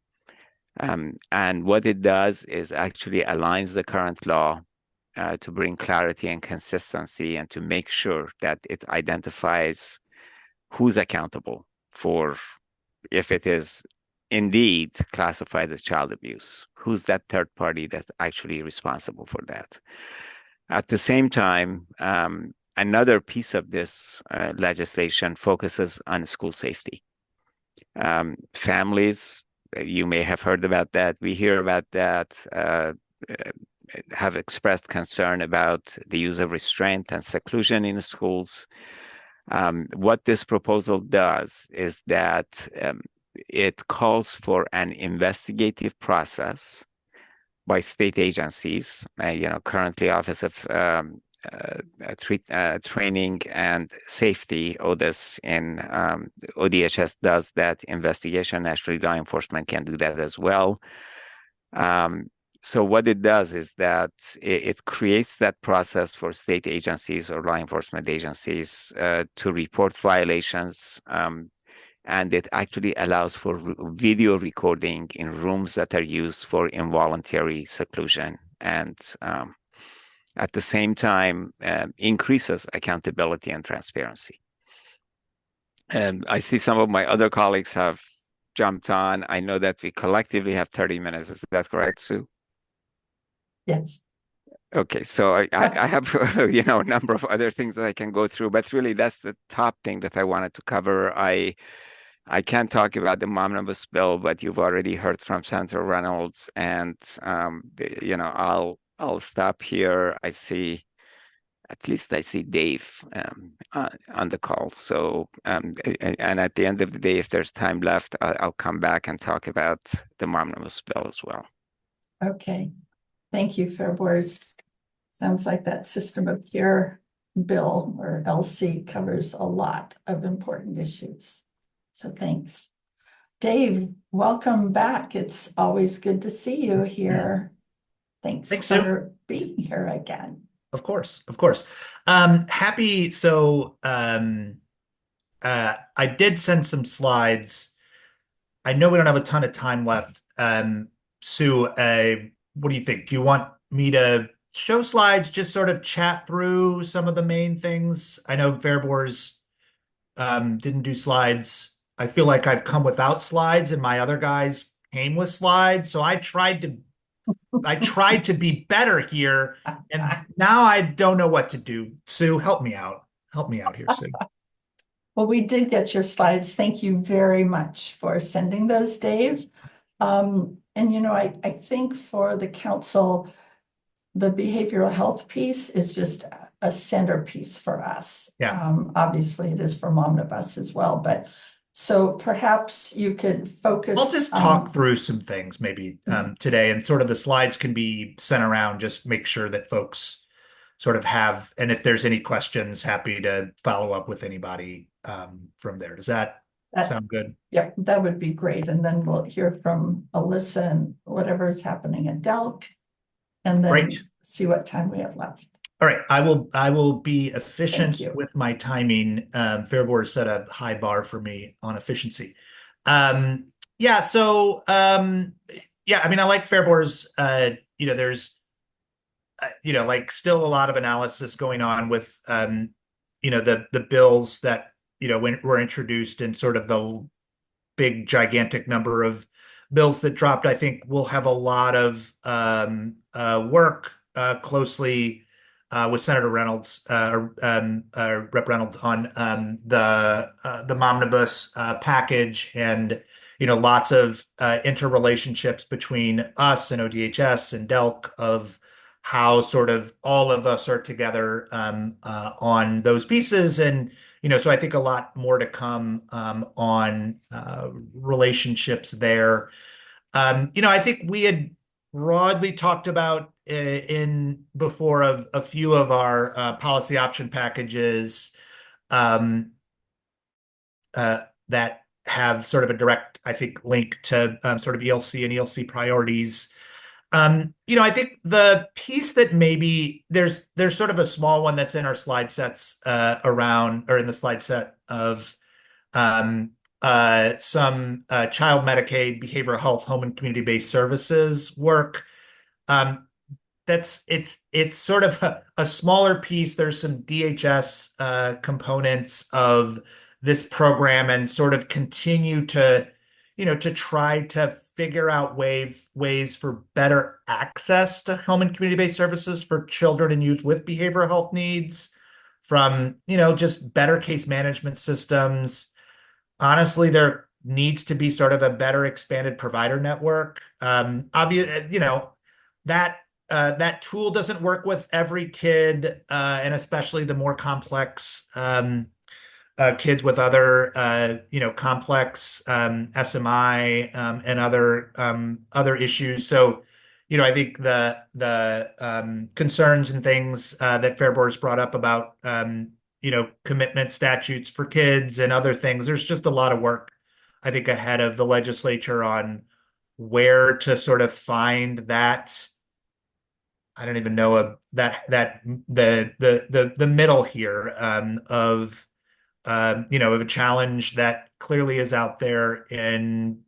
And what it does is actually aligns the current law to bring clarity and consistency, and to make sure that it identifies who's accountable for, if it is indeed classified as child abuse, who's that third party that's actually responsible for that. At the same time, another piece of this legislation focuses on school safety. Families, you may have heard about that. We hear about that. Have expressed concern about the use of restraint and seclusion in the schools. What this proposal does is that it calls for an investigative process by state agencies. Currently, Office of Training and Safety, ODIS, in ODHS does that investigation. National Law Enforcement can do that as well. so what it does is that it creates that process for state agencies or law enforcement agencies to report violations. And it actually allows for video recording in rooms that are used for involuntary seclusion, and at the same time increases accountability and transparency. And I see some of my other colleagues have jumped on. I know that we collectively have 30 minutes. Is that correct, Sue? Yes. Okay, so I have a number of other things that I can go through, but really that's the top thing that I wanted to cover. I can't talk about the omnibus bill, but you've already heard from Senator Reynolds, and I'll stop here. At least I see Dave on the call. So and at the end of the day, if there's time left, I'll come back and talk about the omnibus bill as well. Okay. Thank you, Fair Boys. Sounds like that System of Care bill, or LC, covers a lot of important issues. So thanks. Dave, welcome back. It's always good to see you here. Thanks for being here again. Of course, of course. Happy. So I did send some slides. I know we don't have a ton of time left. Sue, what do you think? Do you want me to show slides, just sort of chat through some of the main things? I know Fair Boys didn't do slides. I feel like I've come without slides, and my other guys came with slides. So I tried to be better here, and now I don't know what to do. Sue, help me out. Help me out here, Sue. Well, we did get your slides. Thank you very much for sending those, Dave. And I think for the council, the behavioral health piece is just a centerpiece for us. Yeah. Obviously, it is for Omnibus as well, but so perhaps you could focus. I'll just talk through some things maybe today, and sort of the slides can be sent around. Just make sure that folks sort of have, and if there's any questions, happy to follow up with anybody from there. Does that sound good? Yep, that would be great. And then we'll hear from Alyssa and whatever is happening at Delk, and then see what time we have left. All right, I will be efficient with my timing. Fair Board set a high bar for me on efficiency. Yeah, so yeah, I mean, I like Fair Board's. There's like still a lot of analysis going on with the bills that when were introduced, and sort of the big gigantic number of bills that dropped. I think we'll have a lot of work closely with Senator Reynolds, Rep Reynolds, on the omnibus package, and lots of interrelationships between us and ODHS and Delk, of how sort of all of us are together on those pieces. And so I think a lot more to come on relationships there. I think we had broadly talked about in before of a few of our policy option packages that have sort of a direct, I think, link to sort of ELC and ELC priorities. I think the piece that maybe there's sort of a small one that's in our slide sets around, or in the slide set of some child Medicaid, behavioral health, home and community-based services work. It's sort of a smaller piece. There's some DHS components of this program, and sort of continue to try to figure out ways for better access to home and community-based services for children and youth with behavioral health needs, from just better case management systems. Honestly, there needs to be sort of a better expanded provider network. Obviously, that tool doesn't work with every kid, and especially the more complex kids with other complex SMI and other issues. So I think the concerns and things that Fair Board's brought up about commitment statutes for kids and other things, there's just a lot of work, I think, ahead of the legislature on where to sort of find that. I don't even know the middle here of of a challenge that clearly is out there in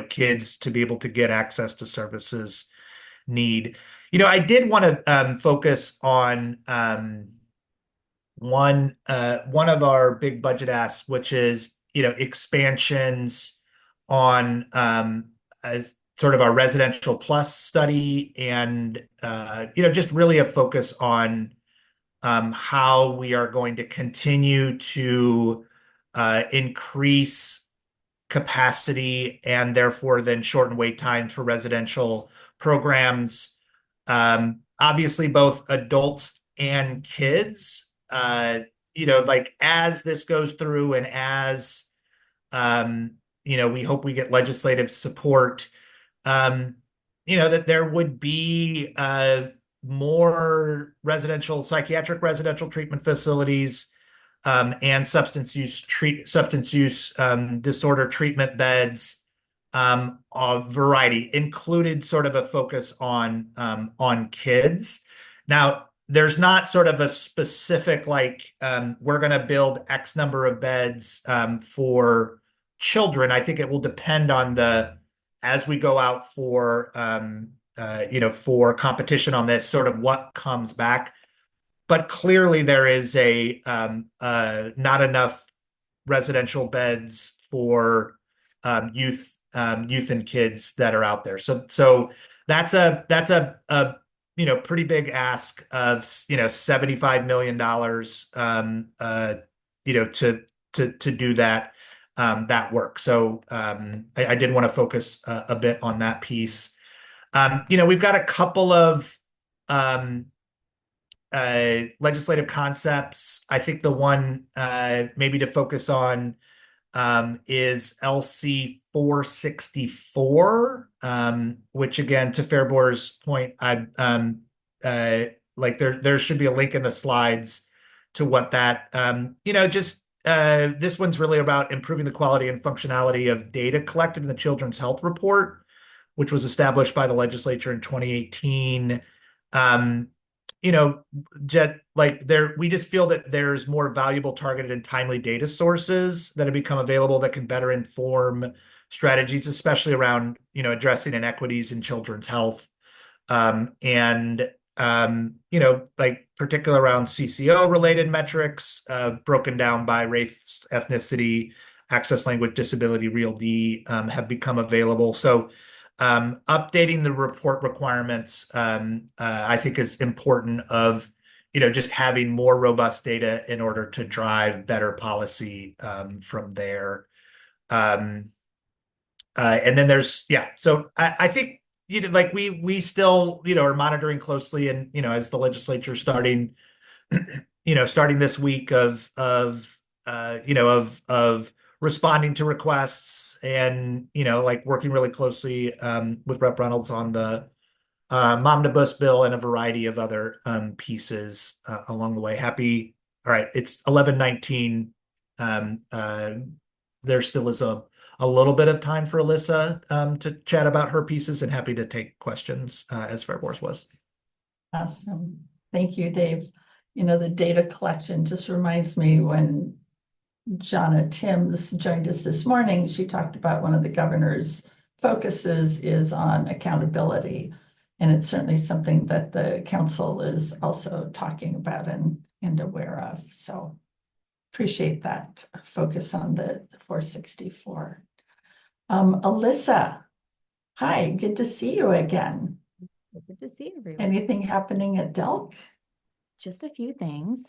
kids to be able to get access to services need. I did want to focus on one of our big budget asks, which is expansions on as sort of our residential plus study and just really a focus on how we are going to continue to increase capacity and therefore then shorten wait times for residential programs. Obviously, both adults and kids, like as this goes through and as, we hope we get legislative support, that there would be more psychiatric residential treatment facilities and substance use disorder treatment beds, a variety, included sort of a focus on kids. Now, there's not sort of a specific we're going to build X number of beds for children. I think it will depend on as we go out for for competition on this, sort of what comes back. But clearly there is not enough residential beds for youth and kids that are out there. So that's a pretty big ask of $75 million to do that work. So I did want to focus a bit on that piece. We've got a couple of legislative concepts. I think the one maybe to focus on is LC 464, which again, to Fairbore's point, there should be a link in the slides to what that, this one's really about improving the quality and functionality of data collected in the Children's Health Report, which was established by the legislature in 2018. We just feel that there's more valuable, targeted, and timely data sources that have become available that can better inform strategies, especially around, addressing inequities in children's health. Particularly around CCO related metrics, broken down by race, ethnicity, access, language, disability, REAL-D, have become available. So updating the report requirements, I think is important of, just having more robust data in order to drive better policy from there. And then so I think, we still, are monitoring closely and, as the legislature starting this week of responding to requests and, working really closely with Rep. Reynolds on the Omnibus bill and a variety of other pieces along the way. All right, it's 11:19. There still is a little bit of time for Alyssa to chat about her pieces, and happy to take questions as Fairbore's was. Awesome. Thank you, Dave. The data collection just reminds me when Jonna Timms joined us this morning, she talked about one of the governor's focuses is on accountability. And it's certainly something that the council is also talking about and aware of. So appreciate that focus on the 464. Alyssa, hi, good to see you again. Good to see everyone. Anything happening at Delk? Just a few things.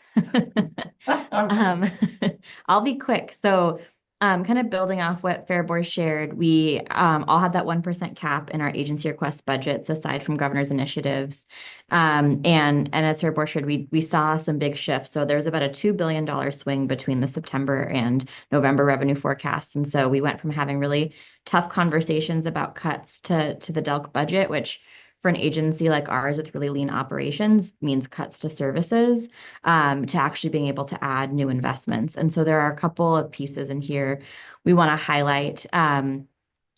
I'll be quick. So kind of building off what Fairbore shared, we all had that 1% cap in our agency request budgets aside from governor's initiatives. And as Fairbore shared, we saw some big shifts. So there's about a $2 billion swing between the September and November revenue forecasts. And so we went from having really tough conversations about cuts to the Delk budget, which for an agency like ours with really lean operations means cuts to services, to actually being able to add new investments. And so there are a couple of pieces in here we want to highlight.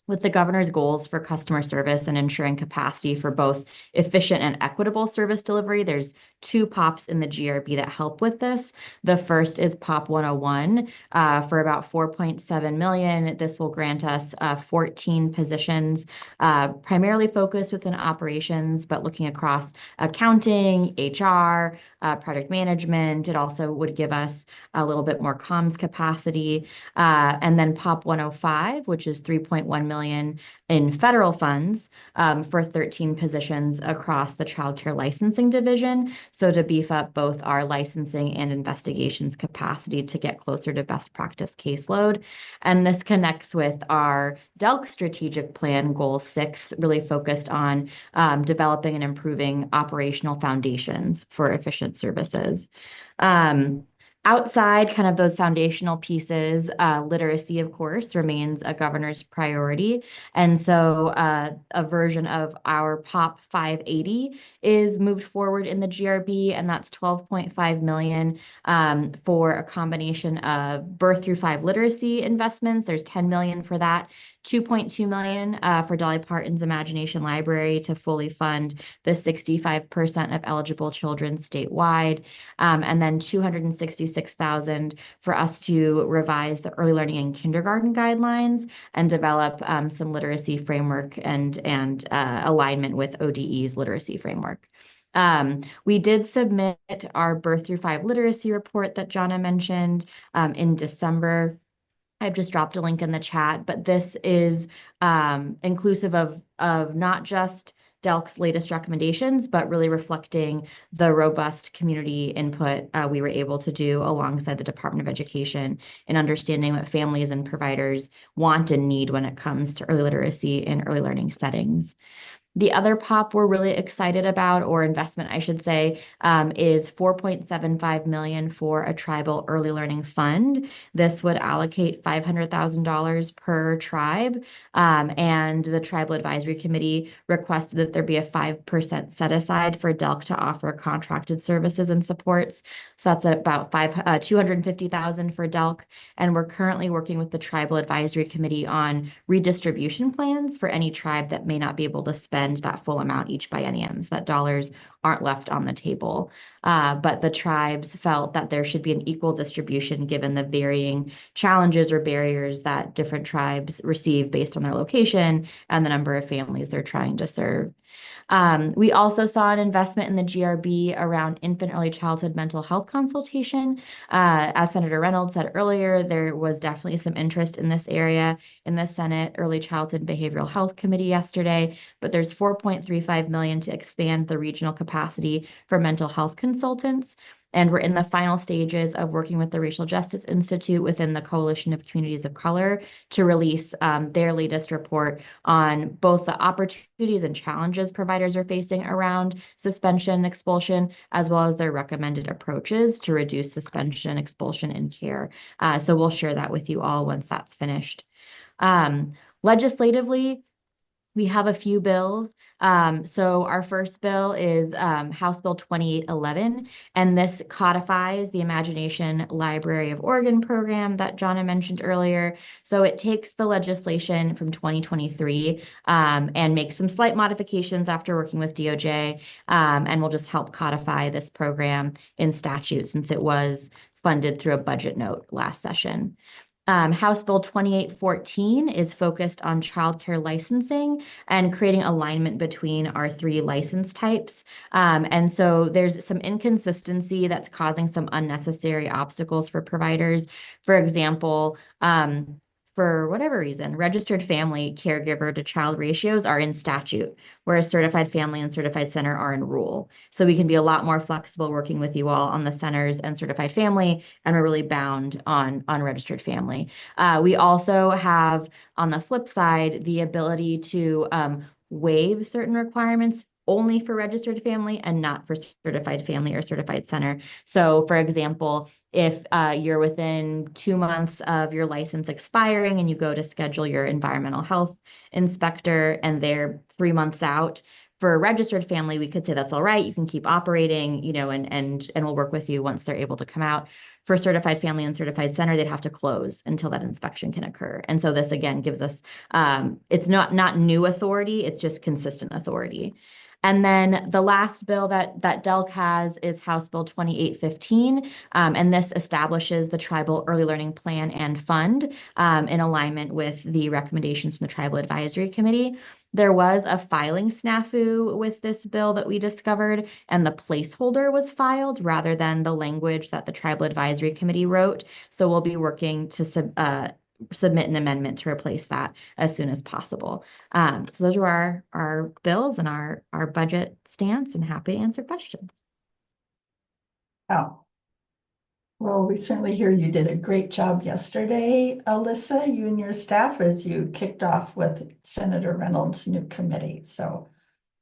With the governor's goals for customer service and ensuring capacity for both efficient and equitable service delivery, there's 2 POPs in the GRB that help with this. The first is POP 101 for about 4.7 million. This will grant us 14 positions, primarily focused within operations, but looking across accounting, HR, project management. It also would give us a little bit more comms capacity. And then POP 105, which is 3.1 million in federal funds for 13 positions across the child care licensing division. So to beef up both our licensing and investigations capacity to get closer to best practice caseload. And this connects with our DELC strategic plan, goal 6, really focused on developing and improving operational foundations for efficient services. Outside kind of those foundational pieces, literacy, of course, remains a governor's priority. And so a version of our POP 580 is moved forward in the GRB, and that's 12.5 million for a combination of birth through 5 literacy investments. There's 10 million for that. 2.2 million for Dolly Parton's Imagination Library to fully fund the 65% of eligible children statewide, and then 266,000 for us to revise the early learning and kindergarten guidelines and develop some literacy framework and alignment with ODE's literacy framework. We did submit our birth through 5 literacy report that Jonna mentioned in December. I've just dropped a link in the chat, but this is inclusive of not just DELC's latest recommendations, but really reflecting the robust community input we were able to do alongside the Department of Education in understanding what families and providers want and need when it comes to early literacy in early learning settings. The other POP we're really excited about, or investment, I should say, is 4.75 million for a tribal early learning fund. This would allocate $500,000 per tribe, and the Tribal Advisory Committee requested that there be a 5% set aside for DELC to offer contracted services and supports. So that's about $250,000 for DELC, and we're currently working with the Tribal Advisory Committee on redistribution plans for any tribe that may not be able to spend that full amount each biennium, so that dollars aren't left on the table. But the tribes felt that there should be an equal distribution given the varying challenges or barriers that different tribes receive based on their location and the number of families they're trying to serve. We also saw an investment in the GRB around infant early childhood mental health consultation. As Senator Reynolds said earlier, there was definitely some interest in this area in the Senate Early Childhood Behavioral Health Committee yesterday, but there's 4.35 million to expand the regional capacity for mental health consultants. And we're in the final stages of working with the Racial Justice Institute within the Coalition of Communities of Color to release their latest report on both the opportunities and challenges providers are facing around suspension and expulsion, as well as their recommended approaches to reduce suspension, expulsion, and care. So we'll share that with you all once that's finished. Legislatively, we have a few bills. So our first bill is House Bill 2811, and this codifies the Imagination Library of Oregon program that Jonna mentioned earlier. So it takes the legislation from 2023 and makes some slight modifications after working with DOJ, and will just help codify this program in statute since it was funded through a budget note last session. House Bill 2814 is focused on childcare licensing and creating alignment between our 3 license types. And so there's some inconsistency that's causing some unnecessary obstacles for providers. For example, for whatever reason, registered family caregiver to child ratios are in statute, whereas certified family and certified center are in rule. So we can be a lot more flexible working with you all on the centers and certified family, and we're really bound on registered family. We also have, on the flip side, the ability to waive certain requirements only for registered family and not for certified family or certified center. So for example, if you're within 2 months of your license expiring and you go to schedule your environmental health inspector and they're 3 months out, for a registered family, we could say that's all right, you can keep operating, and we'll work with you once they're able to come out. for certified family and certified center, they'd have to close until that inspection can occur. And so this again gives us, it's not new authority, it's just consistent authority. And then the last bill that DELC has is House Bill 2815, and this establishes the Tribal Early Learning Plan and Fund in alignment with the recommendations from the Tribal Advisory Committee. There was a filing snafu with this bill that we discovered, and the placeholder was filed rather than the language that the Tribal Advisory Committee wrote. So we'll be working to submit an amendment to replace that as soon as possible. So those are our bills and our budget stance, and happy to answer questions. Oh, well, we certainly hear you did a great job yesterday, Alyssa, you and your staff, as you kicked off with Senator Reynolds' new committee. So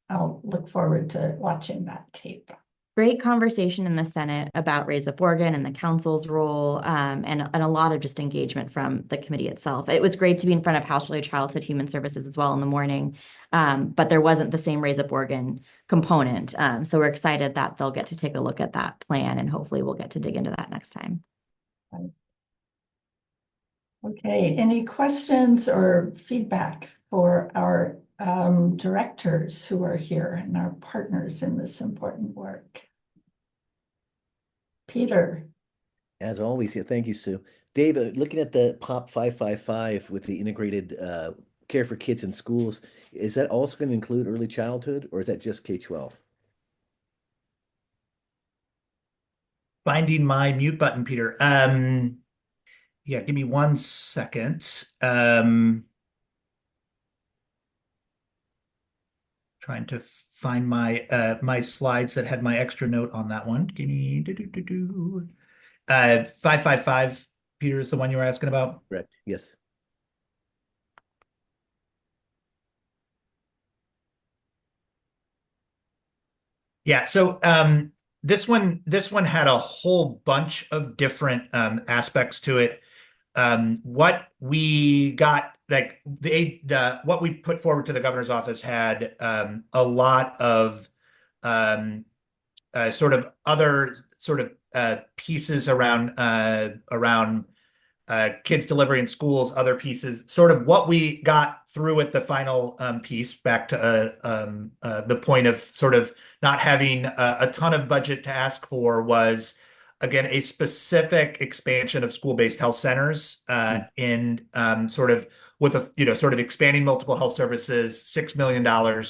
I'll look forward to watching that tape. Great conversation in the Senate about Raise Up Oregon and the council's role, and a lot of just engagement from the committee itself. It was great to be in front of House Early Childhood Human Services as well in the morning, but there wasn't the same Raise Up Oregon component. So we're excited that they'll get to take a look at that plan, and hopefully we'll get to dig into that next time. Okay, any questions or feedback for our directors who are here and our partners in this important work? Peter. As always, yeah, thank you, Sue. Dave, looking at the POP 555 with the integrated care for kids in schools, is that also going to include early childhood, or is that just K-12? Finding my mute button, Peter. Yeah, give me 1 second. Trying to find my my slides that had my extra note on that one. Give me 555, Peter, is the one you were asking about? Correct. Yes. Yeah, so this one had a whole bunch of different aspects to it. What we got, like what we put forward to the governor's office had a lot of sort of other sort of pieces around kids delivery in schools, other pieces, sort of what we got through at the final piece, back to the point of sort of not having a ton of budget to ask for, was again a specific expansion of school-based health centers in sort of with a sort of expanding multiple health services, $6 million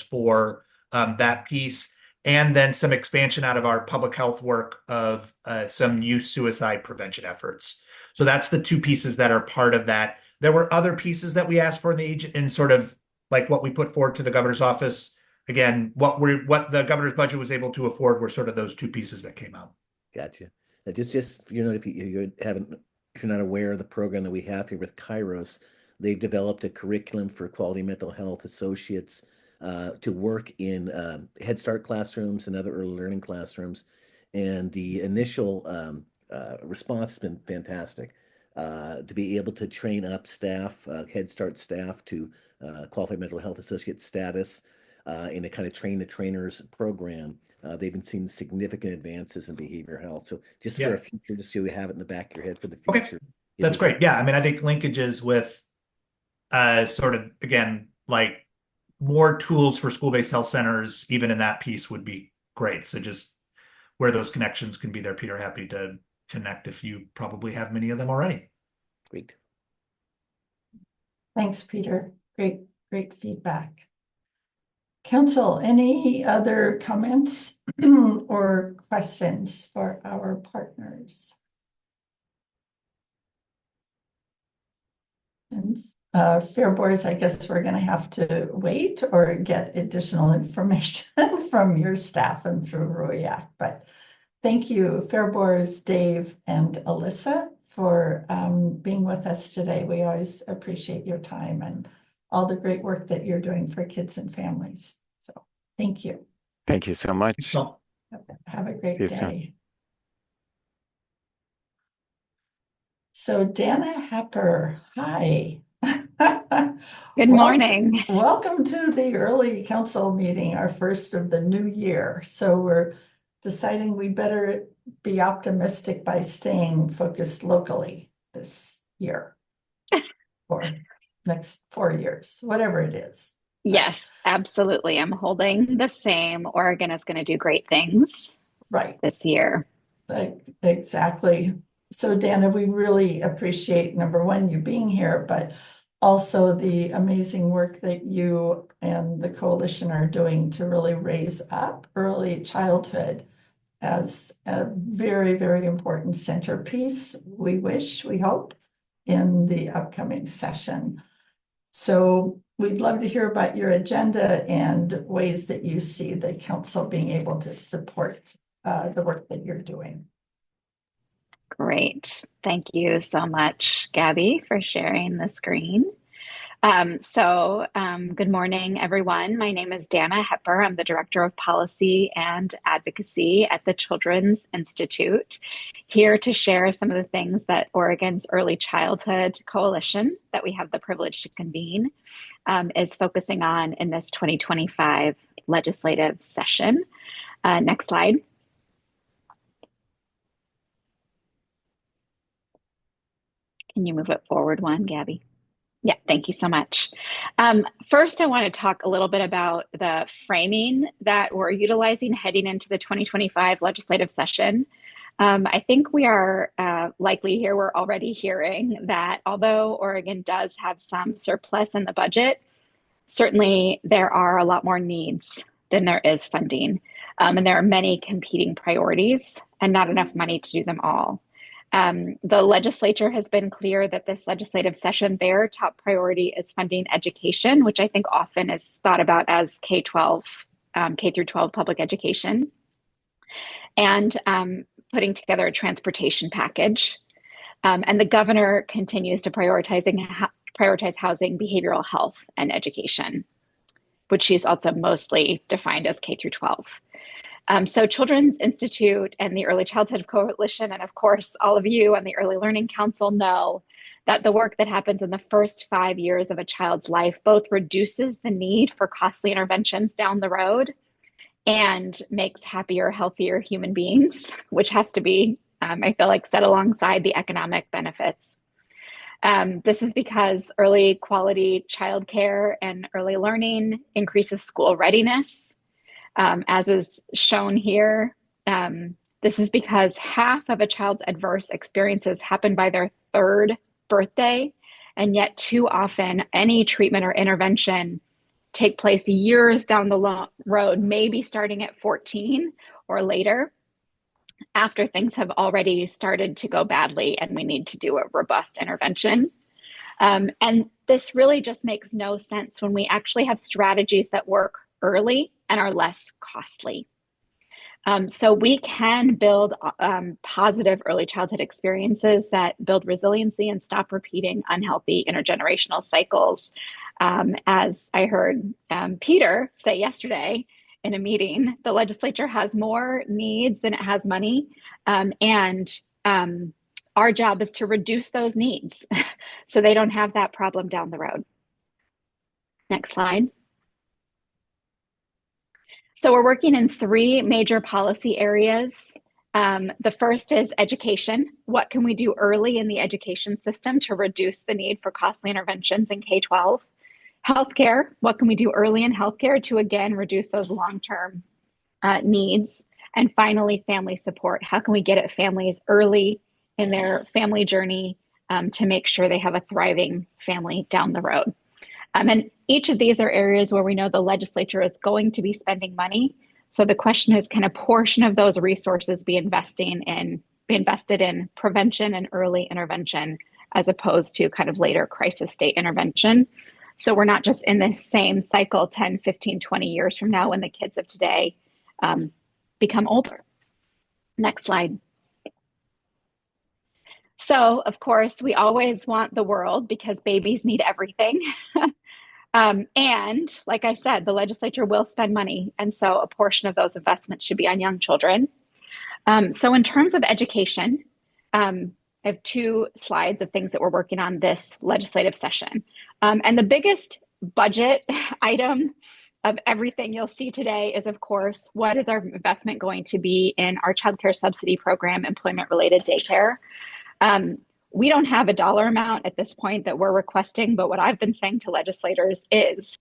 for that piece, and then some expansion out of our public health work of some youth suicide prevention efforts. So that's the two pieces that are part of that. There were other pieces that we asked for in sort of like what we put forward to the governor's office. Again, what the governor's budget was able to afford were sort of those two pieces that came out. Gotcha. Just if you're not aware of the program that we have here with Kairos, they've developed a curriculum for quality mental health associates to work in Head Start classrooms and other early learning classrooms. And the initial response has been fantastic. To be able to train up staff, Head Start staff, to qualified mental health associate status in a kind of train the trainers program. They've been seeing significant advances in behavioral health. So just for a future, just so you have it in the back of your head for the future. Okay. That's great. Yeah, I mean, I think linkages with sort of, again, like more tools for school-based health centers, even in that piece, would be great. So just where those connections can be there, Peter, happy to connect if you probably have many of them already. Great. Thanks, Peter. Great feedback. Council, any other comments or questions for our partners? And Fair Boards, I guess we're going to have to wait or get additional information from your staff and through ROIAC. But thank you, Fair Boards, Dave, and Alyssa, for being with us today. We always appreciate your time and all the great work that you're doing for kids and families. So thank you. Thank you so much. Have a great See you day. soon. So Dana Hepper, hi. Good morning. Welcome to the early council meeting, our first of the new year. So we're deciding we better be optimistic by staying focused locally this year or next 4 years, whatever it is. Yes, absolutely. I'm holding the same. Oregon is going to do great things this year. Exactly. So Dana, we really appreciate, number one, you being here, but also the amazing work that you and the coalition are doing to really raise up early childhood as a very, very important centerpiece, we hope, in the upcoming session. So we'd love to hear about your agenda and ways that you see the council being able to support the work that you're doing. Great. Thank you so much, Gabby, for sharing the screen. Good morning, everyone. My name is Dana Hepper. I'm the Director of Policy and Advocacy at the Children's Institute, here to share some of the things that Oregon's Early Childhood Coalition, that we have the privilege to convene, is focusing on in this 2025 legislative session. Next slide. Can you move it forward one, Gabby? Yeah, thank you so much. First, I want to talk a little bit about the framing that we're utilizing heading into the 2025 legislative session. I think we are likely here, we're already hearing that although Oregon does have some surplus in the budget, certainly there are a lot more needs than there is funding. And there are many competing priorities and not enough money to do them all. The legislature has been clear that this legislative session, their top priority is funding education, which I think often is thought about as K-12, K through 12 public education, and putting together a transportation package. And the governor continues to prioritize housing, behavioral health, and education, which she's also mostly defined as K through 12. So Children's Institute and the Early Childhood Coalition, and of course, all of you on the Early Learning Council know that the work that happens in the first 5 years of a child's life both reduces the need for costly interventions down the road and makes happier, healthier human beings, which has to be, I feel like, set alongside the economic benefits. This is because early quality childcare and early learning increases school readiness. As is shown here, this is because half of a child's adverse experiences happen by their 3rd birthday, and yet too often any treatment or intervention take place years down the road, maybe starting at 14 or later, after things have already started to go badly and we need to do a robust intervention. And this really just makes no sense when we actually have strategies that work early and are less costly. So we can build positive early childhood experiences that build resiliency and stop repeating unhealthy intergenerational cycles. As I heard Peter say yesterday in a meeting, the legislature has more needs than it has money. And our job is to reduce those needs so they don't have that problem down the road. Next slide. So we're working in 3 major policy areas. The first is education. What can we do early in the education system to reduce the need for costly interventions in K-12? Healthcare. What can we do early in healthcare to, again, reduce those long-term needs? And finally, family support. How can we get at families early in their family journey to make sure they have a thriving family down the road? And each of these are areas where we know the legislature is going to be spending money. So the question is, can a portion of those resources be invested in prevention and early intervention, as opposed to kind of later crisis state intervention? So we're not just in this same cycle 10, 15, 20 years from now when the kids of today become older. Next slide. So, of course, we always want the world because babies need everything. And like I said, the legislature will spend money. And so a portion of those investments should be on young children. So in terms of education, I have 2 slides of things that we're working on this legislative session. And the biggest budget item of everything you'll see today is, of course, what is our investment going to be in our childcare subsidy program, employment-related daycare? We don't have a dollar amount at this point that we're requesting, but what I've been saying to legislators is,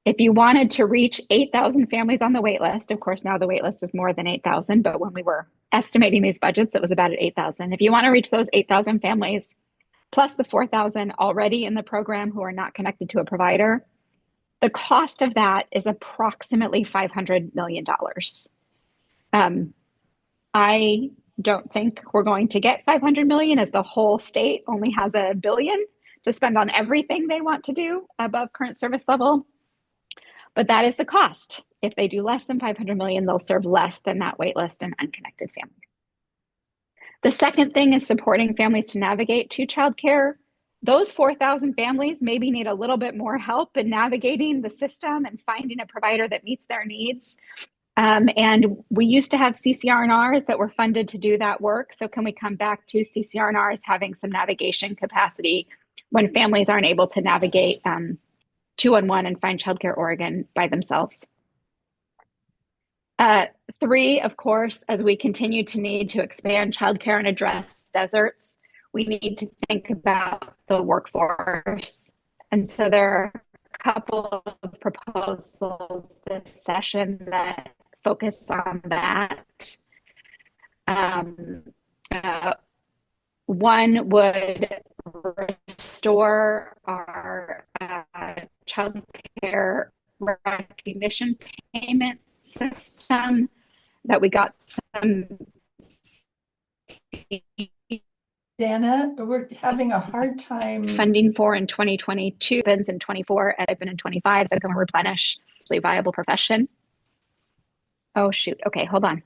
if you wanted to reach 8,000 families on the wait list, of course, now the wait list is more than 8,000, but when we were estimating these budgets, it was about at 8,000. If you want to reach those 8,000 families, plus the 4,000 already in the program who are not connected to a provider, the cost of that is approximately $500 million. I don't think we're going to get 500 million, as the whole state only has $1 billion to spend on everything they want to do above current service level. But that is the cost. If they do less than 500 million, they'll serve less than that wait list and unconnected families. The second thing is supporting families to navigate to childcare. Those 4,000 families maybe need a little bit more help in navigating the system and finding a provider that meets their needs. And we used to have CCR&Rs that were funded to do that work. So can we come back to CCR&Rs having some navigation capacity when families aren't able to navigate 211 and Find Childcare Oregon by themselves? 3, of course, as we continue to need to expand childcare and address deserts, we need to think about the workforce. And so there are a couple of proposals this session that focus on that. One would restore our child care recognition payment system that we got some. Dana, we're having a hard time funding for in 2022, opens in 24, and open in 25, so can replenish a viable profession. Oh shoot, okay, hold on.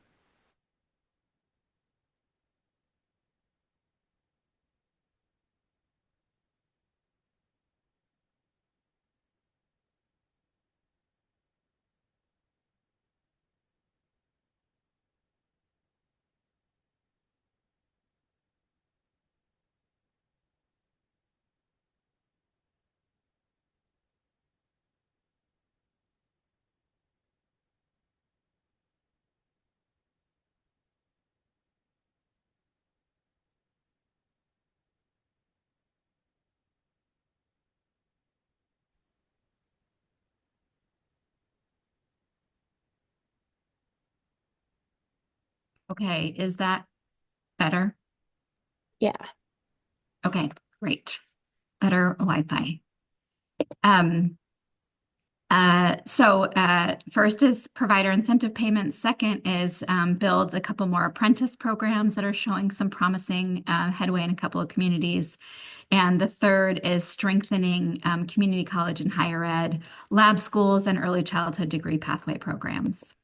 Okay, is that better? Yeah. Okay, great. Better Wi-Fi. First is provider incentive payments. Second is builds a couple more apprentice programs that are showing some promising headway in a couple of communities. And the third is strengthening community college and higher ed, lab schools, and early childhood degree pathway programs.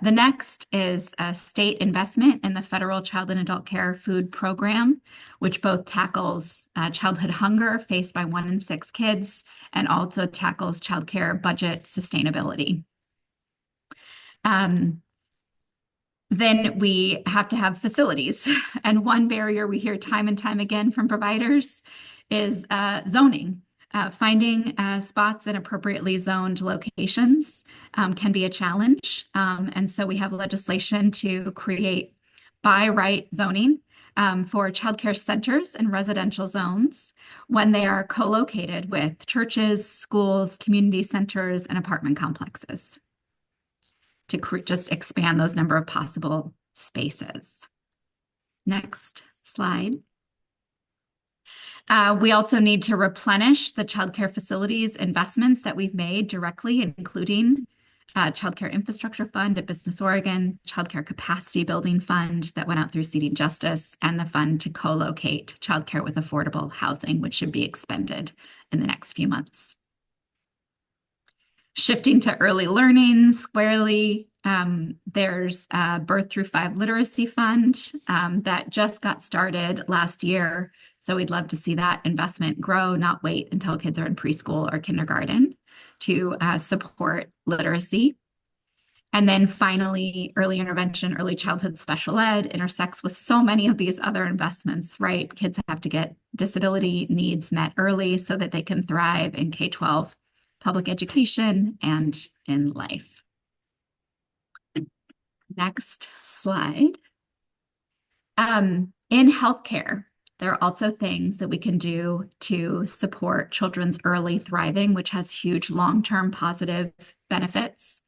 The next is a state investment in the Federal Child and Adult Care Food Program, which both tackles childhood hunger faced by 1 in 6 kids and also tackles childcare budget sustainability. Then we have to have facilities. And one barrier we hear time and time again from providers is zoning. Finding spots in appropriately zoned locations can be a challenge. And so we have legislation to create by right zoning for childcare centers and residential zones when they are co-located with churches, schools, community centers, and apartment complexes to just expand those number of possible spaces. Next slide. We also need to replenish the childcare facilities investments that we've made directly, including Childcare Infrastructure Fund at Business Oregon, Childcare Capacity Building Fund that went out through Seeding Justice, and the fund to co-locate childcare with affordable housing, which should be expended in the next few months. Shifting to early learning squarely, there's a Birth Through 5 Literacy Fund that just got started last year. So we'd love to see that investment grow, not wait until kids are in preschool or kindergarten to support literacy. And then finally, early intervention, early childhood special ed intersects with so many of these other investments, right? Kids have to get disability needs met early so that they can thrive in K-12 public education, and in life. Next slide. In healthcare, there are also things that we can do to support children's early thriving, which has huge long-term positive benefits.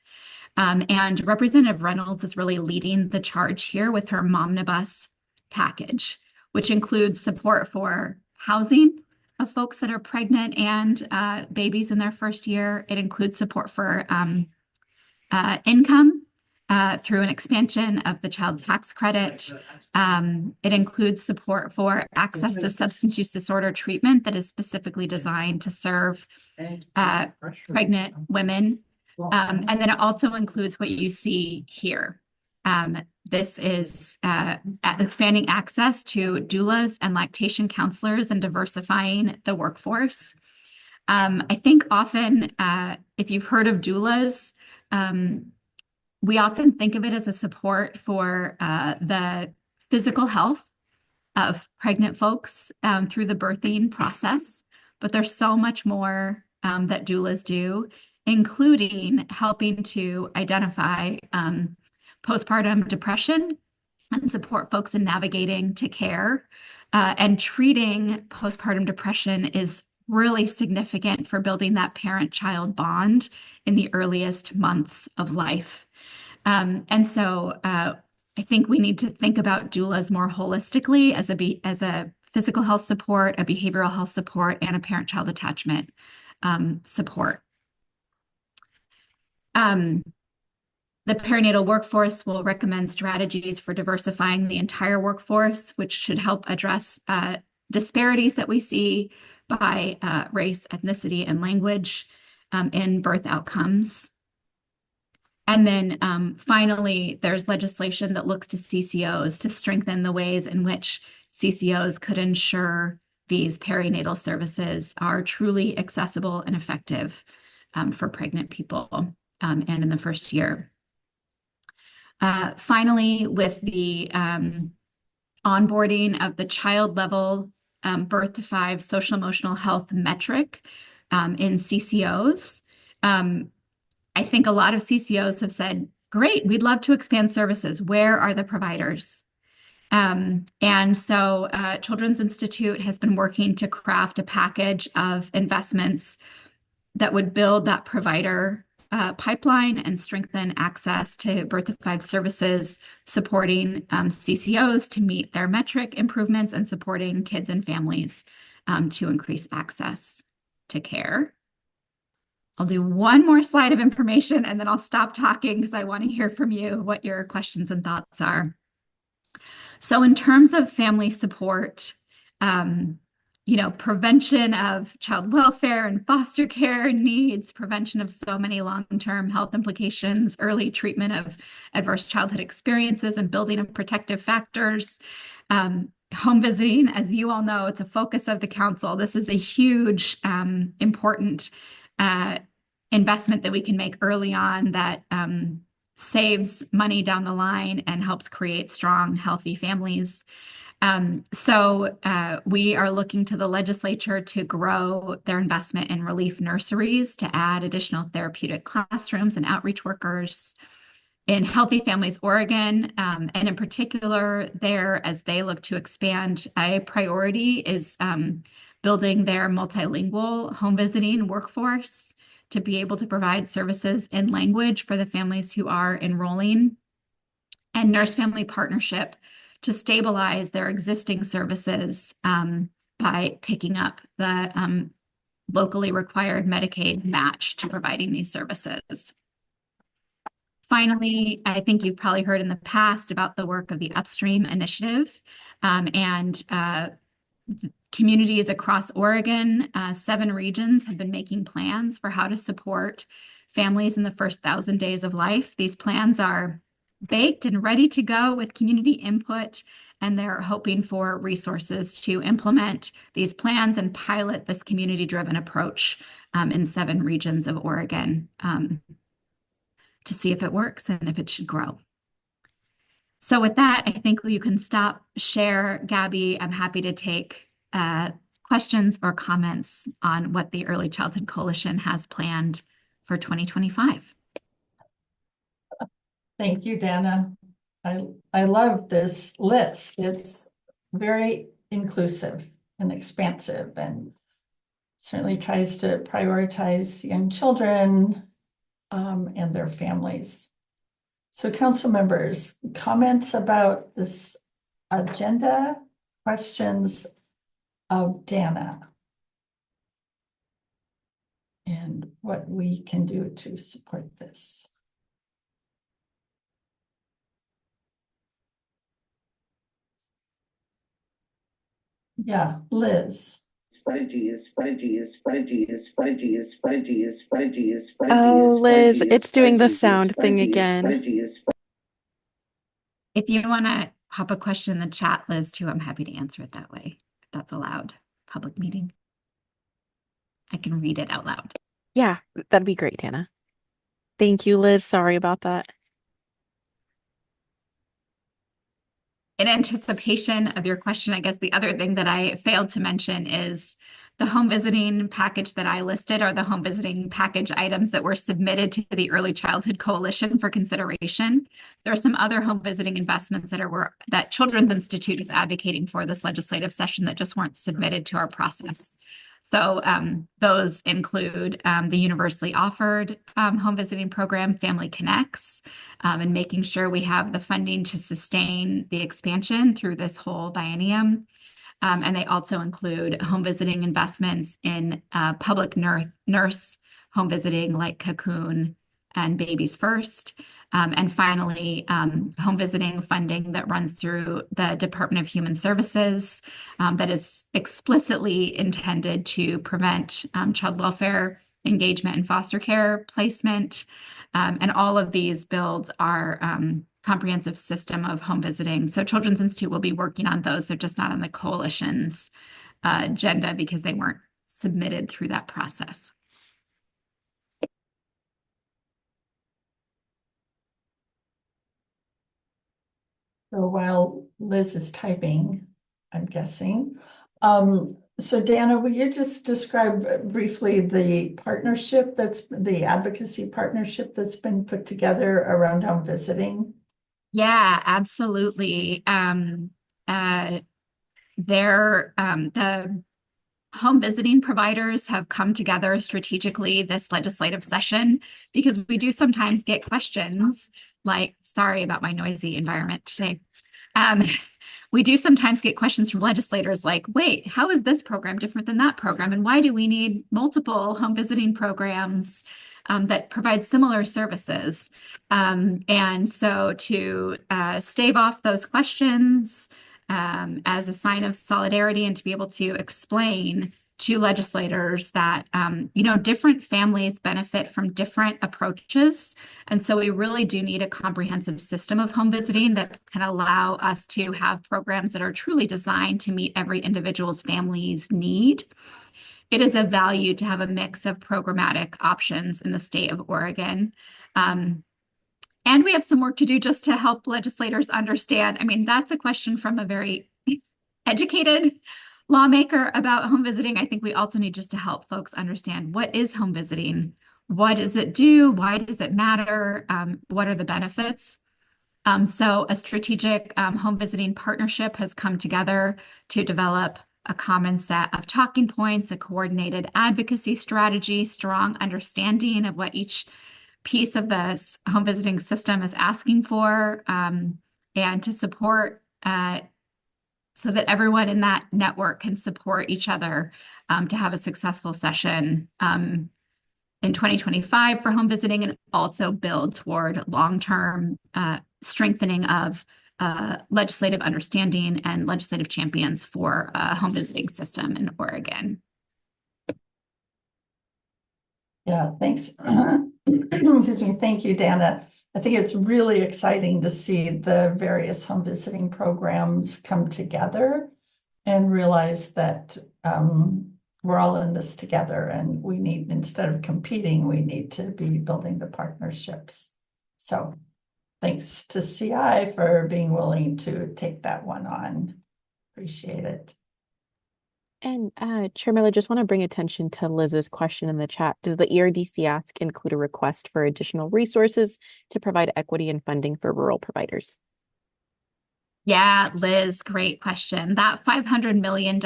And Representative Reynolds is really leading the charge here with her Momnibus package, which includes support for housing of folks that are pregnant and babies in their first year. It includes support for income through an expansion of the child tax credit. It includes support for access to substance use disorder treatment that is specifically designed to serve pregnant women. And then it also includes what you see here. This is expanding access to doulas and lactation counselors and diversifying the workforce. I think often, if you've heard of doulas, we often think of it as a support for the physical health of pregnant folks through the birthing process, but there's so much more that doulas do, including helping to identify postpartum depression and support folks in navigating to care. And treating postpartum depression is really significant for building that parent-child bond in the earliest months of life. And so I think we need to think about doulas more holistically as a physical health support, a behavioral health support, and a parent-child attachment support. The perinatal workforce will recommend strategies for diversifying the entire workforce, which should help address disparities that we see by race, ethnicity, and language in birth outcomes. And then finally, there's legislation that looks to CCOs to strengthen the ways in which CCOs could ensure these perinatal services are truly accessible and effective for pregnant people and in the first year. Finally, with the onboarding of the child level birth to 5 social emotional health metric in CCOs, I think a lot of CCOs have said, great, we'd love to expand services. Where are the providers? And so Children's Institute has been working to craft a package of investments that would build that provider pipeline and strengthen access to birth to 5 services, supporting CCOs to meet their metric improvements and supporting kids and families to increase access to care. I'll do one more slide of information and then I'll stop talking because I want to hear from you what your questions and thoughts are. So in terms of family support, prevention of child welfare and foster care needs, prevention of so many long-term health implications, early treatment of adverse childhood experiences, and building of protective factors. Home visiting, as you all know, it's a focus of the council. This is a huge, important investment that we can make early on that saves money down the line and helps create strong, healthy families. So we are looking to the legislature to grow their investment in relief nurseries, to add additional therapeutic classrooms and outreach workers. In Healthy Families Oregon, and in particular there, as they look to expand, a priority is building their multilingual home visiting workforce to be able to provide services in language for the families who are enrolling, and Nurse Family Partnership to stabilize their existing services by picking up the locally required Medicaid match to providing these services. Finally, I think you've probably heard in the past about the work of the Upstream Initiative, and communities across Oregon, 7 regions have been making plans for how to support families in the first 1,000 days of life. These plans are baked and ready to go with community input, and they're hoping for resources to implement these plans and pilot this community-driven approach in 7 regions of Oregon to see if it works and if it should grow. So with that, I think you can stop share. Gabby, I'm happy to take questions or comments on what the Early Childhood Coalition has planned for 2025. Thank you, Dana. I love this list. It's very inclusive and expansive and certainly tries to prioritize young children and their families. So council members, comments about this agenda, questions of Dana, and what we can do to support this. Yeah, Liz. Oh, Liz, it's doing the sound thing again. If you want to pop a question in the chat, Liz, too, I'm happy to answer it that way. If that's allowed. Public meeting. I can read it out loud. Yeah, that'd be great, Hannah. Thank you, Liz. Sorry about that. In anticipation of your question, I guess the other thing that I failed to mention is the home visiting package that I listed are the home visiting package items that were submitted to the Early Childhood Coalition for consideration. There are some other home visiting investments that Children's Institute is advocating for this legislative session that just weren't submitted to our process. So those include the universally offered home visiting program, Family Connects, and making sure we have the funding to sustain the expansion through this whole biennium. And they also include home visiting investments in public nurse home visiting like Cocoon and Babies First. And finally, home visiting funding that runs through the Department of Human Services that is explicitly intended to prevent child welfare engagement and foster care placement. And all of these build our comprehensive system of home visiting. So Children's Institute will be working on those. They're just not on the coalition's agenda because they weren't submitted through that process. So while Liz is typing, I'm guessing. So Dana, will you just describe briefly the partnership the advocacy partnership that's been put together around home visiting? Yeah, absolutely. The home visiting providers have come together strategically this legislative session because we do sometimes get questions like, sorry about my noisy environment today. We do sometimes get questions from legislators like, wait, how is this program different than that program? And why do we need multiple home visiting programs that provide similar services? And so to stave off those questions as a sign of solidarity and to be able to explain to legislators that, different families benefit from different approaches. And so we really do need a comprehensive system of home visiting that can allow us to have programs that are truly designed to meet every individual's family's need. It is of value to have a mix of programmatic options in the state of Oregon. And we have some work to do just to help legislators understand. I mean, that's a question from a very educated lawmaker about home visiting. I think we also need just to help folks understand what is home visiting, what does it do, why does it matter, what are the benefits. So a strategic home visiting partnership has come together to develop a common set of talking points, a coordinated advocacy strategy, strong understanding of what each piece of this home visiting system is asking for, and to support so that everyone in that network can support each other to have a successful session in 2025 for home visiting and also build toward long-term strengthening of legislative understanding and legislative champions for a home visiting system in Oregon. Yeah, thanks. Excuse me. Thank you, Dana. I think it's really exciting to see the various home visiting programs come together and realize that we're all in this together and we need, instead of competing, we need to be building the partnerships. So thanks to CI for being willing to take that one on. Appreciate it. And Chairman, I just want to bring attention to Liz's question in the chat. Does the ERDC ask include a request for additional resources to provide equity and funding for rural providers? Yeah, Liz, great question. That $500 million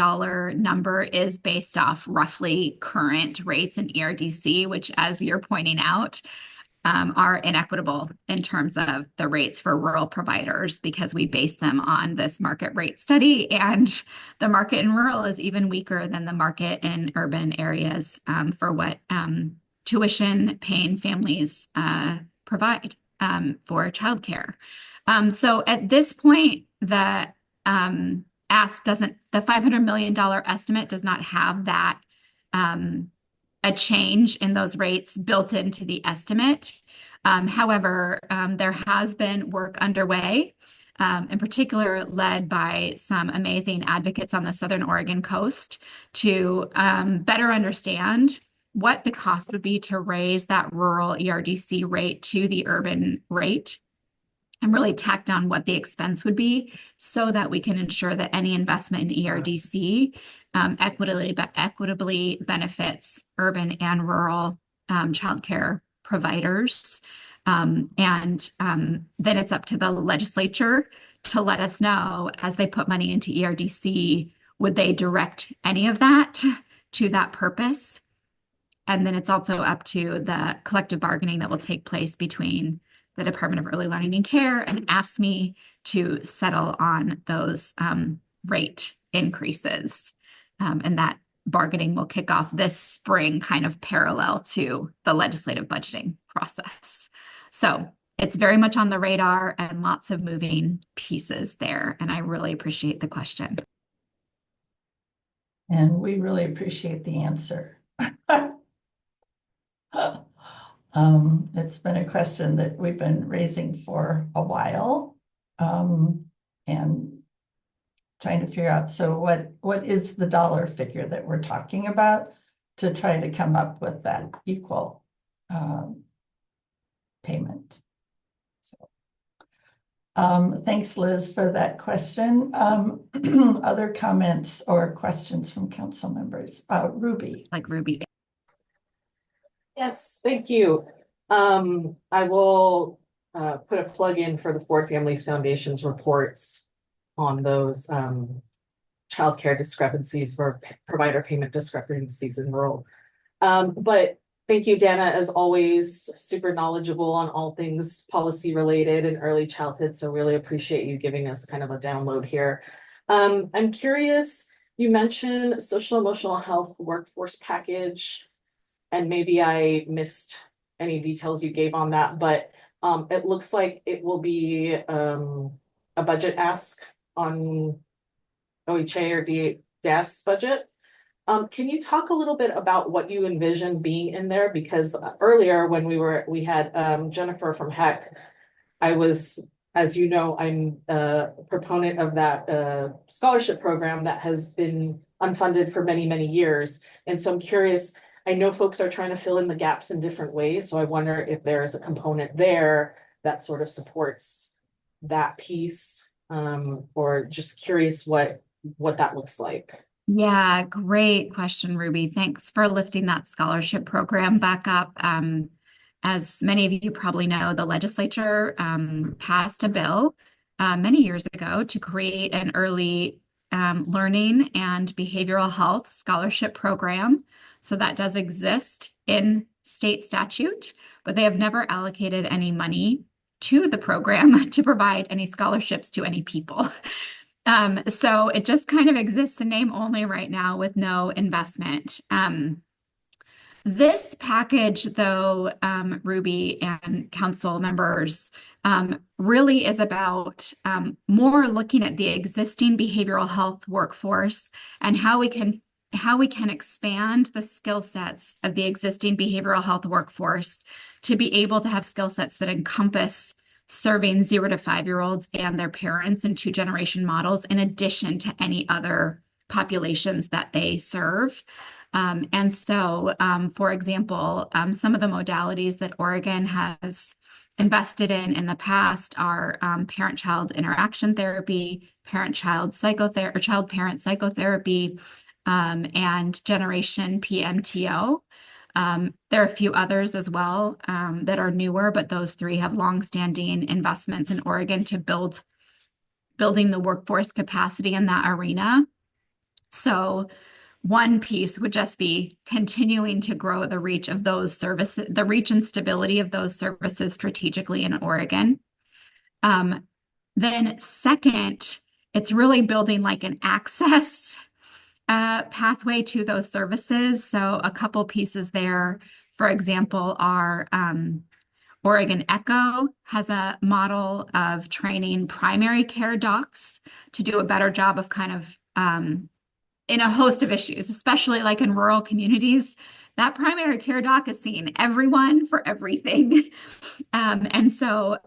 number is based off roughly current rates in ERDC, which, as you're pointing out, are inequitable in terms of the rates for rural providers because we base them on this market rate study, and the market in rural is even weaker than the market in urban areas for what tuition paying families provide for childcare. So at this point, the $500 million estimate does not have that a change in those rates built into the estimate. However, there has been work underway, in particular led by some amazing advocates on the Southern Oregon coast to better understand what the cost would be to raise that rural ERDC rate to the urban rate and really tack down what the expense would be so that we can ensure that any investment in ERDC equitably benefits urban and rural childcare providers. And then it's up to the legislature to let us know as they put money into ERDC, would they direct any of that to that purpose? And then it's also up to the collective bargaining that will take place between the Department of Early Learning and Care and AFSCME to settle on those rate increases. And that bargaining will kick off this spring, kind of parallel to the legislative budgeting process. So it's very much on the radar and lots of moving pieces there. And I really appreciate the question. And we really appreciate the answer. It's been a question that we've been raising for a while, and trying to figure out, so what is the dollar figure that we're talking about to try to come up with that equal payment? So, thanks, Liz, for that question. Other comments or questions from council members? Ruby. Like Ruby. Yes, thank you. I will put a plug in for the Ford Families Foundation's reports on those childcare discrepancies or provider payment discrepancies in rural. But thank you, Dana, as always, super knowledgeable on all things policy related and early childhood. So really appreciate you giving us kind of a download here. I'm curious, you mentioned social emotional health workforce package, and maybe I missed any details you gave on that, but it looks like it will be a budget ask on OHA or DAS budget. Can you talk a little bit about what you envision being in there? Because earlier when we had Jennifer from HEC, I was, as you know, I'm a proponent of that scholarship program that has been unfunded for many, many years. And so I'm curious, I know folks are trying to fill in the gaps in different ways. So I wonder if there's a component there that sort of supports that piece, or just curious what that looks like. Yeah, great question, Ruby. Thanks for lifting that scholarship program back up. As many of you probably know, the legislature passed a bill many years ago to create an early learning and behavioral health scholarship program. So that does exist in state statute, but they have never allocated any money to the program to provide any scholarships to any people. So it just kind of exists in name only right now with no investment. This package, though, Ruby and council members, really is about more looking at the existing behavioral health workforce and how we can expand the skill sets of the existing behavioral health workforce to be able to have skill sets that encompass serving 0 to 5-year-olds and their parents in 2-generation models, in addition to any other populations that they serve. And so, for example, some of the modalities that Oregon has invested in the past are parent-child interaction therapy, parent-child psychotherapy, or child-parent psychotherapy, and Generation PMTO. There are a few others as well that are newer, but those three have longstanding investments in Oregon to building the workforce capacity in that arena. So one piece would just be continuing to grow the reach of those services, the reach and stability of those services strategically in Oregon. Then second, it's really building like an access pathway to those services. So a couple pieces there, for example, are Oregon Echo has a model of training primary care docs to do a better job of kind of in a host of issues, especially like in rural communities. That primary care doc is seeing everyone for everything. And so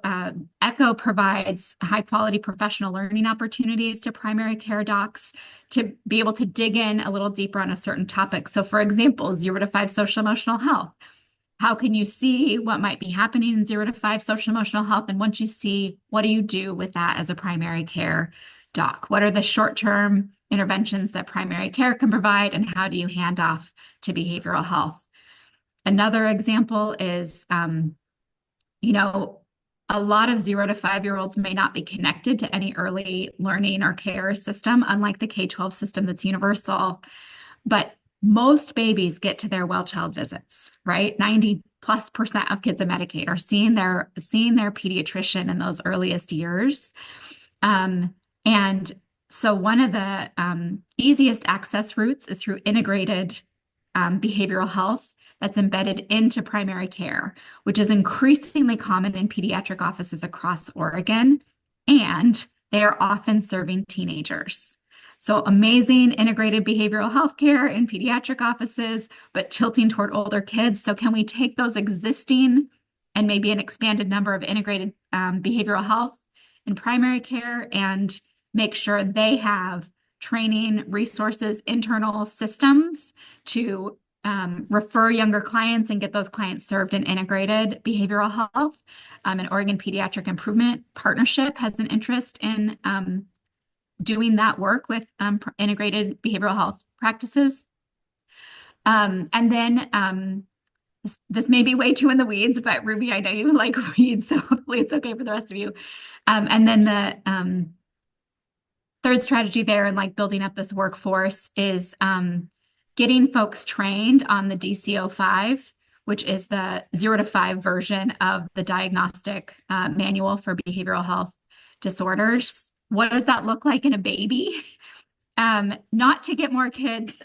Echo provides high quality professional learning opportunities to primary care docs to be able to dig in a little deeper on a certain topic. So for example, 0 to 5 social emotional health. How can you see what might be happening in 0 to 5 social emotional health? And once you see, what do you do with that as a primary care doc? What are the short-term interventions that primary care can provide, and how do you hand off to behavioral health? Another example is, you know, a lot of 0 to 5-year-olds may not be connected to any early learning or care system, unlike the K-12 system that's universal. But most babies get to their well child visits, right? 90+% of kids in Medicaid are seeing their pediatrician in those earliest years. And so one of the easiest access routes is through integrated behavioral health that's embedded into primary care, which is increasingly common in pediatric offices across Oregon, and they are often serving teenagers. So amazing integrated behavioral health care in pediatric offices, but tilting toward older kids. So can we take those existing and maybe an expanded number of integrated behavioral health in primary care and make sure they have training, resources, internal systems to refer younger clients and get those clients served in integrated behavioral health. And Oregon Pediatric Improvement Partnership has an interest in doing that work with integrated behavioral health practices. And then this may be way too in the weeds, but Ruby, I know you like weeds, so hopefully it's okay for the rest of you. And then the third strategy there, and like building up this workforce, is getting folks trained on the DCO-5, which is the 0 to 5 version of the diagnostic manual for behavioral health disorders. What does that look like in a baby? Not to get more kids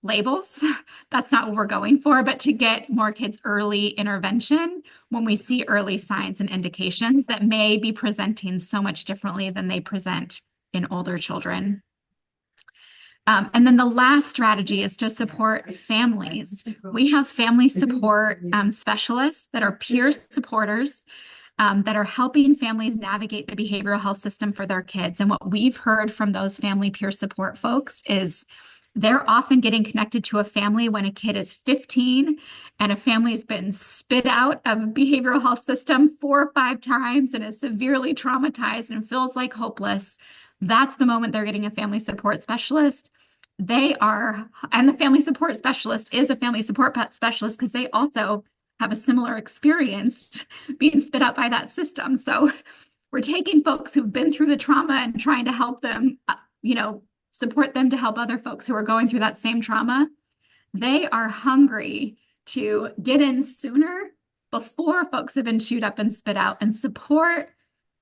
labels, that's not what we're going for, but to get more kids early intervention when we see early signs and indications that may be presenting so much differently than they present in older children. And then the last strategy is to support families. We have family support specialists that are peer supporters that are helping families navigate the behavioral health system for their kids. And what we've heard from those family peer support folks is they're often getting connected to a family when a kid is 15 and a family's been spit out of a behavioral health system 4 or 5 times and is severely traumatized and feels like hopeless. That's the moment they're getting a family support specialist. And the family support specialist is a family support specialist because they also have a similar experience being spit out by that system. So we're taking folks who've been through the trauma and trying to help them, support them to help other folks who are going through that same trauma. They are hungry to get in sooner before folks have been chewed up and spit out and support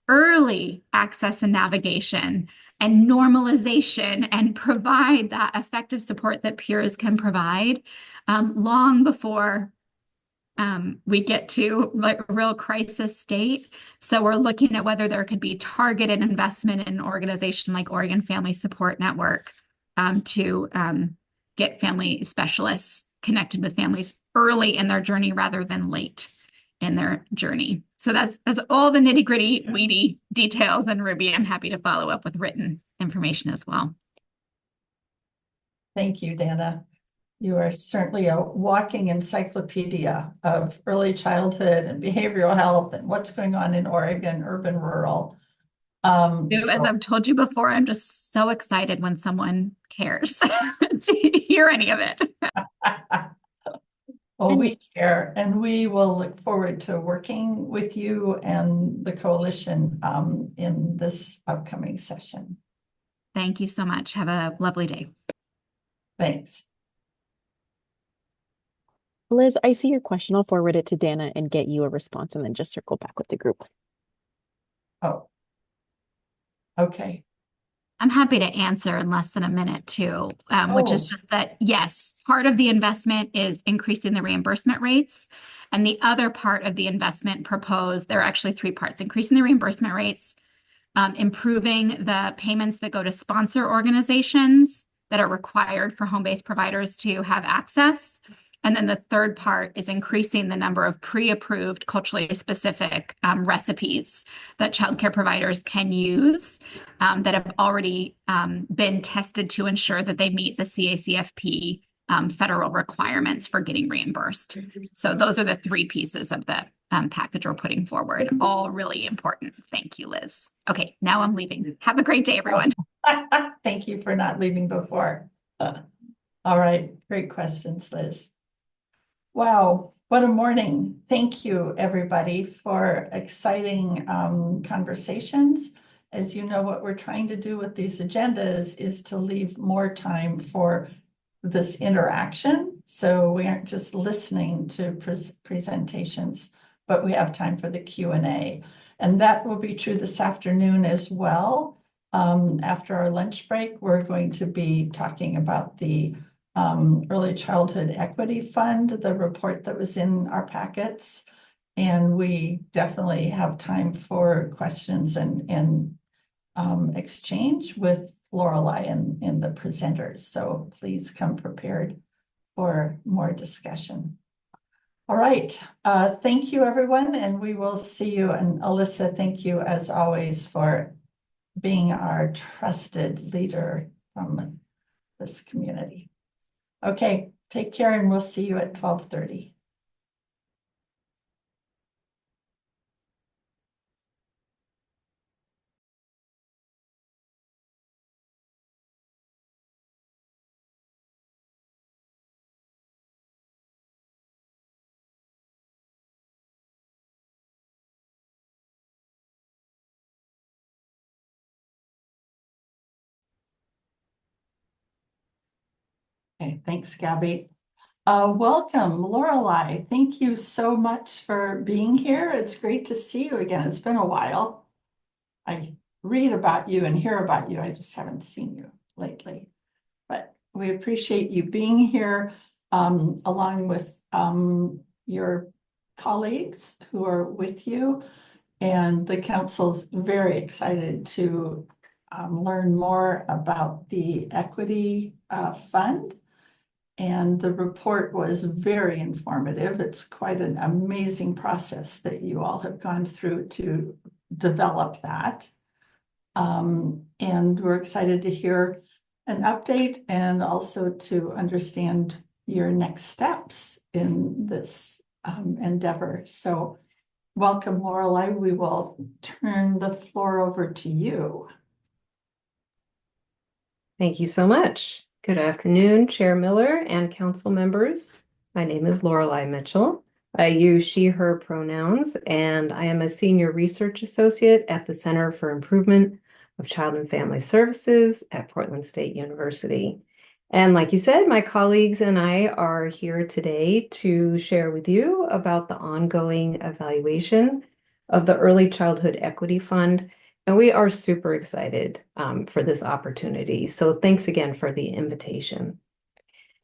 early access and navigation and normalization and provide that effective support that peers can provide long before we get to like a real crisis state. So we're looking at whether there could be targeted investment in an organization like Oregon Family Support Network to get family specialists connected with families early in their journey rather than late in their journey. So that's all the nitty-gritty, weedy details. And Ruby, I'm happy to follow up with written information as well. Thank you, Dana. You are certainly a walking encyclopedia of early childhood and behavioral health and what's going on in Oregon, urban, rural. As I've told you before, I'm just so excited when someone cares to hear any of it. Well, we care, and we will look forward to working with you and the coalition in this upcoming session. Thank you so much. Have a lovely day. Thanks. Liz, I see your question. I'll forward it to Dana and get you a response and then just circle back with the group. Oh, okay. I'm happy to answer in less than a minute too, which is just that, yes, part of the investment is increasing the reimbursement rates. And the other part of the investment proposed, there are actually three parts: increasing the reimbursement rates, improving the payments that go to sponsor organizations that are required for home-based providers to have access. And then the third part is increasing the number of pre-approved culturally specific recipes that childcare providers can use that have already been tested to ensure that they meet the CACFP federal requirements for getting reimbursed. So those are the three pieces of the package we're putting forward. All really important. Thank you, Liz. Okay, now I'm leaving. Have a great day, everyone. Thank you for not leaving before. All right, great questions, Liz. Wow, what a morning. Thank you, everybody, for exciting conversations. As you know, what we're trying to do with these agendas is to leave more time for this interaction. So we aren't just listening to presentations, but we have time for the Q&A. And that will be true this afternoon as well. After our lunch break, we're going to be talking about the Early Childhood Equity Fund, the report that was in our packets. And we definitely have time for questions and exchange with Lorelei and the presenters. So please come prepared for more discussion. All right. Thank you, everyone. And we will see you. And Alyssa, thank you as always for being our trusted leader from this community. Okay, take care, and we'll see you at 12:30. Okay, thanks, Gabby. Welcome, Lorelei. Thank you so much for being here. It's great to see you again. It's been a while. I read about you and hear about you. I just haven't seen you lately. But we appreciate you being here along with your colleagues who are with you. And the council's very excited to learn more about the Equity Fund. And the report was very informative. It's quite an amazing process that you all have gone through to develop that. And we're excited to hear an update and also to understand your next steps in this endeavor. So welcome, Lorelei. We will turn the floor over to you. Thank you so much. Good afternoon, Chair Miller and council members. My name is Lorelei Mitchell. I use she, her pronouns, and I am a senior research associate at the Center for Improvement of Child and Family Services at Portland State University. And like you said, my colleagues and I are here today to share with you about the ongoing evaluation of the Early Childhood Equity Fund. And we are super excited for this opportunity. So thanks again for the invitation.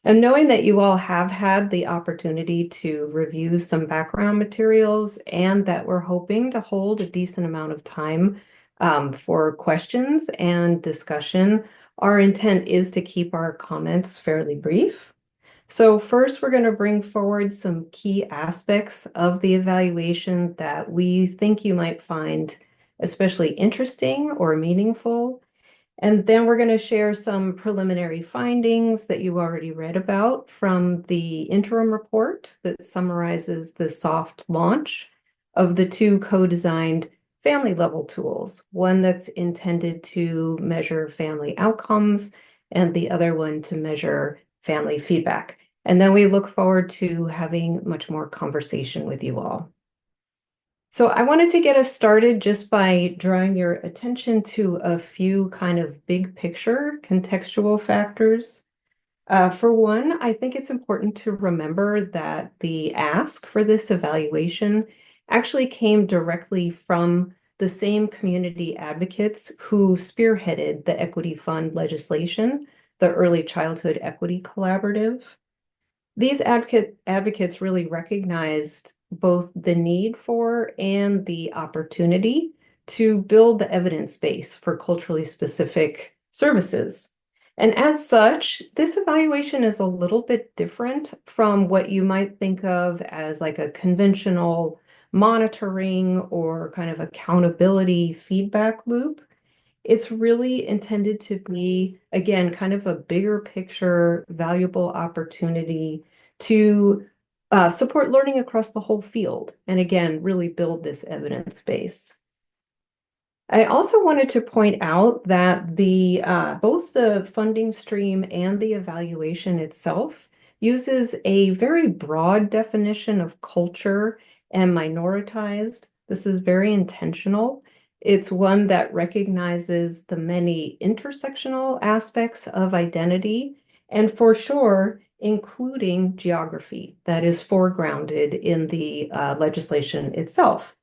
And knowing that you all have had the opportunity to review some background materials and that we're hoping to hold a decent amount of time for questions and discussion, our intent is to keep our comments fairly brief. So first, we're going to bring forward some key aspects of the evaluation that we think you might find especially interesting or meaningful. And then we're going to share some preliminary findings that you already read about from the interim report that summarizes the soft launch of the two co-designed family level tools, one that's intended to measure family outcomes and the other one to measure family feedback. And then we look forward to having much more conversation with you all. So I wanted to get us started just by drawing your attention to a few kind of big picture contextual factors. For one, I think it's important to remember that the ask for this evaluation actually came directly from the same community advocates who spearheaded the Equity Fund legislation, the Early Childhood Equity Collaborative. These advocates really recognized both the need for and the opportunity to build the evidence base for culturally specific services. And as such, this evaluation is a little bit different from what you might think of as like a conventional monitoring or kind of accountability feedback loop. It's really intended to be, again, kind of a bigger picture, valuable opportunity to support learning across the whole field. And again, really build this evidence base. I also wanted to point out that both the funding stream and the evaluation itself uses a very broad definition of culture and minoritized. This is very intentional. It's one that recognizes the many intersectional aspects of identity, and for sure, including geography that is foregrounded in the legislation itself.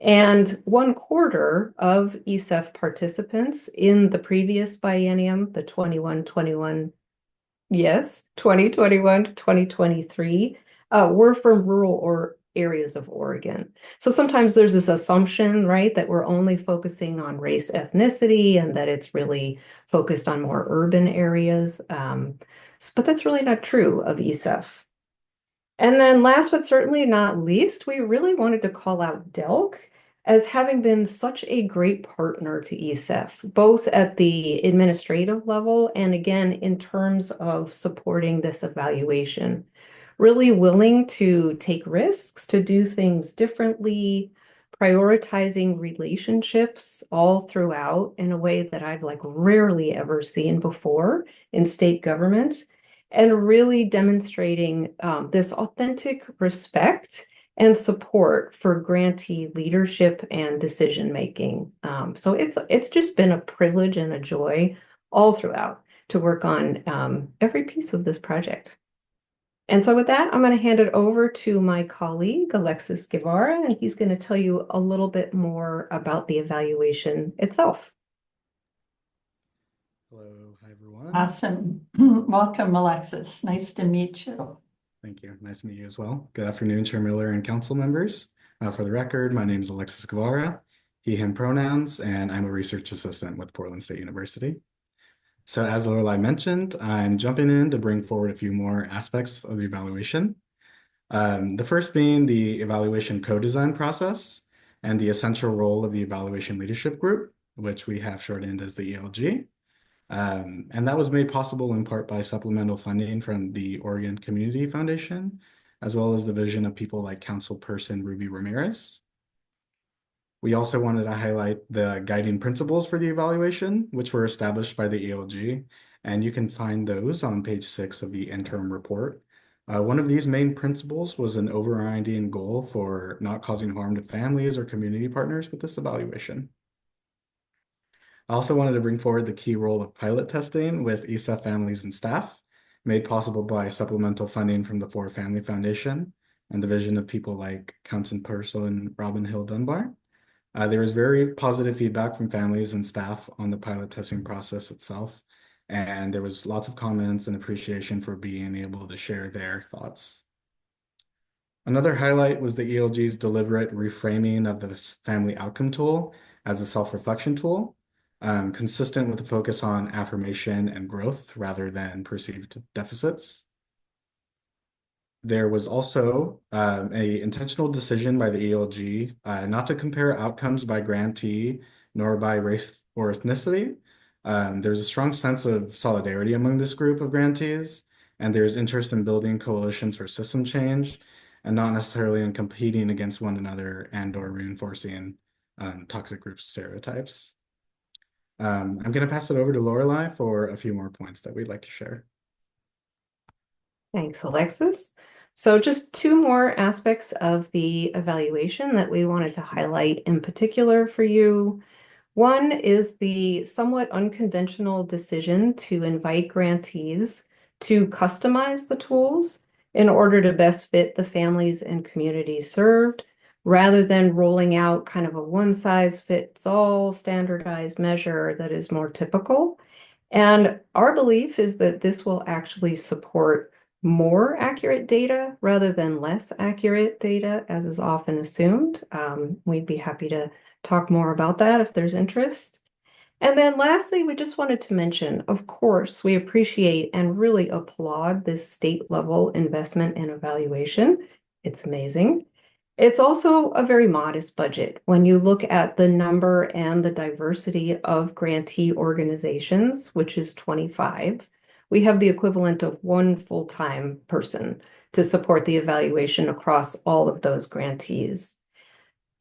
And 1/4 of ESEF participants in the previous biennium, the 2021 to 2023, were from rural or areas of Oregon. So sometimes there's this assumption, right, that we're only focusing on race, ethnicity, and that it's really focused on more urban areas. But that's really not true of ESEF. And then last but certainly not least, we really wanted to call out DELC as having been such a great partner to ESEF, both at the administrative level and again, in terms of supporting this evaluation. Really willing to take risks, to do things differently, prioritizing relationships all throughout in a way that I've like rarely ever seen before in state government, and really demonstrating this authentic respect and support for grantee leadership and decision making. So it's just been a privilege and a joy all throughout to work on every piece of this project. And so with that, I'm going to hand it over to my colleague, Alexis Guevara, and he's going to tell you a little bit more about the evaluation itself. Hello, hi everyone. Awesome. Welcome, Alexis. Nice to meet you. Thank you. Nice to meet you as well. Good afternoon, Chair Miller and council members. For the record, my name is Alexis Guevara, he, him pronouns, and I'm a research assistant with Portland State University. So as Lorelai mentioned, I'm jumping in to bring forward a few more aspects of the evaluation. The first being the evaluation co-design process and the essential role of the evaluation leadership group, which we have shortened as the ELG. And that was made possible in part by supplemental funding from the Oregon Community Foundation, as well as the vision of people like Councilperson Ruby Ramirez. We also wanted to highlight the guiding principles for the evaluation, which were established by the ELG, and you can find those on page 6 of the interim report. One of these main principles was an overriding goal for not causing harm to families or community partners with this evaluation. I also wanted to bring forward the key role of pilot testing with ESEF families and staff, made possible by supplemental funding from the For Family Foundation and the vision of people like Councilperson Robin Hill Dunbar. There was very positive feedback from families and staff on the pilot testing process itself, and there was lots of comments and appreciation for being able to share their thoughts. Another highlight was the ELG's deliberate reframing of the family outcome tool as a self-reflection tool, consistent with the focus on affirmation and growth rather than perceived deficits. There was also an intentional decision by the ELG not to compare outcomes by grantee nor by race or ethnicity. There's a strong sense of solidarity among this group of grantees, and there's interest in building coalitions for system change and not necessarily in competing against one another and or reinforcing toxic group stereotypes. I'm going to pass it over to Lorelei for a few more points that we'd like to share. Thanks, Alexis. So just two more aspects of the evaluation that we wanted to highlight in particular for you. One is the somewhat unconventional decision to invite grantees to customize the tools in order to best fit the families and communities served, rather than rolling out kind of a one-size-fits-all standardized measure that is more typical. And our belief is that this will actually support more accurate data rather than less accurate data, as is often assumed. We'd be happy to talk more about that if there's interest. And then lastly, we just wanted to mention, of course, we appreciate and really applaud this state level investment in evaluation. It's amazing. It's also a very modest budget when you look at the number and the diversity of grantee organizations, which is 25. We have the equivalent of one full-time person to support the evaluation across all of those grantees.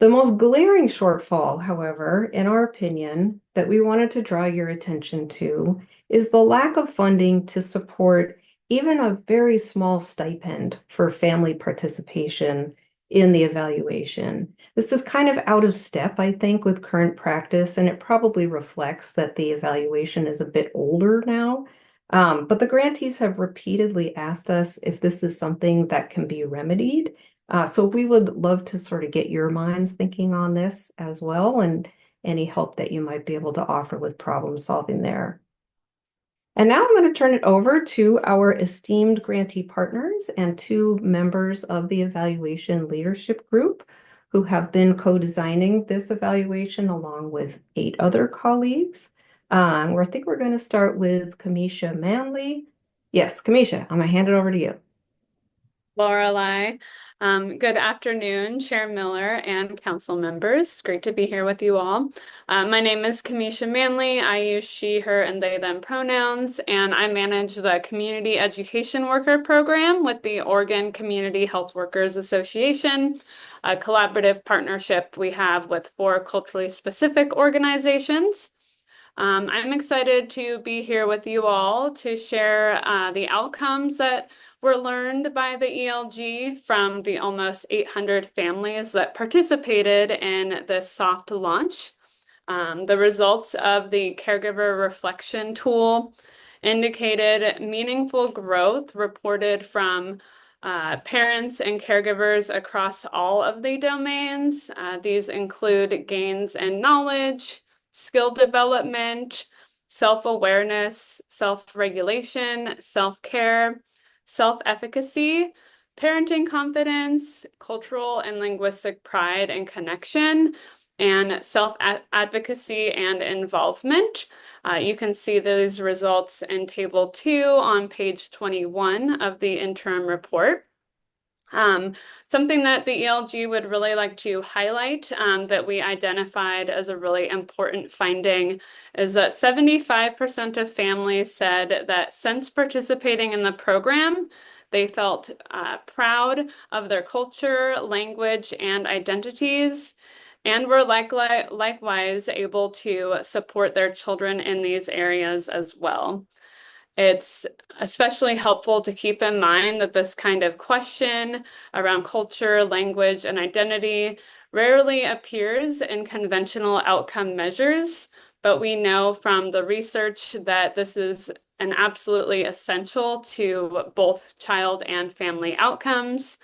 The most glaring shortfall, however, in our opinion, that we wanted to draw your attention to is the lack of funding to support even a very small stipend for family participation in the evaluation. This is kind of out of step, I think, with current practice, and it probably reflects that the evaluation is a bit older now. But the grantees have repeatedly asked us if this is something that can be remedied. So we would love to sort of get your minds thinking on this as well, and any help that you might be able to offer with problem solving there. And now I'm going to turn it over to our esteemed grantee partners and two members of the evaluation leadership group who have been co-designing this evaluation along with 8 other colleagues. I think we're going to start with Kamisha Manley. Yes, Kamisha, I'm going to hand it over to you. Lorelei. Good afternoon, Chair Miller and council members. It's great to be here with you all. My name is Kamisha Manley. I use she, her, and they, them pronouns, and I manage the Community Education Worker Program with the Oregon Community Health Workers Association, a collaborative partnership we have with 4 culturally specific organizations. I'm excited to be here with you all to share the outcomes that were learned by the ELG from the almost 800 families that participated in this soft launch. The results of the caregiver reflection tool indicated meaningful growth reported from parents and caregivers across all of the domains. These include gains in knowledge, skill development, self-awareness, self-regulation, self-care, self-efficacy, parenting confidence, cultural and linguistic pride and connection, and self-advocacy and involvement. You can see those results in Table 2 on page 21 of the interim report. Something that the ELG would really like to highlight that we identified as a really important finding is that 75% of families said that since participating in the program, they felt proud of their culture, language, and identities, and were likewise able to support their children in these areas as well. It's especially helpful to keep in mind that this kind of question around culture, language, and identity rarely appears in conventional outcome measures, but we know from the research that this is an absolutely essential to both child and family outcomes.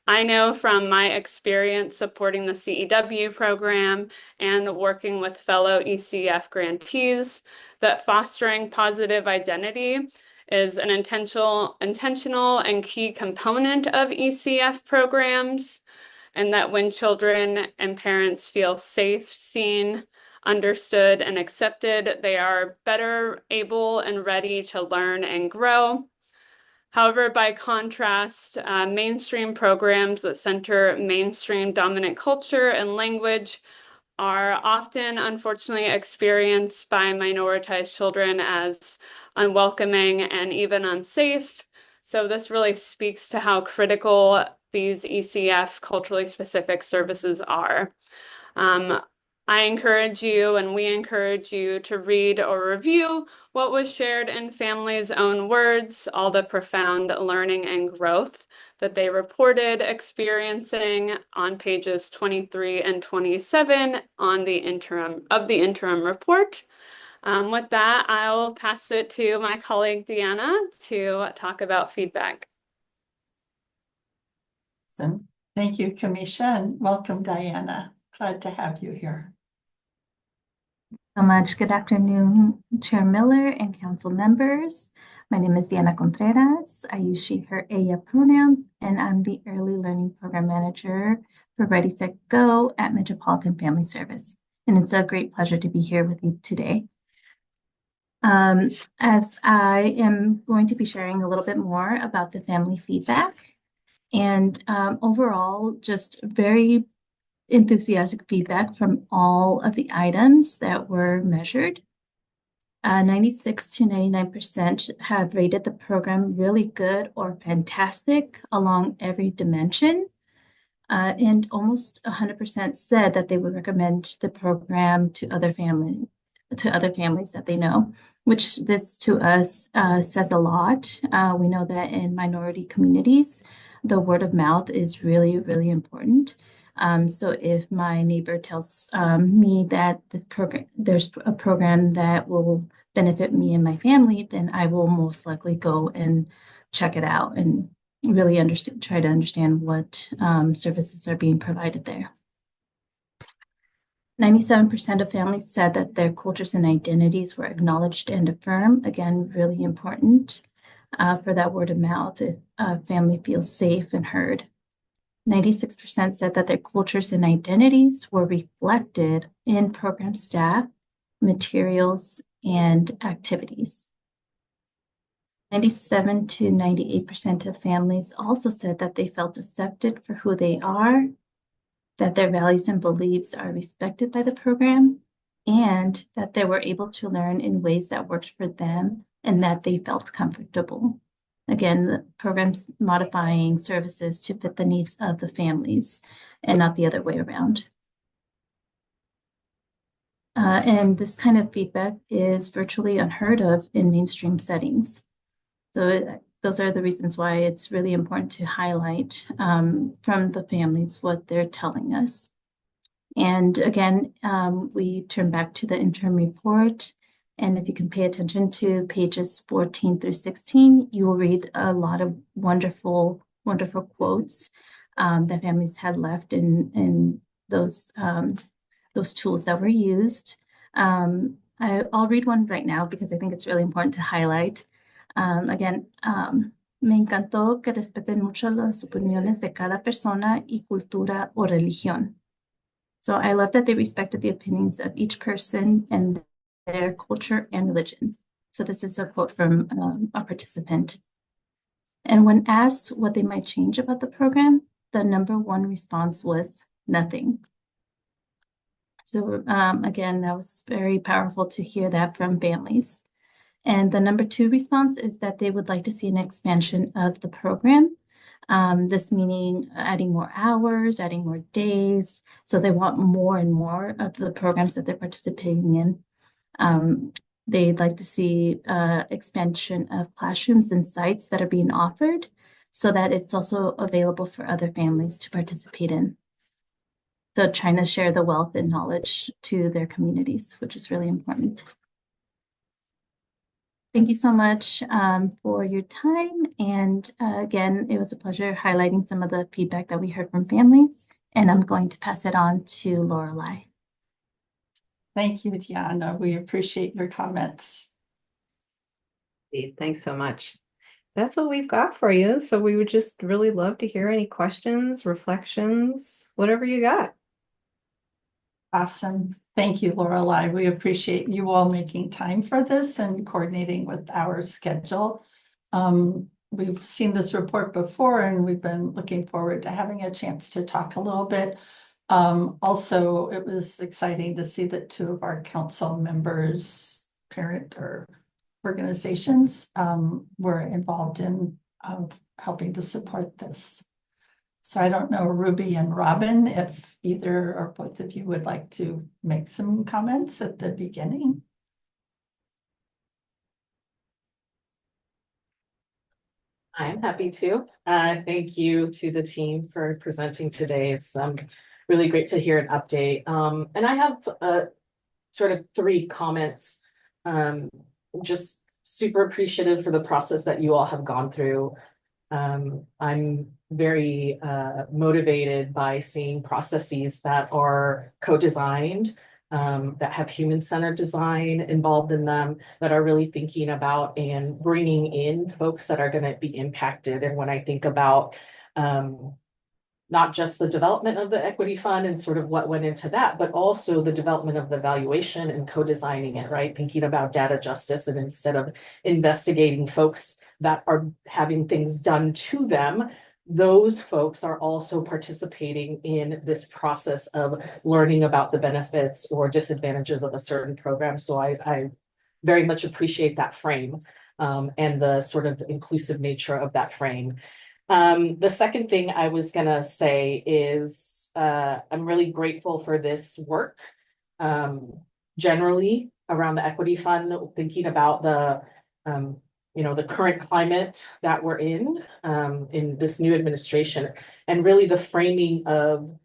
I know from my experience supporting the CEW program and working with fellow ECF grantees that fostering positive identity is an intentional and key component of ECF programs, and that when children and parents feel safe, seen, understood, and accepted, they are better able and ready to learn and grow. However, by contrast, mainstream programs that center mainstream dominant culture and language are often, unfortunately, experienced by minoritized children as unwelcoming and even unsafe. So this really speaks to how critical these ECF culturally specific services are. I encourage you and we encourage you to read or review what was shared in families' own words, all the profound learning and growth that they reported experiencing on pages 23 and 27 on the interim report. With that, I'll pass it to my colleague Deanna to talk about feedback. Awesome. Thank you, Kamisha, and welcome, Diana. Glad to have you here. So much. Good afternoon, Chair Miller and council members. My name is Diana Contreras. I use she, her, ella pronouns, and I'm the Early Learning Program Manager for Ready, Set, Go at Metropolitan Family Service. And it's a great pleasure to be here with you today. As I am going to be sharing a little bit more about the family feedback and overall, just very enthusiastic feedback from all of the items that were measured. 96 to 99% have rated the program really good or fantastic along every dimension. And almost 100% said that they would recommend the program to other families that they know, which this to us says a lot. We know that in minority communities, the word of mouth is really, really important. So if my neighbor tells me that there's a program that will benefit me and my family, then I will most likely go and check it out and really try to understand what services are being provided there. 97% of families said that their cultures and identities were acknowledged and affirmed. Again, really important for that word of mouth if a family feels safe and heard. 96% said that their cultures and identities were reflected in program staff, materials, and activities. 97 to 98% of families also said that they felt accepted for who they are, that their values and beliefs are respected by the program, and that they were able to learn in ways that worked for them and that they felt comfortable. Again, the program's modifying services to fit the needs of the families and not the other way around. And this kind of feedback is virtually unheard of in mainstream settings. So those are the reasons why it's really important to highlight from the families what they're telling us. And again, we turn back to the interim report. And if you can pay attention to pages 14 through 16, you will read a lot of wonderful, wonderful quotes that families had left in those tools that were used. I'll read one right now because I think it's really important to highlight. Again, me encantó que respeten mucho las opiniones de cada persona y cultura o religión. So I love that they respected the opinions of each person and their culture and religion. So this is a quote from a participant. And when asked what they might change about the program, the number one response was nothing. So again, that was very powerful to hear that from families. And the number two response is that they would like to see an expansion of the program. This meaning adding more hours, adding more days. So they want more and more of the programs that they're participating in. They'd like to see expansion of classrooms and sites that are being offered so that it's also available for other families to participate in. So trying to share the wealth and knowledge to their communities, which is really important. Thank you so much for your time. And again, it was a pleasure highlighting some of the feedback that we heard from families. And I'm going to pass it on to Lorelei. Thank you, Diana. We appreciate your comments. Thanks so much. That's what we've got for you. So we would just really love to hear any questions, reflections, whatever you got. Awesome. Thank you, Lorelei. We appreciate you all making time for this and coordinating with our schedule. We've seen this report before and we've been looking forward to having a chance to talk a little bit. Also, it was exciting to see that two of our council members, parent or organizations, were involved in helping to support this. So I don't know, Ruby and Robin, if either or both of you would like to make some comments at the beginning. I'm happy to. Thank you to the team for presenting today. It's really great to hear an update. And I have sort of 3 comments. Just super appreciative for the process that you all have gone through. I'm very motivated by seeing processes that are co-designed, that have human-centered design involved in them, that are really thinking about and bringing in folks that are going to be impacted. And when I think about not just the development of the equity fund and sort of what went into that, but also the development of the valuation and co-designing it, right? Thinking about data justice, and instead of investigating folks that are having things done to them, those folks are also participating in this process of learning about the benefits or disadvantages of a certain program. So I very much appreciate that frame, and the sort of inclusive nature of that frame. The second thing I was gonna say is I'm really grateful for this work generally around the equity fund, thinking about the the current climate that we're in this new administration, and really the framing of,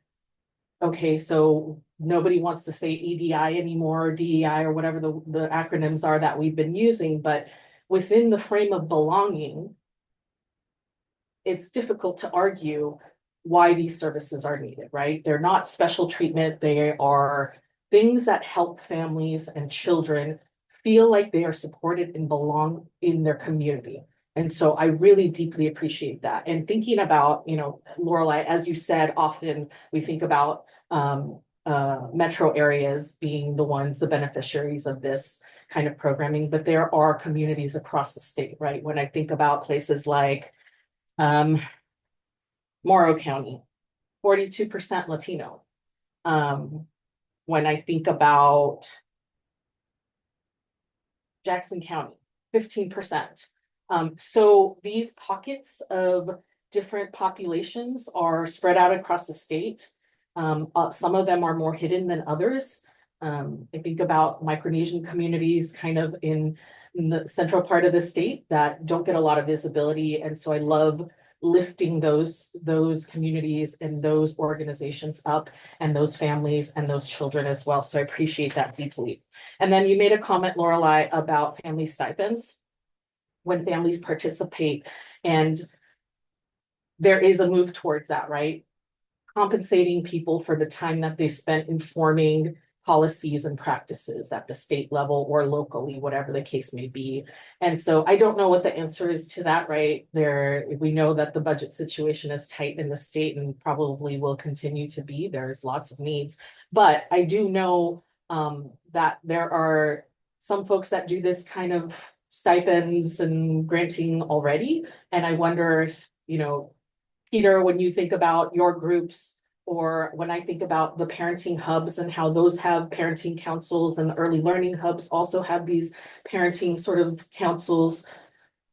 okay, so nobody wants to say EDI anymore, or DEI, or whatever the acronyms are that we've been using, but within the frame of belonging, it's difficult to argue why these services are needed, right? They're not special treatment. They are things that help families and children feel like they are supported and belong in their community. And so I really deeply appreciate that. And thinking about, Lorelei, as you said, often we think about metro areas being the beneficiaries of this kind of programming, but there are communities across the state, right? When I think about places like Morrow County, 42% Latino. When I think about Jackson County, 15%. So these pockets of different populations are spread out across the state. Some of them are more hidden than others. I think about Micronesian communities kind of in the central part of the state that don't get a lot of visibility. And so I love lifting those communities and those organizations up, and those families and those children as well. So I appreciate that deeply. And then you made a comment, Lorelei, about family stipends when families participate, and there is a move towards that, right? Compensating people for the time that they spent informing policies and practices at the state level or locally, whatever the case may be. And so I don't know what the answer is to that, right? We know that the budget situation is tight in the state and probably will continue to be. There's lots of needs, but I do know that there are some folks that do this kind of stipends and granting already. And I wonder if, Peter, when you think about your groups, or when I think about the parenting hubs and how those have parenting councils, and the early learning hubs also have these parenting sort of councils,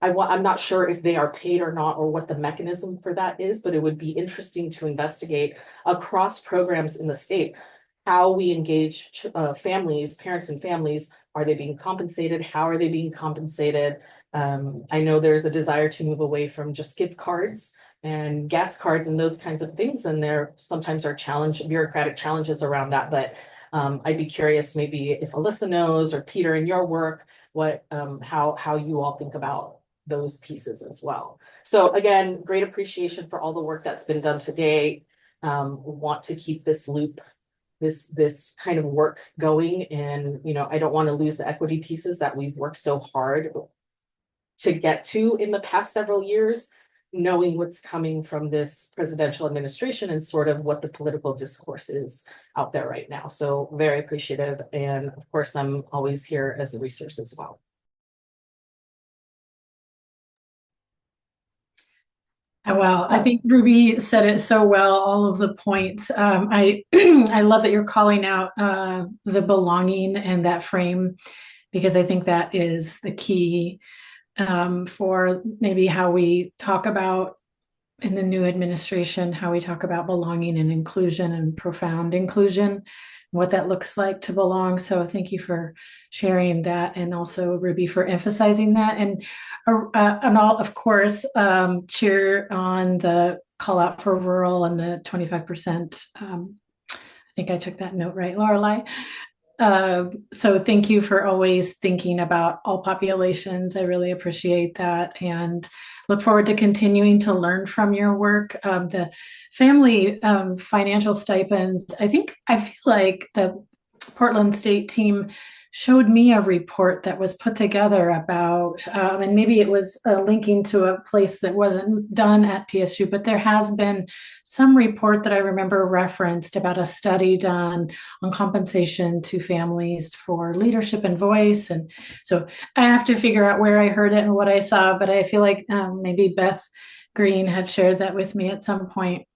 I'm not sure if they are paid or not, or what the mechanism for that is, but it would be interesting to investigate across programs in the state how we engage families, parents and families. Are they being compensated? How are they being compensated? I know there's a desire to move away from just gift cards and gas cards and those kinds of things, and there sometimes are bureaucratic challenges around that. But I'd be curious, maybe if Alyssa knows, or Peter, in your work, how you all think about those pieces as well. So again, great appreciation for all the work that's been done today. Want to keep this loop, this kind of work going, and I don't want to lose the equity pieces that we've worked so hard to get to in the past several years, knowing what's coming from this presidential administration and sort of what the political discourse is out there right now. So very appreciative. And of course, I'm always here as a resource as well. Well, I think Ruby said it so well, all of the points. I I love that you're calling out the belonging and that frame, because I think that is the key for maybe how we talk about in the new administration, how we talk about belonging and inclusion and profound inclusion, what that looks like to belong. So thank you for sharing that, and also Ruby for emphasizing that, and all, of course, cheer on the call out for rural and the 25%. I think I took that note right, Lorelei. So thank you for always thinking about all populations. I really appreciate that, and look forward to continuing to learn from your work. The family financial stipends, I feel like the Portland State team showed me a report that was put together about, and maybe it was linking to a place that wasn't done at PSU, but there has been some report that I remember referenced about a study done on compensation to families for leadership and voice. And so I have to figure out where I heard it and what I saw, but I feel like maybe Beth Green had shared that with me at some point.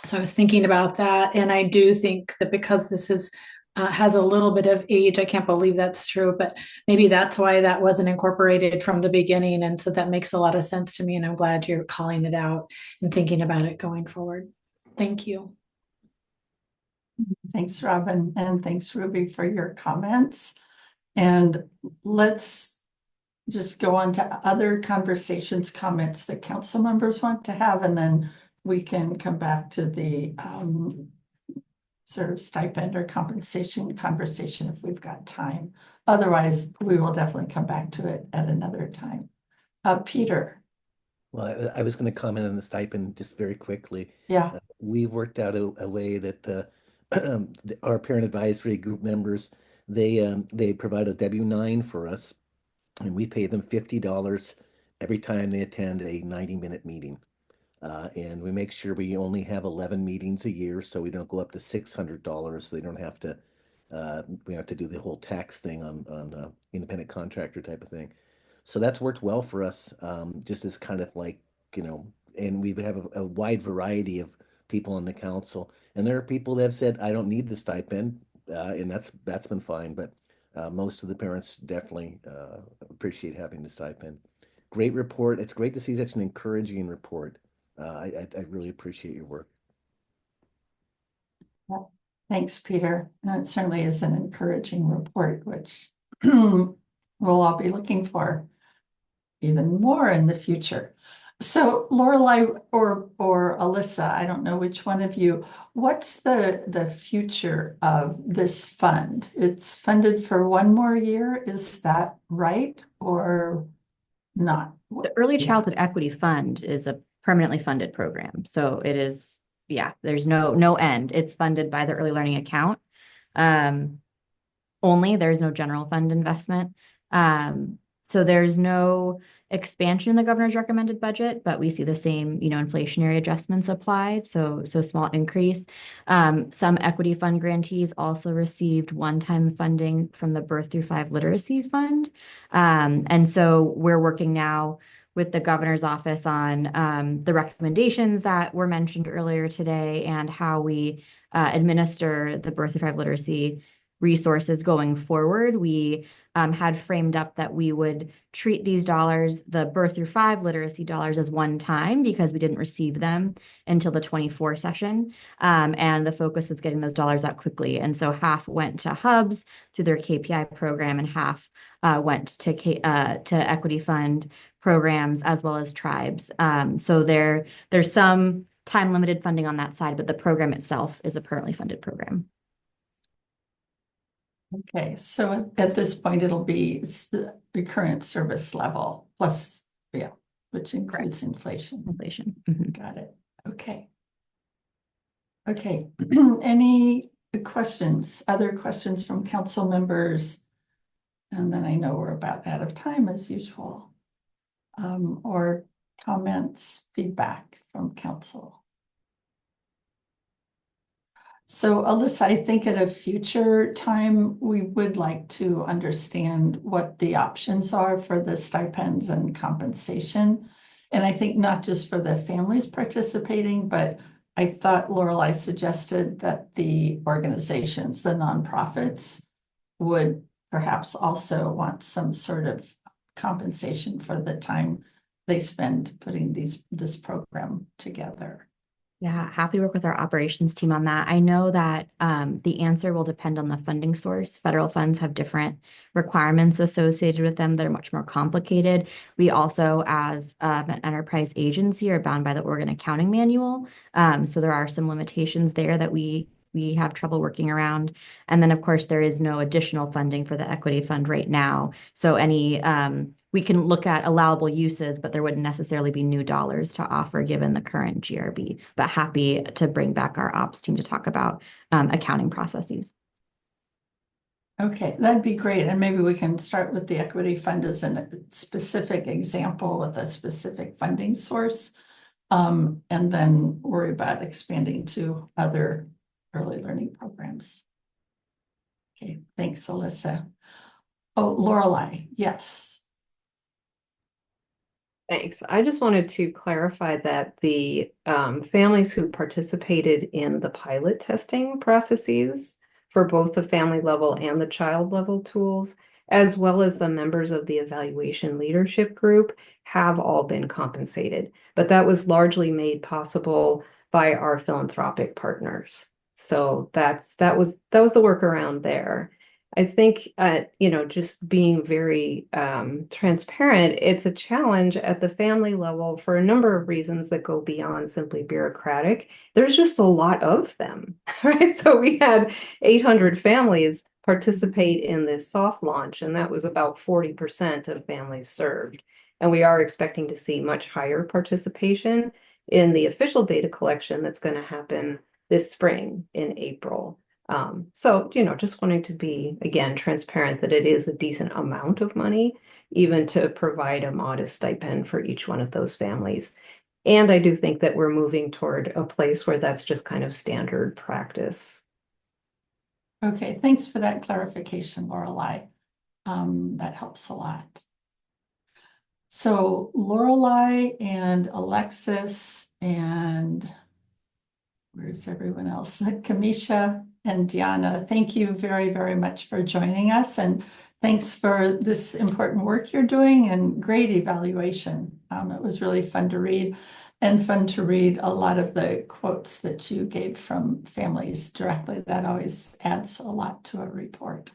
So I was thinking about that. And I do think that because this is has a little bit of age, I can't believe that's true, but maybe that's why that wasn't incorporated from the beginning. And so that makes a lot of sense to me. And I'm glad you're calling it out and thinking about it going forward. Thank you. Thanks, Robin, and thanks, Ruby, for your comments. And let's just go on to other conversations, comments that council members want to have, and then we can come back to the sort of stipend or compensation conversation if we've got time. Otherwise, we will definitely come back to it at another time. Peter. Well, I was going to comment on the stipend just very quickly. Yeah. We've worked out a way that our parent advisory group members, they provide a W-9 for us, and we pay them $50 every time they attend a 90-minute meeting. And we make sure we only have 11 meetings a year, so we don't go up to $600. So they don't have to, we have to do the whole tax thing on independent contractor type of thing. So that's worked well for us, just as kind of like, and we have a wide variety of people on the council. And there are people that have said, I don't need the stipend, and that's been fine. But most of the parents definitely appreciate having the stipend. Great report. It's great to see such an encouraging report. I really appreciate your work. Well, thanks, Peter. And it certainly is an encouraging report, which we'll all be looking for even more in the future. So Lorelei or Alyssa, I don't know which one of you, what's the future of this fund? It's funded for one more year, is that right or not? The Early Childhood Equity Fund is a permanently funded program. So it is, there's no end. It's funded by the early learning account. Only there's no general fund investment. So there's no expansion in the governor's recommended budget, but we see the same, inflationary adjustments applied. So small increase. Some equity fund grantees also received one-time funding from the Birth Through 5 Literacy Fund. And so we're working now with the governor's office on the recommendations that were mentioned earlier today and how we administer the Birth Through 5 Literacy resources going forward. We had framed up that we would treat these dollars, the Birth Through 5 literacy dollars, as one time because we didn't receive them until the 24 session. And the focus was getting those dollars out quickly. And so half went to hubs through their KPI program and half went to equity fund programs as well as tribes. So there's some time limited funding on that side, but the program itself is a permanently funded program. Okay, so at this point, it'll be the current service level plus, which includes inflation. Got it. Okay. Okay, any questions, other questions from council members? And then I know we're about out of time as usual. Or comments, feedback from council. So Alyssa, I think at a future time, we would like to understand what the options are for the stipends and compensation. And I think not just for the families participating, but I thought Lorelei suggested that the organizations, the nonprofits, would perhaps also want some sort of compensation for the time they spend putting this program together. Yeah, happy to work with our operations team on that. I know that the answer will depend on the funding source. Federal funds have different requirements associated with them that are much more complicated. We also, as an enterprise agency, are bound by the Oregon Accounting Manual. So there are some limitations there that we have trouble working around. And then, of course, there is no additional funding for the equity fund right now. So we can look at allowable uses, but there wouldn't necessarily be new dollars to offer given the current GRB. But happy to bring back our ops team to talk about accounting processes. Okay, that'd be great. And maybe we can start with the equity fund as a specific example with a specific funding source, and then worry about expanding to other early learning programs. Okay, thanks, Alyssa. Oh, Lorelei, yes. Thanks. I just wanted to clarify that the families who participated in the pilot testing processes for both the family level and the child level tools, as well as the members of the evaluation leadership group, have all been compensated. But that was largely made possible by our philanthropic partners. So that was the workaround there. I think, just being very transparent, it's a challenge at the family level for a number of reasons that go beyond simply bureaucratic. There's just a lot of them, right? So we had 800 families participate in this soft launch, and that was about 40% of families served. And we are expecting to see much higher participation in the official data collection that's going to happen this spring in April. So, just wanting to be, again, transparent that it is a decent amount of money, even to provide a modest stipend for each one of those families. And I do think that we're moving toward a place where that's just kind of standard practice. Okay, thanks for that clarification, Lorelei. That helps a lot. So Lorelei and Alexis and where's everyone else? Kamisha and Diana, thank you very, very much for joining us. And thanks for this important work you're doing and great evaluation. It was really fun to read and fun to read a lot of the quotes that you gave from families directly. That always adds a lot to a report.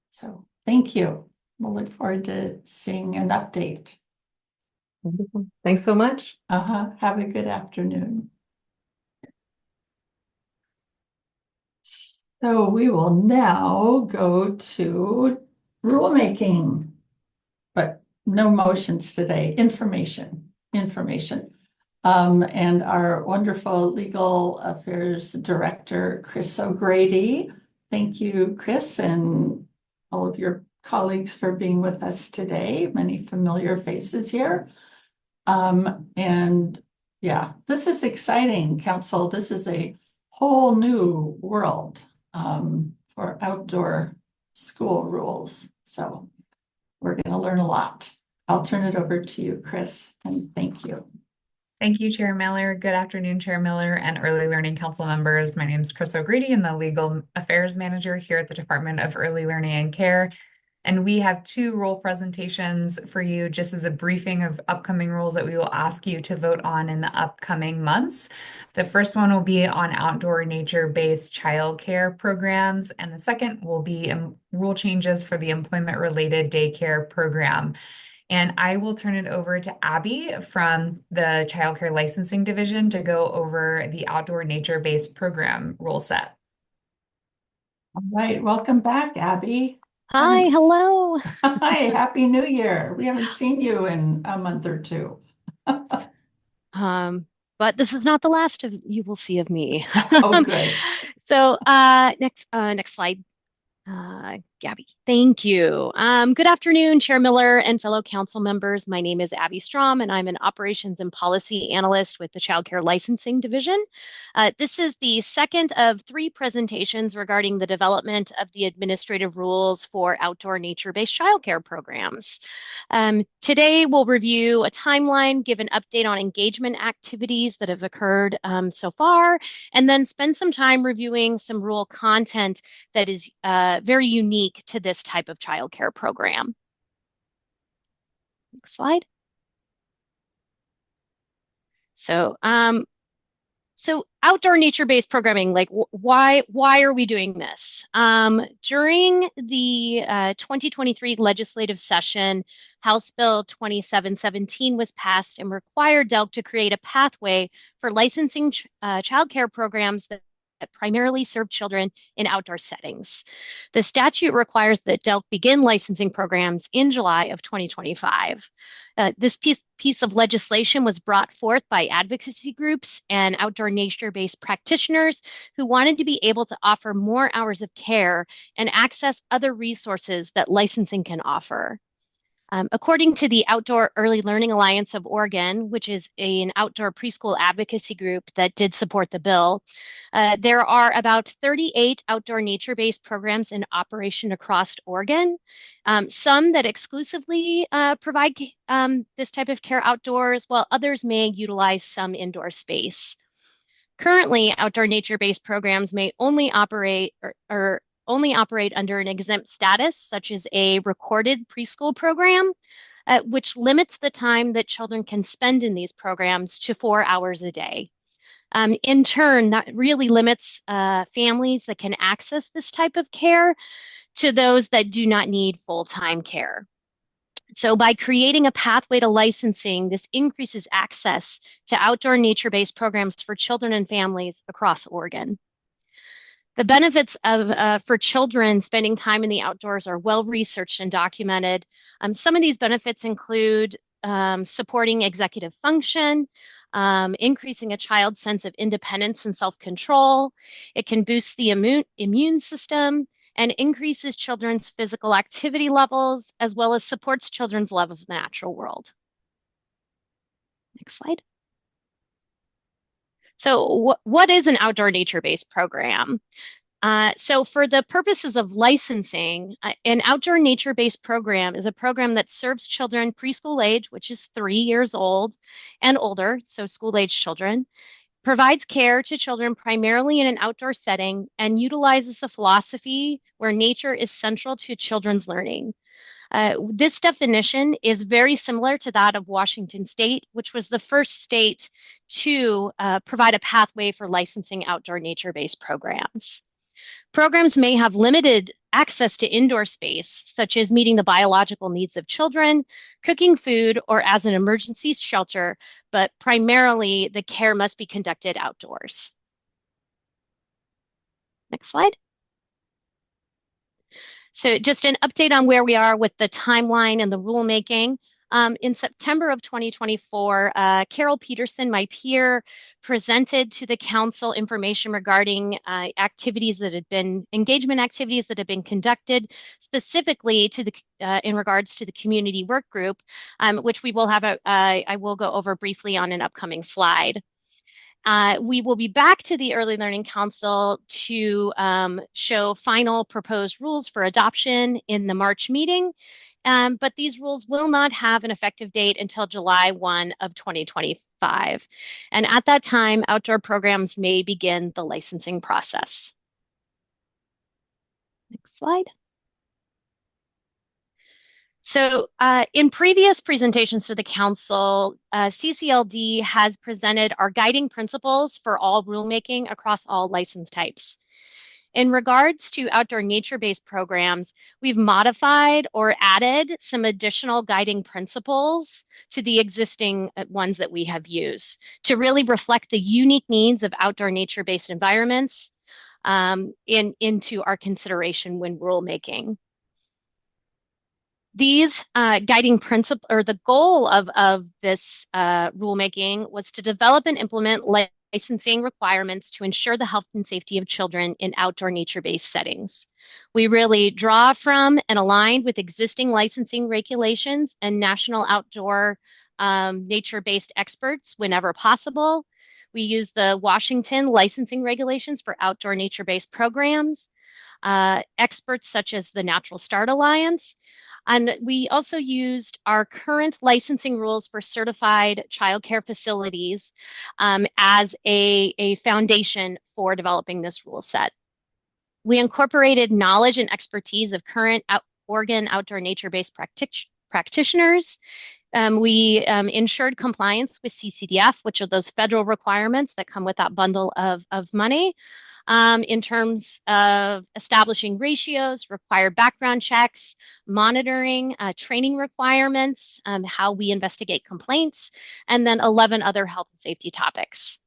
So thank you. We'll look forward to seeing an update. Wonderful. Thanks so much. Have a good afternoon. So we will now go to rulemaking, but no motions today. Information. And our wonderful Legal Affairs Director, Chris O'Grady. Thank you, Chris, and all of your colleagues for being with us today. Many familiar faces here. And yeah, this is exciting, Council. This is a whole new world for outdoor school rules. So we're going to learn a lot. I'll turn it over to you, Chris, and thank you. Thank you, Chair Miller. Good afternoon, Chair Miller and Early Learning Council members. My name is Chris O'Grady. I'm the Legal Affairs Manager here at the Department of Early Learning and Care. And we have two rule presentations for you just as a briefing of upcoming rules that we will ask you to vote on in the upcoming months. The first one will be on outdoor nature-based childcare programs, and the second will be rule changes for the employment-related daycare program. And I will turn it over to Abby from the Childcare Licensing Division to go over the outdoor nature-based program rule set. All right, welcome back, Abby. Hi, hello. Hi, Happy New Year. We haven't seen you in a month or two. But this is not the last of you will see of me. Oh, good. So next slide. Gabby, thank you. Good afternoon, Chair Miller and fellow council members. My name is Abby Strom, and I'm an operations and policy analyst with the Child Care Licensing Division. This is the second of 3 presentations regarding the development of the administrative rules for outdoor nature-based childcare programs. Today, we'll review a timeline, give an update on engagement activities that have occurred so far, and then spend some time reviewing some rule content that is very unique to this type of childcare program. Next slide. So outdoor nature-based programming, like why are we doing this? During the 2023 legislative session, House Bill 2717 was passed and required DELC to create a pathway for licensing childcare programs that primarily serve children in outdoor settings. The statute requires that DELC begin licensing programs in July of 2025. This piece of legislation was brought forth by advocacy groups and outdoor nature-based practitioners who wanted to be able to offer more hours of care and access other resources that licensing can offer. According to the Outdoor Early Learning Alliance of Oregon, which is an outdoor preschool advocacy group that did support the bill, there are about 38 outdoor nature-based programs in operation across Oregon, some that exclusively provide this type of care outdoors, while others may utilize some indoor space. Currently, outdoor nature-based programs may only operate or only operate under an exempt status, such as a recorded preschool program, which limits the time that children can spend in these programs to 4 hours a day. In turn, that really limits families that can access this type of care to those that do not need full-time care. So by creating a pathway to licensing, this increases access to outdoor nature-based programs for children and families across Oregon. The benefits for children spending time in the outdoors are well researched and documented. Some of these benefits include supporting executive function, increasing a child's sense of independence and self-control. It can boost the immune system and increases children's physical activity levels, as well as supports children's love of the natural world. Next slide. So what is an outdoor nature-based program? So for the purposes of licensing, an outdoor nature-based program is a program that serves children preschool age, which is 3 years old and older, so school-age children, provides care to children primarily in an outdoor setting, and utilizes a philosophy where nature is central to children's learning. This definition is very similar to that of Washington State, which was the first state to provide a pathway for licensing outdoor nature-based programs. Programs may have limited access to indoor space, such as meeting the biological needs of children, cooking food, or as an emergency shelter, but primarily the care must be conducted outdoors. Next slide. So just an update on where we are with the timeline and the rulemaking. In September of 2024, Carol Peterson, my peer, presented to the council information regarding engagement activities that have been conducted, specifically to in regards to the community work group, which we will have I will go over briefly on an upcoming slide. We will be back to the Early Learning Council to show final proposed rules for adoption in the March meeting. But these rules will not have an effective date until July 1 of 2025. And at that time, outdoor programs may begin the licensing process. Next slide. So in previous presentations to the council, CCLD has presented our guiding principles for all rulemaking across all license types. In regards to outdoor nature-based programs, we've modified or added some additional guiding principles to the existing ones that we have used to really reflect the unique needs of outdoor nature-based environments into our consideration when rulemaking. These guiding principles, or the goal of this rulemaking, was to develop and implement licensing requirements to ensure the health and safety of children in outdoor nature-based settings. We really draw from and align with existing licensing regulations and national outdoor nature-based experts whenever possible. We use the Washington licensing regulations for outdoor nature-based programs, experts such as the Natural Start Alliance. And we also used our current licensing rules for certified childcare facilities as a foundation for developing this rule set. We incorporated knowledge and expertise of current Oregon outdoor nature-based practitioners We ensured compliance with CCDF, which are those federal requirements that come with that bundle of money. In terms of establishing ratios, required background checks, monitoring, training requirements, how we investigate complaints, and then 11 other health and safety topics.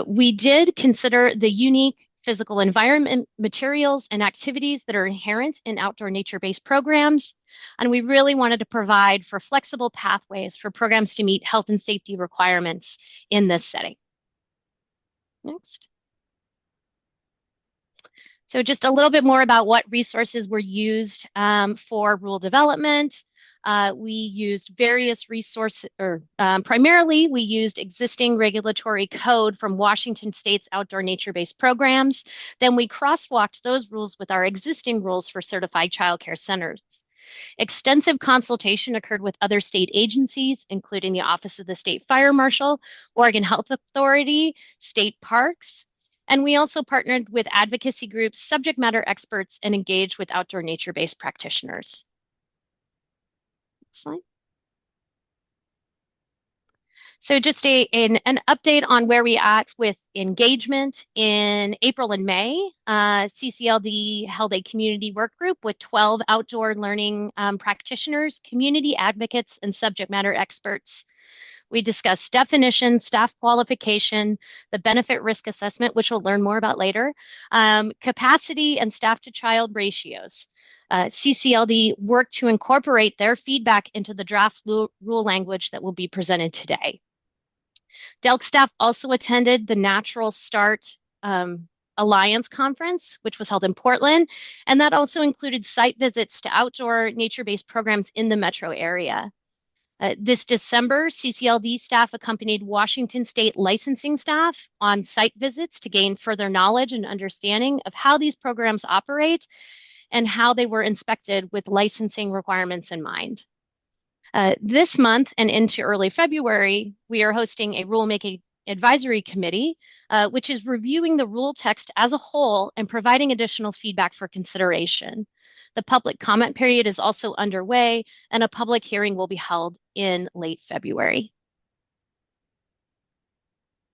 We did consider the unique physical environment, materials, and activities that are inherent in outdoor nature-based programs, and we really wanted to provide for flexible pathways for programs to meet health and safety requirements in this setting. Next. So just a little bit more about what resources were used for rural development. We used various resources, or primarily we used existing regulatory code from Washington State's outdoor nature-based programs. Then we crosswalked those rules with our existing rules for certified childcare centers. Extensive consultation occurred with other state agencies, including the Office of the State Fire Marshal, Oregon Health Authority, state parks, and we also partnered with advocacy groups, subject matter experts, and engaged with outdoor nature-based practitioners. Next slide. So just an update on where we at with engagement. In April and May, CCLD held a community work group with 12 outdoor learning practitioners, community advocates, and subject matter experts. We discussed definition, staff qualification, the benefit risk assessment, which we'll learn more about later, capacity and staff to child ratios. CCLD worked to incorporate their feedback into the draft rule language that will be presented today. DELC staff also attended the Natural Start Alliance Conference, which was held in Portland, and that also included site visits to outdoor nature-based programs in the metro area. This December, CCLD staff accompanied Washington State licensing staff on site visits to gain further knowledge and understanding of how these programs operate and how they were inspected with licensing requirements in mind. This month and into early February, we are hosting a rulemaking advisory committee, which is reviewing the rule text as a whole and providing additional feedback for consideration. The public comment period is also underway, and a public hearing will be held in late February.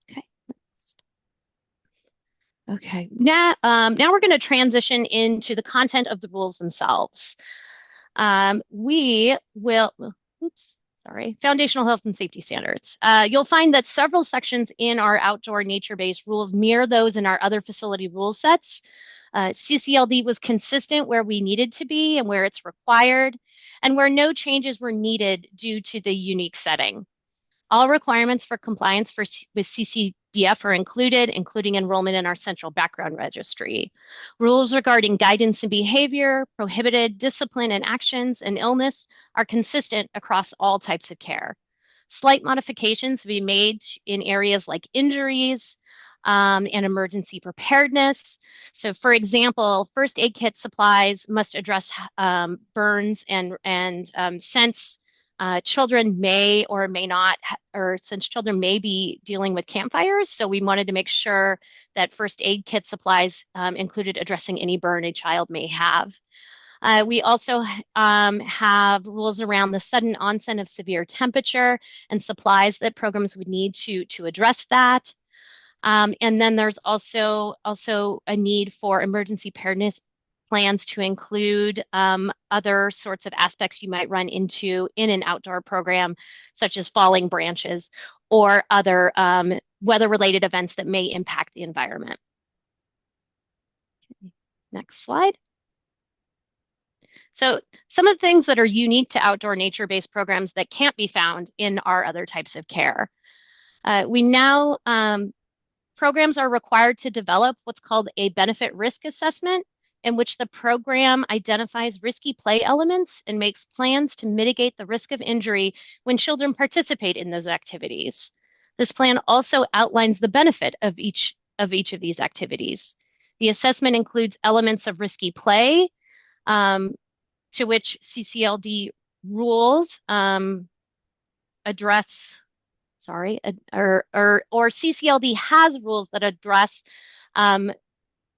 Okay. Okay. Now we're going to transition into the content of the rules themselves. We will, foundational health and safety standards. You'll find that several sections in our outdoor nature-based rules mirror those in our other facility rule sets. CCLD was consistent where we needed to be and where it's required, and where no changes were needed due to the unique setting. All requirements for compliance with CCDF are included, including enrollment in our central background registry. Rules regarding guidance and behavior, prohibited discipline and actions, and illness are consistent across all types of care. Slight modifications will be made in areas like injuries, and emergency preparedness. So for example, first aid kit supplies must address burns and since children may or may not, or since children may be dealing with campfires, so we wanted to make sure that first aid kit supplies included addressing any burn a child may have. We also have rules around the sudden onset of severe temperature and supplies that programs would need to address that. And then there's also a need for emergency preparedness plans to include other sorts of aspects you might run into in an outdoor program, such as falling branches or other weather-related events that may impact the environment. Okay. Next slide. So some of the things that are unique to outdoor nature-based programs that can't be found in our other types of care. Programs are required to develop what's called a benefit risk assessment, in which the program identifies risky play elements and makes plans to mitigate the risk of injury when children participate in those activities. This plan also outlines the benefit of each of these activities. The assessment includes elements of risky play, to which CCLD rules address. Or CCLD has rules that address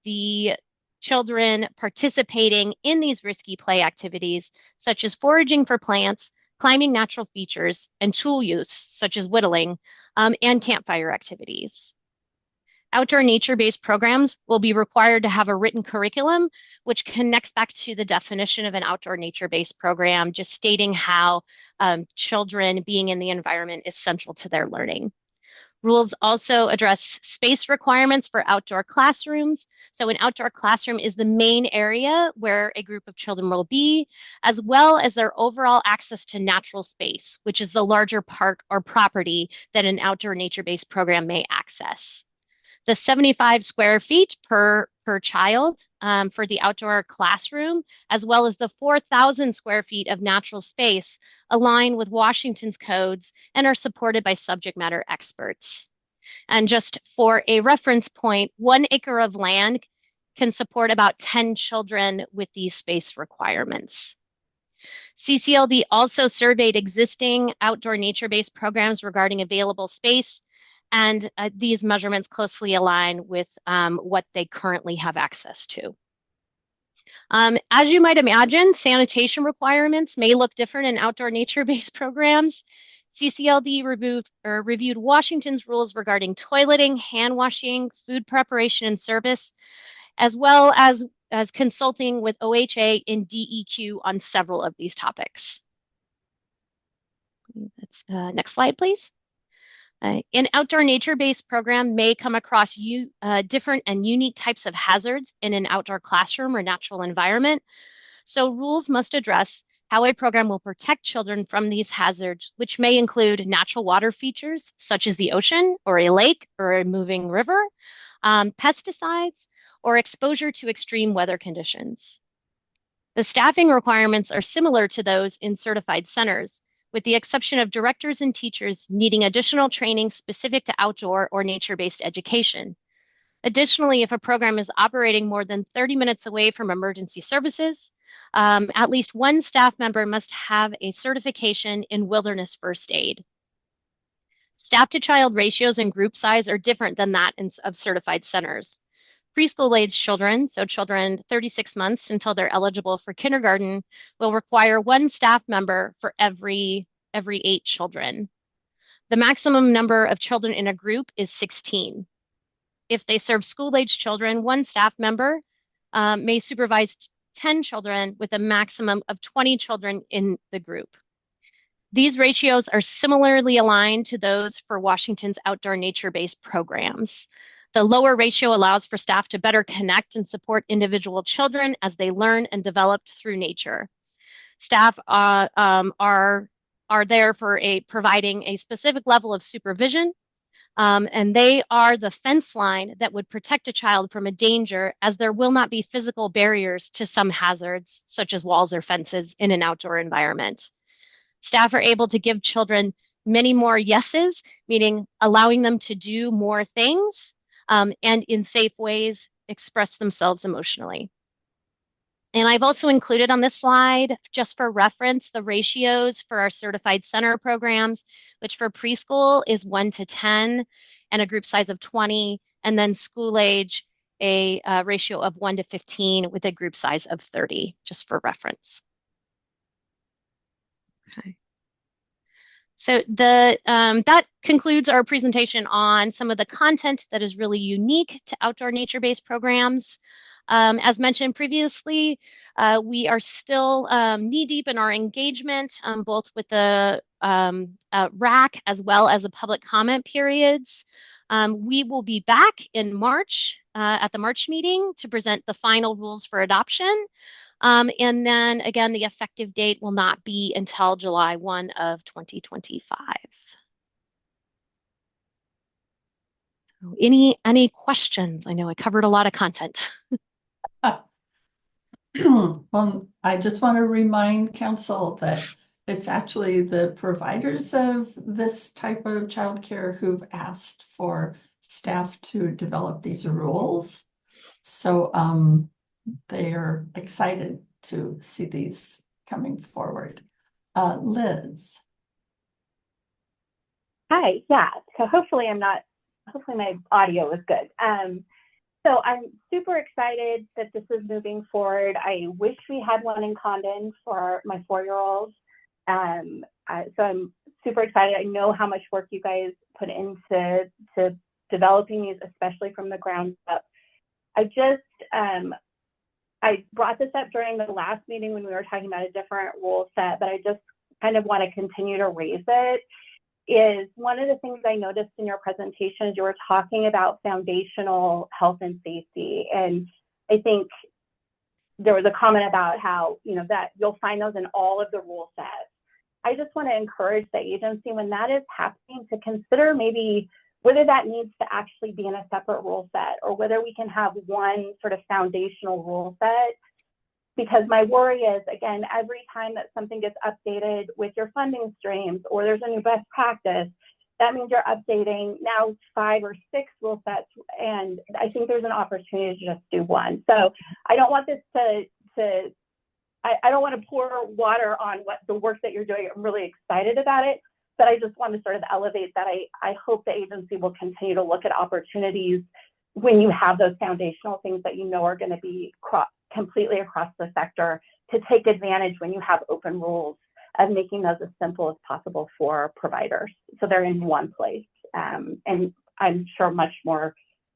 the children participating in these risky play activities, such as foraging for plants, climbing natural features, and tool use, such as whittling, and campfire activities. Outdoor nature-based programs will be required to have a written curriculum, which connects back to the definition of an outdoor nature-based program, just stating how children being in the environment is central to their learning. Rules also address space requirements for outdoor classrooms. So an outdoor classroom is the main area where a group of children will be, as well as their overall access to natural space, which is the larger park or property that an outdoor nature-based program may access. The 75 square feet per child for the outdoor classroom, as well as the 4,000 square feet of natural space, align with Washington's codes and are supported by subject matter experts. And just for a reference point, 1 acre of land can support about 10 children with these space requirements. CCLD also surveyed existing outdoor nature-based programs regarding available space, and these measurements closely align with what they currently have access to. As you might imagine, sanitation requirements may look different in outdoor nature-based programs. CCLD reviewed Washington's rules regarding toileting, hand washing, food preparation and service, as well as consulting with OHA and DEQ on several of these topics. Next slide, please. An outdoor nature-based program may come across different and unique types of hazards in an outdoor classroom or natural environment. So rules must address how a program will protect children from these hazards, which may include natural water features such as the ocean or a lake or a moving river, pesticides, or exposure to extreme weather conditions. The staffing requirements are similar to those in certified centers, with the exception of directors and teachers needing additional training specific to outdoor or nature-based education. Additionally, if a program is operating more than 30 minutes away from emergency services, at least one staff member must have a certification in wilderness first aid. Staff to child ratios and group size are different than that of certified centers. Preschool age children, so children 36 months until they're eligible for kindergarten, will require 1 staff member for every 8 children. The maximum number of children in a group is 16. If they serve school age children, 1 staff member may supervise 10 children with a maximum of 20 children in the group. These ratios are similarly aligned to those for Washington's outdoor nature-based programs. The lower ratio allows for staff to better connect and support individual children as they learn and develop through nature. Staff are there for providing a specific level of supervision, and they are the fence line that would protect a child from a danger, as there will not be physical barriers to some hazards, such as walls or fences in an outdoor environment. Staff are able to give children many more yeses, meaning allowing them to do more things, and in safe ways express themselves emotionally. And I've also included on this slide, just for reference, the ratios for our certified center programs, which for preschool is 1 to 10 and a group size of 20, and then school age, a ratio of 1 to 15 with a group size of 30, just for reference. Okay. So that concludes our presentation on some of the content that is really unique to outdoor nature-based programs. As mentioned previously, we are still knee-deep in our engagement, both with the RAC as well as the public comment periods. We will be back in March at the March meeting to present the final rules for adoption. And then again, the effective date will not be until July 1 of 2025. So any questions? I know I covered a lot of content. Well, I just want to remind council that it's actually the providers of this type of childcare who've asked for staff to develop these rules. So they are excited to see these coming forward. Liz. Hi, yeah. So hopefully my audio is good. So I'm super excited that this is moving forward. I wish we had one in Condon for my 4-year-old. So I'm super excited. I know how much work you guys put into developing these, especially from the ground up. I brought this up during the last meeting when we were talking about a different rule set, but I just kind of want to continue to raise it. Is one of the things I noticed in your presentation is you were talking about foundational health and safety. And I think there was a comment about how, that you'll find those in all of the rule sets. I just want to encourage the agency when that is happening to consider maybe whether that needs to actually be in a separate rule set or whether we can have one sort of foundational rule set. Because my worry is, again, every time that something gets updated with your funding streams or there's a new best practice, that means you're updating now 5 or 6 rule sets. And I think there's an opportunity to just do one. So I don't want this I don't want to pour water on what the work that you're doing. I'm really excited about it. But I just want to sort of elevate that. I hope the agency will continue to look at opportunities when you have those foundational things that are going to be completely across the sector to take advantage when you have open rules of making those as simple as possible for providers. So they're in one place. And I'm sure much more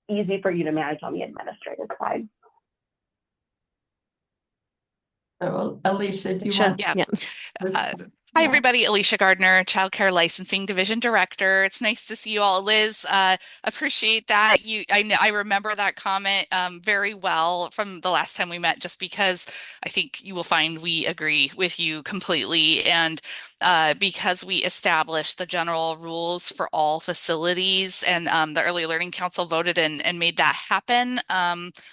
easy for you to manage on the administrative side. So Alicia, do you want? Hi, everybody. Alicia Gardner, Child Care Licensing Division Director. It's nice to see you all. Liz, appreciate that. I remember that comment very well from the last time we met, just because I think you will find we agree with you completely. And because we established the general rules for all facilities and the Early Learning Council voted and made that happen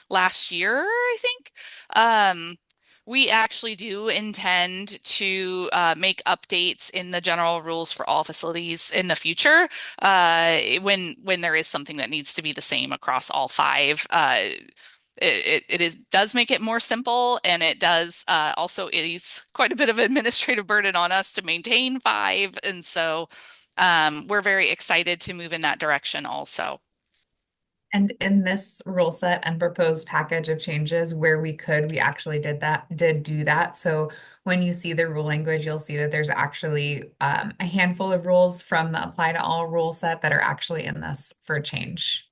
last year, I think. We actually do intend to make updates in the general rules for all facilities in the future when there is something that needs to be the same across all 5. It does make it more simple, and it does also ease quite a bit of administrative burden on us to maintain 5. And so we're very excited to move in that direction also. And in this rule set and proposed package of changes where we could, we actually did do that. So when you see the rule language, you'll see that there's actually a handful of rules from the apply to all rule set that are actually in this for change.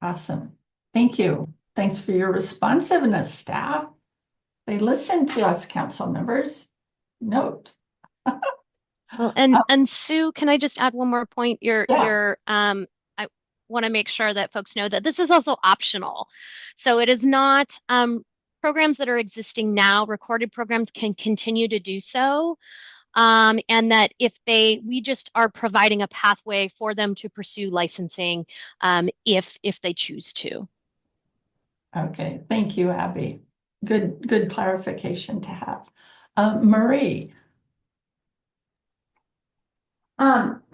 Awesome. Thank you. Thanks for your responsiveness, staff. They listen to us, council members. Note. Well, and Sue, can I just add one more point? I want to make sure that folks know that this is also optional. So it is not programs that are existing now, recorded programs can continue to do so. And that we just are providing a pathway for them to pursue licensing if they choose to. Okay, thank you, Abby. Good clarification to have. Marie.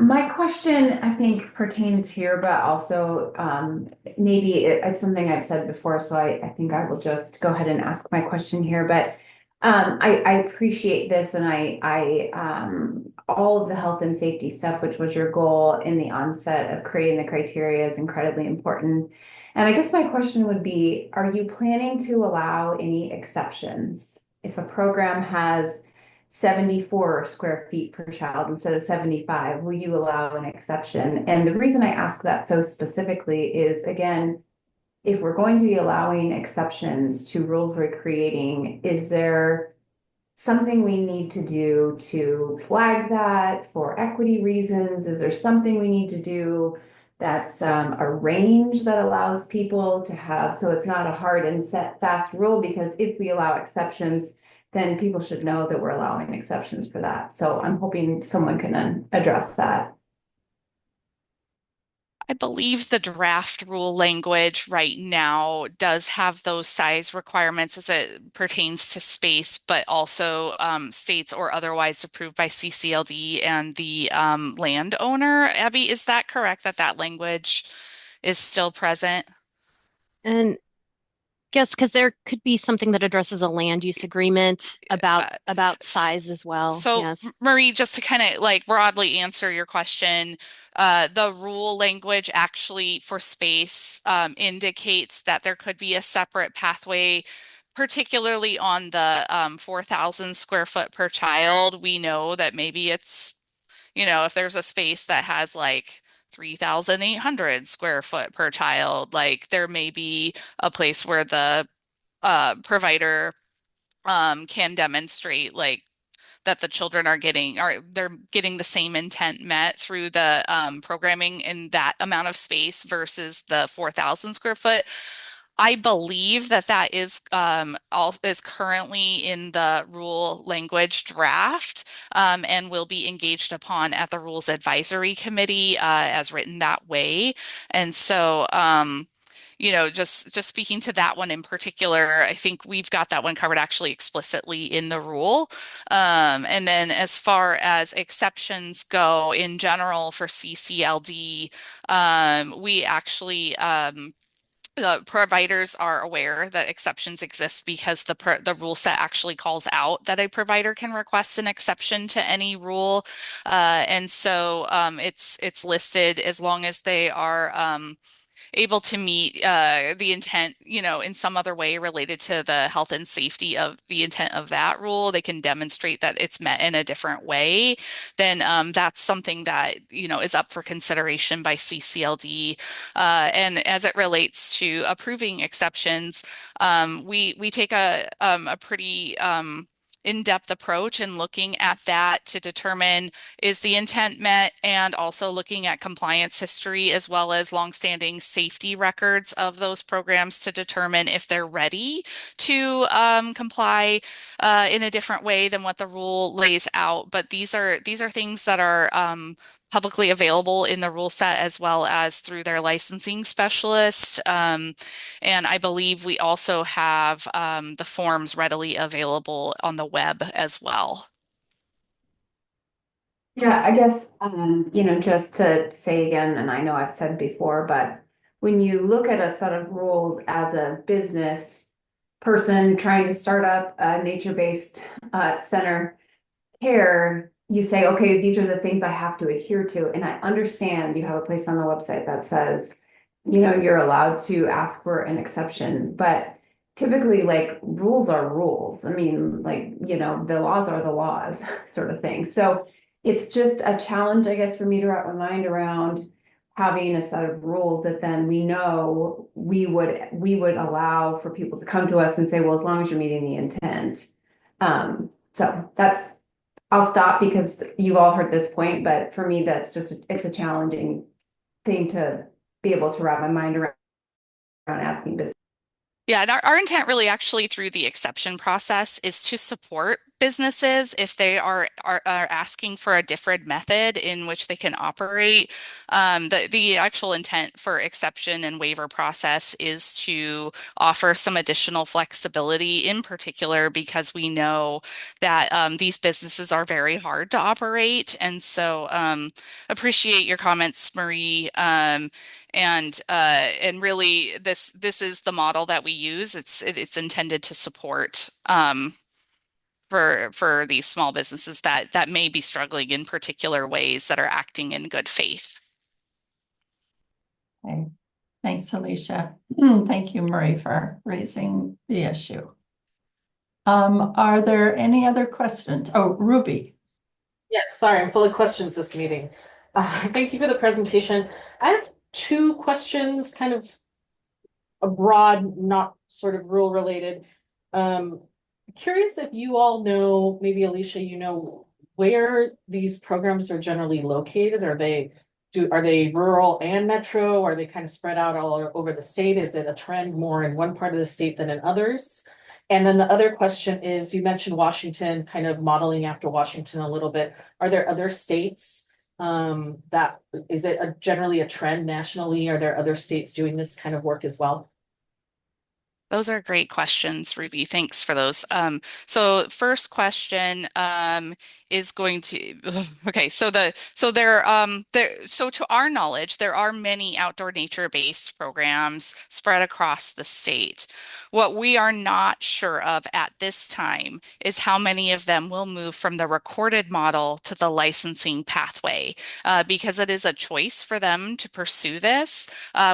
My question, I think, pertains here, but also maybe it's something I've said before, so I think I will just go ahead and ask my question here. But I appreciate this, and I all of the health and safety stuff, which was your goal in the onset of creating the criteria, is incredibly important. And I guess my question would be, are you planning to allow any exceptions? If a program has 74 square feet per child instead of 75, will you allow an exception? And the reason I ask that so specifically is, again, if we're going to be allowing exceptions to rules we're creating, is there something we need to do to flag that for equity reasons? Is there something we need to do that's a range that allows people to have, so it's not a hard and set fast rule? Because if we allow exceptions, then people should know that we're allowing exceptions for that. So I'm hoping someone can address that. I believe the draft rule language right now does have those size requirements as it pertains to space, but also states or otherwise approved by CCLD and the landowner. Abby, is that correct that language is still present? And yes, because there could be something that addresses a land use agreement about size as well. So yes. Marie, just to kind of like broadly answer your question, the rule language actually for space indicates that there could be a separate pathway particularly on the 4,000 square foot per child, we know that maybe it's, if there's a space that has like 3,800 square foot per child, like there may be a place where the provider can demonstrate like that the children they're getting the same intent met through the programming in that amount of space versus the 4,000 square foot. I believe that is is currently in the rule language draft and will be engaged upon at the Rules Advisory Committee as written that way. And so just speaking to that one in particular, I think we've got that one covered actually explicitly in the rule. And then as far as exceptions go in general for CCLD, we actually the providers are aware that exceptions exist because the rule set actually calls out that a provider can request an exception to any rule, and so it's listed as long as they are able to meet the intent, in some other way related to the health and safety of the intent of that rule, they can demonstrate that it's met in a different way, then that's something that, is up for consideration by CCLD. And as it relates to approving exceptions, we take a pretty in-depth approach in looking at that to determine is the intent met, and also looking at compliance history as well as longstanding safety records of those programs to determine if they're ready to comply in a different way than what the rule lays out. But these are things that are publicly available in the rule set as well as through their licensing specialist. And I believe we also have the forms readily available on the web as well. Yeah, I guess, just to say again, and I know I've said before, but when you look at a set of rules as a business person trying to start up a nature-based center care, you say, okay, these are the things I have to adhere to. And I understand you have a place on the website that says, you're allowed to ask for an exception, but typically like rules are rules. I mean, like, the laws are the laws sort of thing. So it's just a challenge, I guess, for me to wrap my mind around having a set of rules that then we know we would allow for people to come to us and say, well, as long as you're meeting the intent. So I'll stop because you've all heard this point, but for me, it's a challenging thing to be able to wrap my mind around asking business. Yeah, and our intent really actually through the exception process is to support businesses if they are asking for a different method in which they can operate. The actual intent for exception and waiver process is to offer some additional flexibility, in particular because we know that these businesses are very hard to operate. And so appreciate your comments, Marie. And really this is the model that we use. It's intended to support for these small businesses that may be struggling in particular ways that are acting in good faith. Okay. Thanks, Alicia. Thank you, Marie, for raising the issue. Are there any other questions? Oh, Ruby. Yes, sorry, I'm full of questions this meeting. Thank you for the presentation. I have two questions, kind of a broad, not sort of rule related. Curious if you all know, maybe Alicia, where these programs are generally located. Are they rural and metro? Are they kind of spread out all over the state? Is it a trend more in one part of the state than in others? And then the other question is, you mentioned Washington, kind of modeling after Washington a little bit. Are there other states that is it generally a trend nationally? Are there other states doing this kind of work as well? Those are great questions, Ruby. Thanks for those. So first question is going to okay. So to our knowledge, there are many outdoor nature-based programs spread across the state. What we are not sure of at this time is how many of them will move from the recorded model to the licensing pathway, because it is a choice for them to pursue this.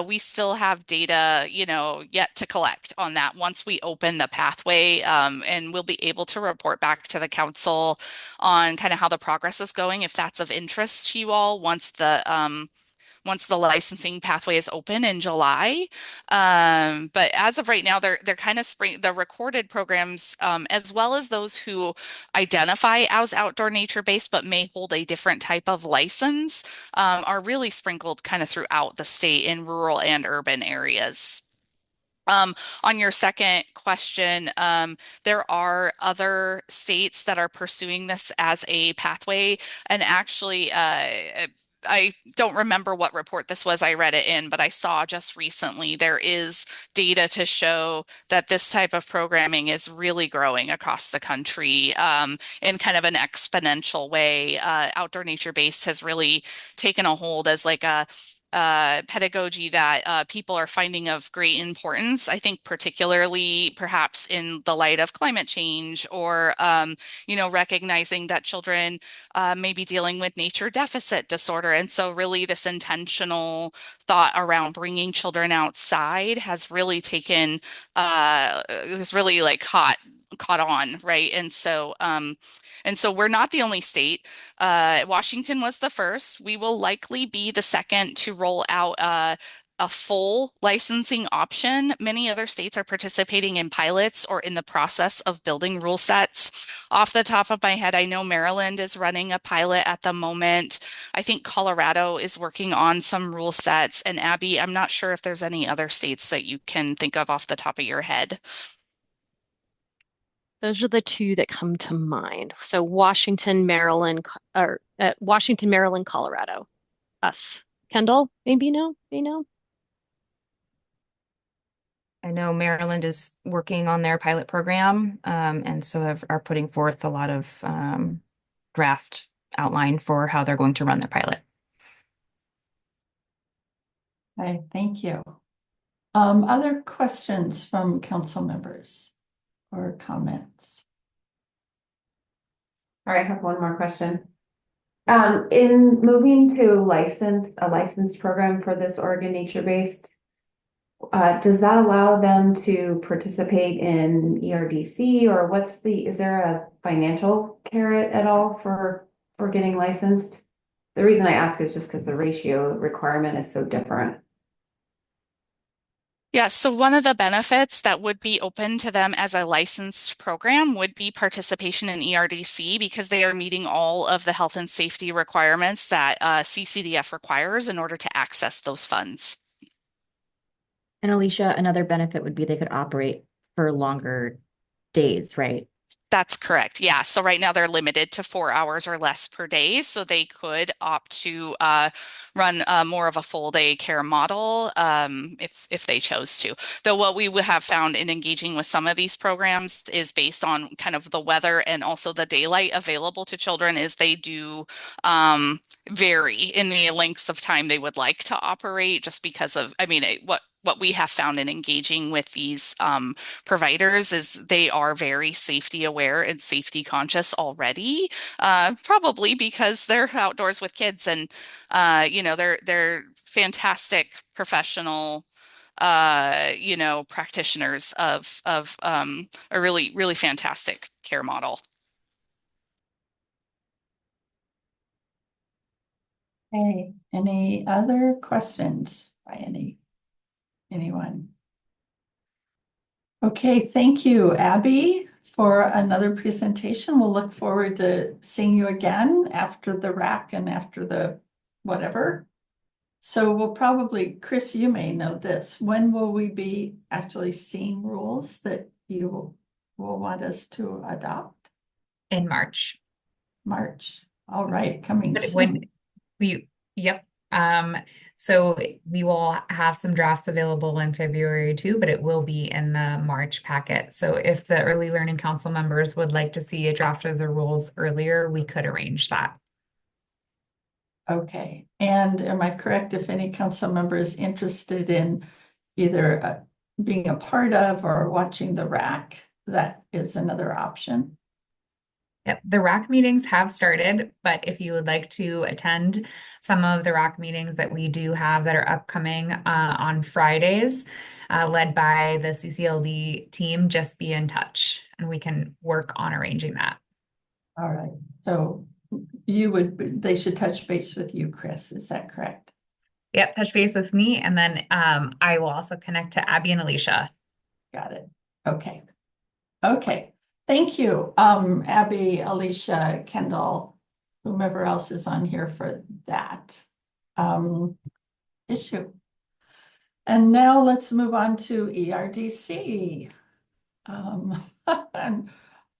We still have data, yet to collect on that once we open the pathway, and we'll be able to report back to the council on kind of how the progress is going, if that's of interest to you all once the licensing pathway is open in July. But as of right now, they're kind of the recorded programs, as well as those who identify as outdoor nature-based but may hold a different type of license, are really sprinkled kind of throughout the state in rural and urban areas. On your second question, there are other states that are pursuing this as a pathway, and actually, I don't remember what report this was I read it in, but I saw just recently there is data to show that this type of programming is really growing across the country, in kind of an exponential way. Outdoor nature-based has really taken a hold as like a pedagogy that people are finding of great importance. I think particularly perhaps in the light of climate change, or recognizing that children may be dealing with nature deficit disorder. And so really this intentional thought around bringing children outside has really taken, has really like caught on, right? And so we're not the only state. Washington was the first. We will likely be the second to roll out a full licensing option. Many other states are participating in pilots or in the process of building rule sets. Off the top of my head, I know Maryland is running a pilot at the moment. I think Colorado is working on some rule sets. And Abby, I'm not sure if there's any other states that you can think of off the top of your head. Those are the two that come to mind. So Washington, Maryland, Colorado. Us. Kendall, maybe no, may know. I know Maryland is working on their pilot program, and so are putting forth a lot of draft outline for how they're going to run their pilot. Okay, thank you. Other questions from council members or comments? All right, I have one more question. In moving to a licensed program for this Oregon nature-based, does that allow them to participate in ERDC, or is there a financial carrot at all for getting licensed? The reason I ask is just because the ratio requirement is so different. Yeah, so one of the benefits that would be open to them as a licensed program would be participation in ERDC, because they are meeting all of the health and safety requirements that CCDF requires in order to access those funds. And Alicia, another benefit would be they could operate for longer days, right? That's correct. Yeah. So right now they're limited to 4 hours or less per day. So they could opt to run more of a full day care model if they chose to. Though what we would have found in engaging with some of these programs is based on kind of the weather and also the daylight available to children, is they do vary in the lengths of time they would like to operate, just because of, what we have found in engaging with these providers is they are very safety aware and safety conscious already, probably because they're outdoors with kids, and they're fantastic professional practitioners of a really, really fantastic care model. Okay, any other questions by anyone? Okay, thank you, Abby, for another presentation. We'll look forward to seeing you again after the RAC and after the whatever. So we'll probably, Chris, you may know this. When will we be actually seeing rules that you will want us to adopt? In March. March. All right, coming But soon. Yep. So we will have some drafts available in February too, but it will be in the March packet. So if the Early Learning Council members would like to see a draft of the rules earlier, we could arrange that. Okay, and am I correct if any council member is interested in either being a part of or watching the RAC? That is another option. Yep, the RAC meetings have started, but if you would like to attend some of the RAC meetings that we do have that are upcoming on Fridays, led by the CCLD team, just be in touch and we can work on arranging that. All right. So they should touch base with you, Chris. Is that correct? Yep, touch base with me, and then I will also connect to Abby and Alicia. Got it. Okay. Okay. Thank you, Abby, Alicia, Kendall, whomever else is on here for that issue. And now let's move on to ERDC. And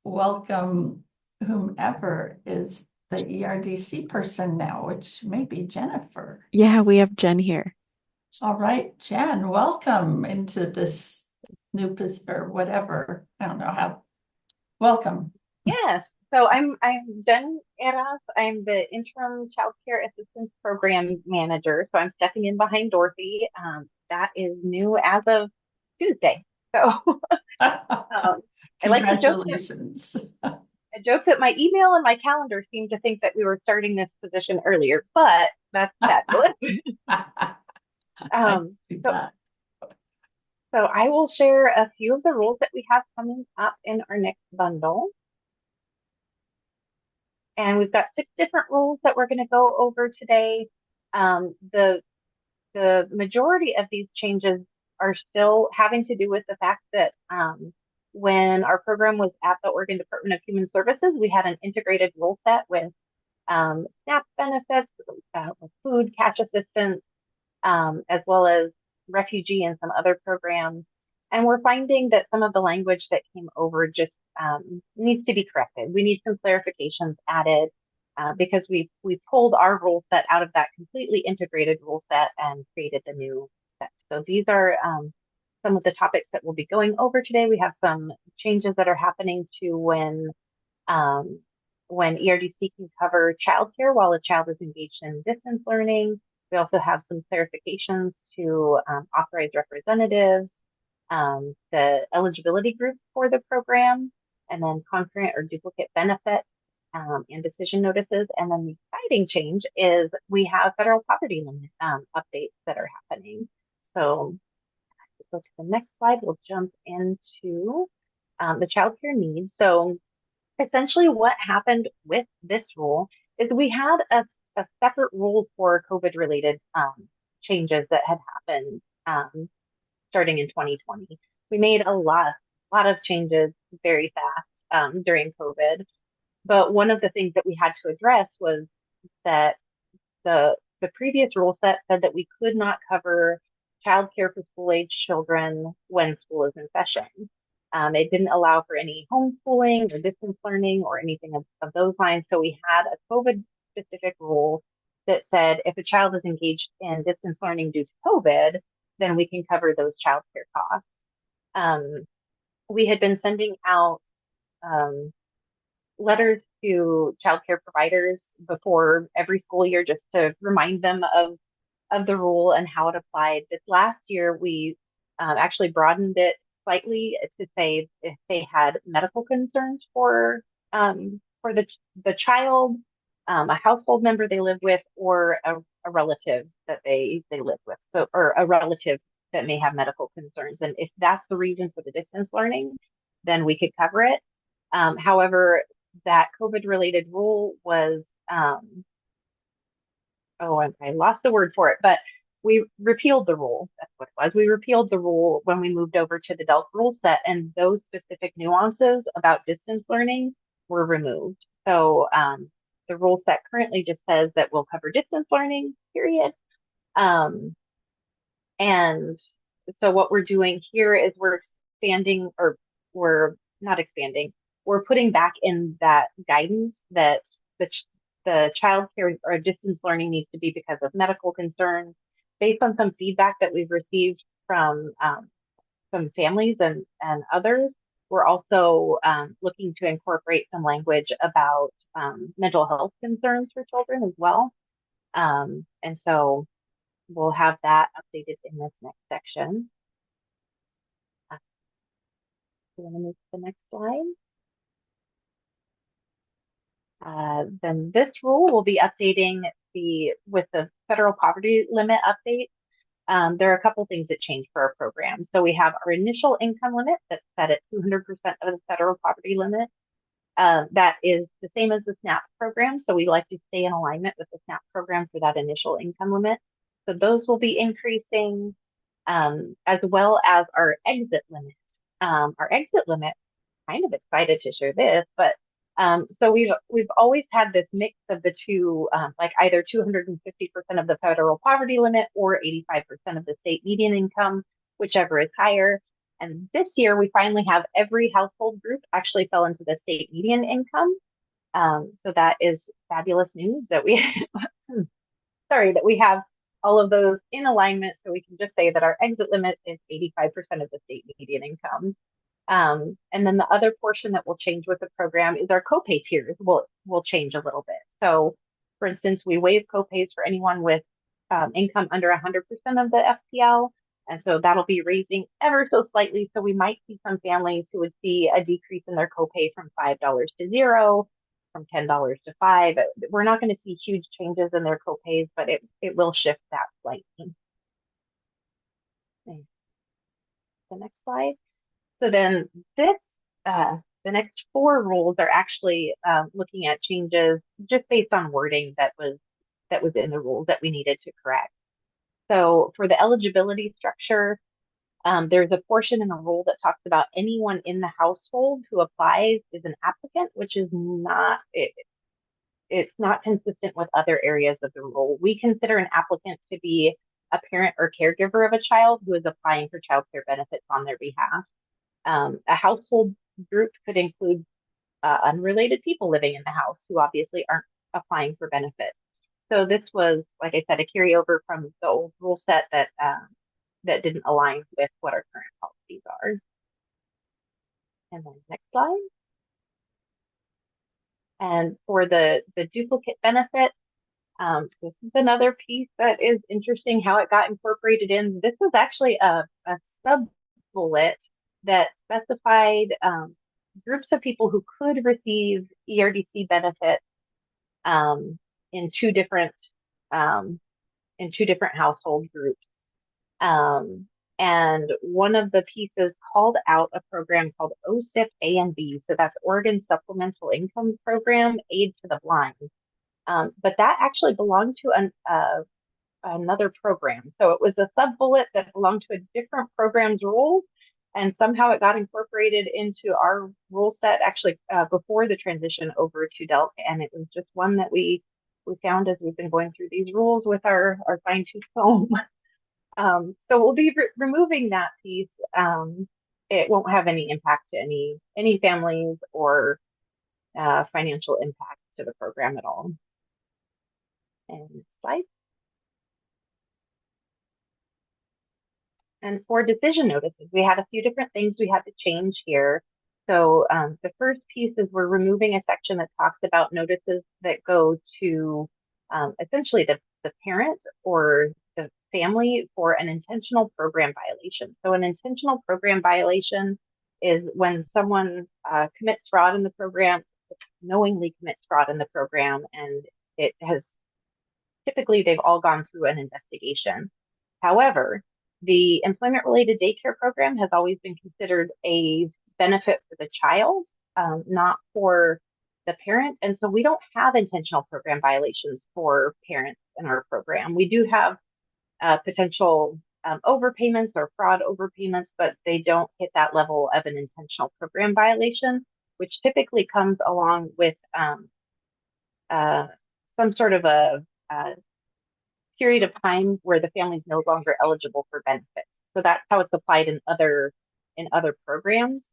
welcome whomever is the ERDC person now, which may be Jennifer. Yeah, we have Jen here. All right, Jen, welcome into this new position or whatever. I don't know how. Welcome. Yes. So I'm Jen Eras. I'm the interim child care assistance program manager. So I'm stepping in behind Dorothy. That is new as of Tuesday. So I like to joke Congratulations. I joke that my email and my calendar seem to think that we were starting this position earlier, but that's fabulous. So I will share a few of the rules that we have coming up in our next bundle. And we've got 6 different rules that we're going to go over today. The majority of these changes are still having to do with the fact that when our program was at the Oregon Department of Human Services, we had an integrated rule set with SNAP benefits, food, cash assistance, as well as refugee and some other programs. And we're finding that some of the language that came over just needs to be corrected. We need some clarifications added because we pulled our rule set out of that completely integrated rule set and created the new set. So these are some of the topics that we'll be going over today. We have some changes that are happening to when ERDC can cover childcare while a child is engaged in distance learning. We also have some clarifications to authorized representatives, the eligibility group for the program, and then concurrent or duplicate benefits and decision notices. And then the exciting change is we have federal poverty limit updates that are happening. So go to the next slide. We'll jump into the childcare needs. So essentially what happened with this rule is we had a separate rule for COVID-related changes that had happened starting in 2020. We made a lot of changes very fast during COVID. But one of the things that we had to address was that the previous rule set said that we could not cover childcare for school-age children when school is in session. It didn't allow for any homeschooling or distance learning or anything of those lines. So we had a COVID-specific rule that said if a child is engaged in distance learning due to COVID, then we can cover those childcare costs. We had been sending out letters to childcare providers before every school year just to remind them of the rule and how it applied. This last year, we actually broadened it slightly to say if they had medical concerns for the child, a household member they live with, or a relative that they live with, so or a relative that may have medical concerns. And if that's the reason for the distance learning, then we could cover it. However, that COVID-related rule was, I lost the word for it, but we repealed the rule. That's what it was. We repealed the rule when we moved over to the DELC rule set, and those specific nuances about distance learning were removed. So the rule set currently just says that we'll cover distance learning, period. And so what we're doing here is we're expanding, or we're not expanding, we're putting back in that guidance that the child care or distance learning needs to be because of medical concerns. Based on some feedback that we've received from some families and others, we're also looking to incorporate some language about mental health concerns for children as well. And so we'll have that updated in this next section. You want to move to the next slide? Then this rule will be updating with the federal poverty limit update. There are a couple things that change for our program. So we have our initial income limit that's set at 200% of the federal poverty limit. That is the same as the SNAP program. So we like to stay in alignment with the SNAP program for that initial income limit. So those will be increasing, as well as our exit limit. Our exit limit, kind of excited to share this, but so we've always had this mix of the two, like either 250% of the federal poverty limit or 85% of the state median income, whichever is higher. And this year we finally have every household group actually fell into the state median income. So that is fabulous news that we, sorry, that we have all of those in alignment. So we can just say that our exit limit is 85% of the state median income. And then the other portion that will change with the program is our copay tiers will change a little bit. So for instance, we waive copays for anyone with income under 100% of the FPL. And so that'll be raising ever so slightly. So we might see some families who would see a decrease in their copay from $5 to $0, from $10 to $5. We're not going to see huge changes in their copays, but it will shift that slightly. Okay. The next slide. So then this, the next 4 rules are actually looking at changes just based on wording that was in the rules that we needed to correct. So for the eligibility structure, there's a portion in the rule that talks about anyone in the household who applies is an applicant, which is not, it's not consistent with other areas of the rule. We consider an applicant to be a parent or caregiver of a child who is applying for child care benefits on their behalf. A household group could include unrelated people living in the house who obviously aren't applying for benefits. So this was, like I said, a carryover from the old rule set that that didn't align with what our current policies are. And then next slide. And for the duplicate benefit, this is another piece that is interesting how it got incorporated in. This was actually a sub-bullet that specified groups of people who could receive ERDC benefits in two different household groups. And one of the pieces called out a program called OSIP A and B. So that's Oregon Supplemental Income Program, Aid to the Blind. But that actually belonged to another program. So it was a sub-bullet that belonged to a different program's rule. And somehow it got incorporated into our rule set actually before the transition over to DELC. And it was just one that we found as we've been going through these rules with our fine-tooth comb. So we'll be removing that piece. It won't have any impact to any families or financial impact to the program at all. And next slide. And for decision notices, we had a few different things we had to change here. So the first piece is we're removing a section that talks about notices that go to essentially the parent or the family for an intentional program violation. So an intentional program violation is when someone commits fraud in the program, knowingly commits fraud in the program, and it has typically they've all gone through an investigation. However, the employment-related daycare program has always been considered a benefit for the child, not for the parent. And so we don't have intentional program violations for parents in our program. We do have potential overpayments or fraud overpayments, but they don't hit that level of an intentional program violation, which typically comes along with some sort of a period of time where the family is no longer eligible for benefits. So that's how it's applied in other programs.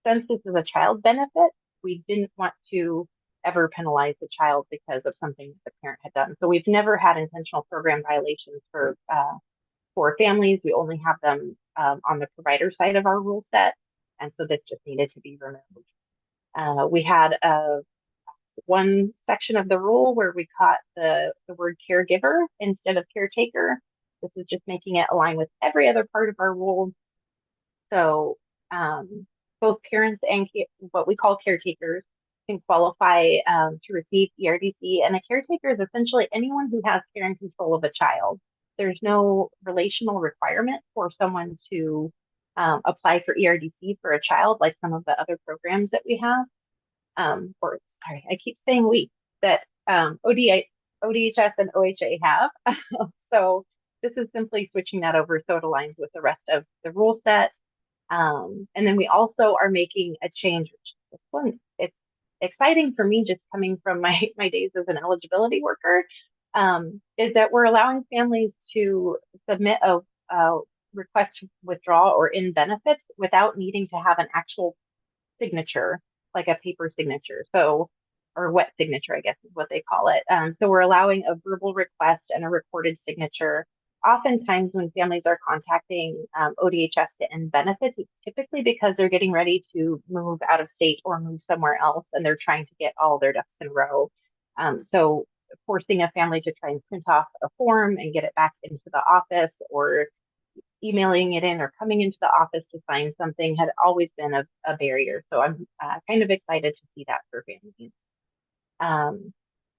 Since this is a child benefit, we didn't want to ever penalize the child because of something that the parent had done. So we've never had intentional program violations for families. We only have them on the provider side of our rule set. And so this just needed to be removed. We had one section of the rule where we caught the word caregiver instead of caretaker. This is just making it align with every other part of our rule. So both parents and what we call caretakers can qualify to receive ERDC, and a caretaker is essentially anyone who has care and control of a child. There's no relational requirement for someone to apply for ERDC for a child like some of the other programs that we have. Or sorry, I keep saying we, that ODHS and OHA have. So this is simply switching that over so it aligns with the rest of the rule set. And then we also are making a change, which this one, it's exciting for me just coming from my days as an eligibility worker, is that we're allowing families to submit a request to withdraw or end benefits without needing to have an actual signature, like a paper signature. So, or wet signature, I guess is what they call it. So we're allowing a verbal request and a recorded signature. Oftentimes when families are contacting ODHS to end benefits, it's typically because they're getting ready to move out of state or move somewhere else, and they're trying to get all their ducks in a row. So forcing a family to try and print off a form and get it back into the office, or emailing it in or coming into the office to sign something, had always been a barrier. So I'm kind of excited to see that for families.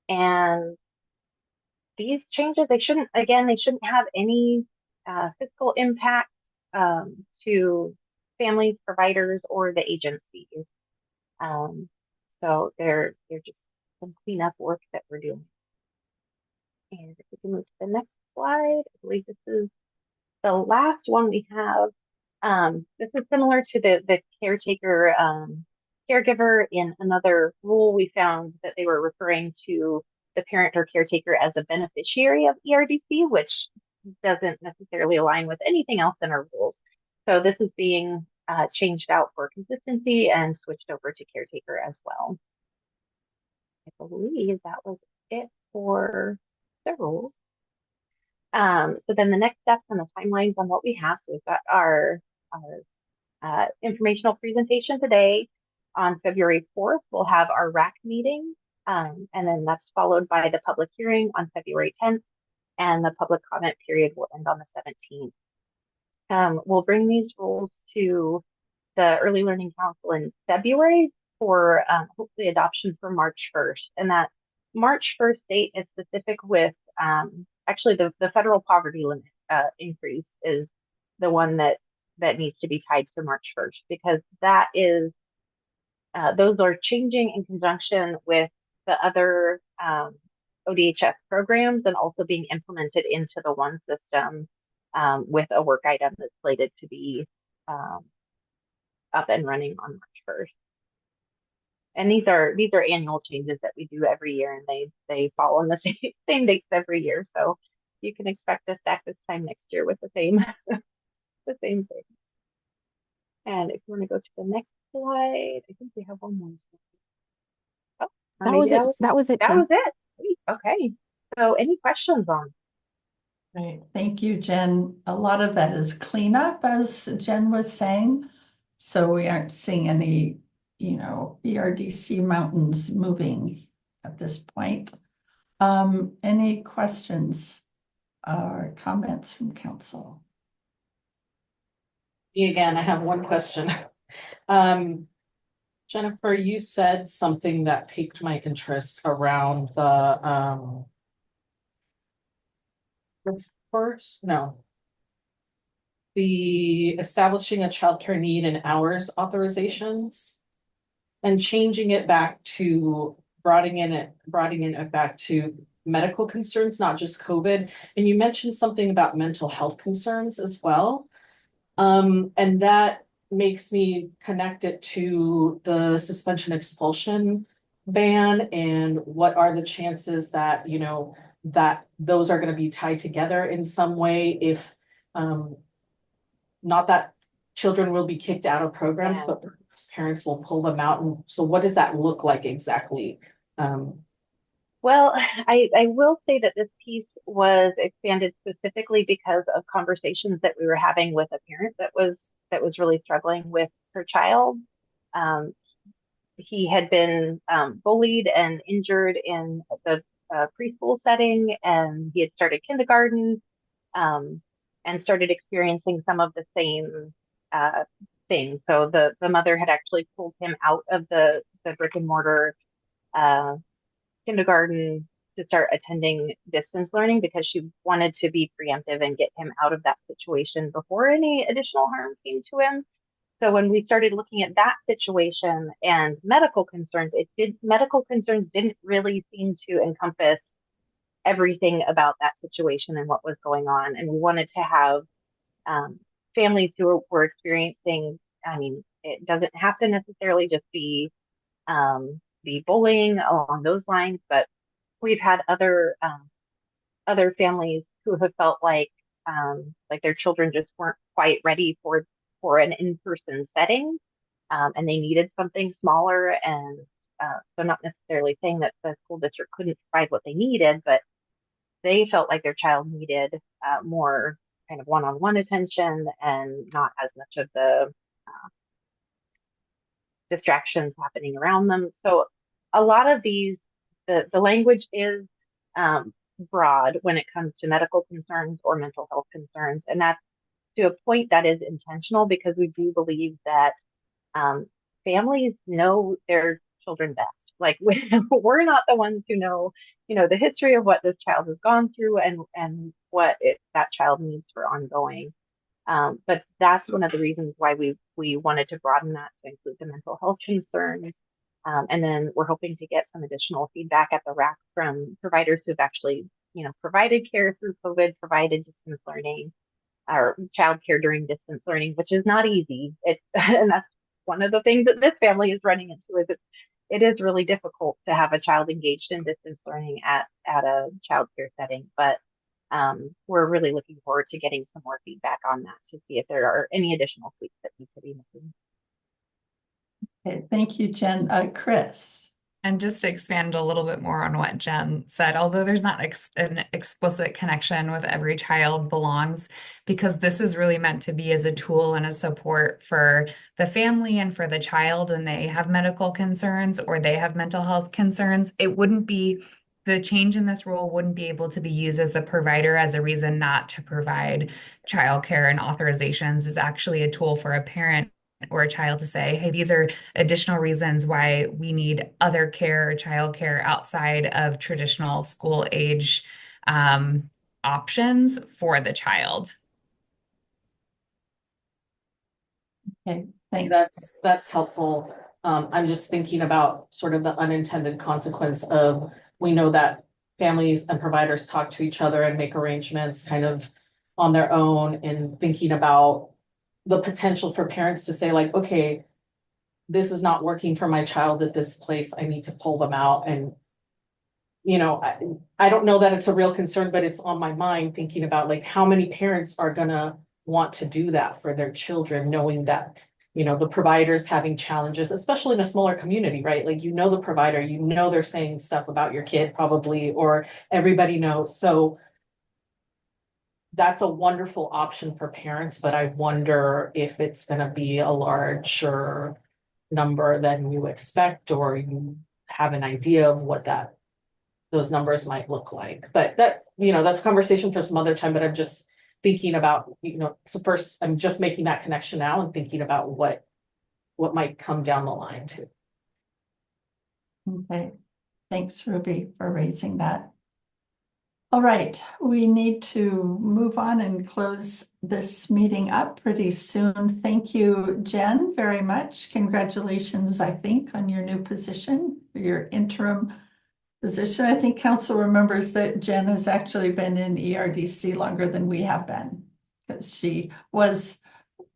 And these changes, they shouldn't have any fiscal impact to families, providers, or the agencies. So they're just some cleanup work that we're doing. And if we can move to the next slide, I believe this is the last one we have. This is similar to the caretaker caregiver. In another rule, we found that they were referring to the parent or caretaker as a beneficiary of ERDC, which doesn't necessarily align with anything else in our rules. So this is being changed out for consistency and switched over to caretaker as well. I believe that was it for the rules. So then the next steps and the timelines on what we have. So we've got our informational presentation today. On February 4th, we'll have our RAC meeting, and then that's followed by the public hearing on February 10th, and the public comment period will end on the 17th. We'll bring these rules to the Early Learning Council in February for hopefully adoption for March 1st. And that March 1st date is specific with actually the federal poverty limit increase is the one that needs to be tied to March 1st, because that is those are changing in conjunction with the other ODHS programs, and also being implemented into the one system with a work item that's slated to be up and running on March 1st. And these are annual changes that we do every year, and they fall on the same dates every year. So you can expect us back this time next year with the same the same thing. And if you want to go to the next slide, I think we have one more slide. Oh, That was it. That was it, That Jen. was it. Sweet. Okay. So any questions on? Right. Thank you, Jen. A lot of that is cleanup, as Jen was saying. So we aren't seeing any, ERDC mountains moving at this point. Any questions or comments from council? Again, I have one question. Jennifer, you said something that piqued my interest around the establishing a childcare need and hours authorizations, and changing it back to broadening it back to medical concerns, not just COVID. And you mentioned something about mental health concerns as well. And that makes me connect it to the suspension expulsion ban, and what are the chances that, that those are going to be tied together in some way, if not that children will be kicked out of programs, but parents will pull them out. And so what does that look like exactly? Well, I will say that this piece was expanded specifically because of conversations that we were having with a parent that was really struggling with her child. He had been bullied and injured in the preschool setting, and he had started kindergarten and started experiencing some of the same thing. So the mother had actually pulled him out of the brick and mortar kindergarten to start attending distance learning because she wanted to be preemptive and get him out of that situation before any additional harm came to him. So when we started looking at that situation and medical concerns, medical concerns didn't really seem to encompass everything about that situation and what was going on. And we wanted to have families who were experiencing, I mean, it doesn't have to necessarily just be bullying along those lines, but we've had other families who have felt like their children just weren't quite ready for an in-person setting, and they needed something smaller. And so not necessarily saying that the school district couldn't provide what they needed, but they felt like their child needed more kind of one-on-one attention and not as much of the distractions happening around them. So a lot of these, the language is broad when it comes to medical concerns or mental health concerns. And that's to a point that is intentional because we do believe that families know their children best. Like we're not the ones who know, the history of what this child has gone through and what that child needs for ongoing. But that's one of the reasons why we wanted to broaden that to include the mental health concerns. And then we're hoping to get some additional feedback at the RAC from providers who've actually, provided care through COVID, provided distance learning or childcare during distance learning, which is not easy. And that's one of the things that this family is running into is it is really difficult to have a child engaged in distance learning at a childcare setting. But we're really looking forward to getting some more feedback on that to see if there are any additional tweaks that need to be made. Okay, thank you, Jen. Chris. And just to expand a little bit more on what Jen said, although there's not an explicit connection with every child belongs, because this is really meant to be as a tool and a support for the family and for the child when they have medical concerns or they have mental health concerns. The change in this rule wouldn't be able to be used as a provider as a reason not to provide childcare, and authorizations is actually a tool for a parent or a child to say, hey, these are additional reasons why we need other care or childcare outside of traditional school age options for the child. Okay, thanks. That's helpful. I'm just thinking about sort of the unintended consequence of, we know that families and providers talk to each other and make arrangements kind of on their own, and thinking about the potential for parents to say like, okay, this is not working for my child at this place, I need to pull them out. And, I don't know that it's a real concern, but it's on my mind thinking about like how many parents are gonna want to do that for their children, knowing that, the provider's having challenges, especially in a smaller community, right? Like, the provider, they're saying stuff about your kid probably, or everybody knows. So that's a wonderful option for parents, but I wonder if it's going to be a larger number than you expect, or you have an idea of what those numbers might look like. But that's a conversation for some other time, but I'm just thinking about, so first I'm just making that connection now and thinking about what might come down the line too. Okay, thanks, Ruby, for raising that. All right, we need to move on and close this meeting up pretty soon. Thank you, Jen, very much. Congratulations, I think, on your new position, your interim position. I think council remembers that Jen has actually been in ERDC longer than we have been, because she was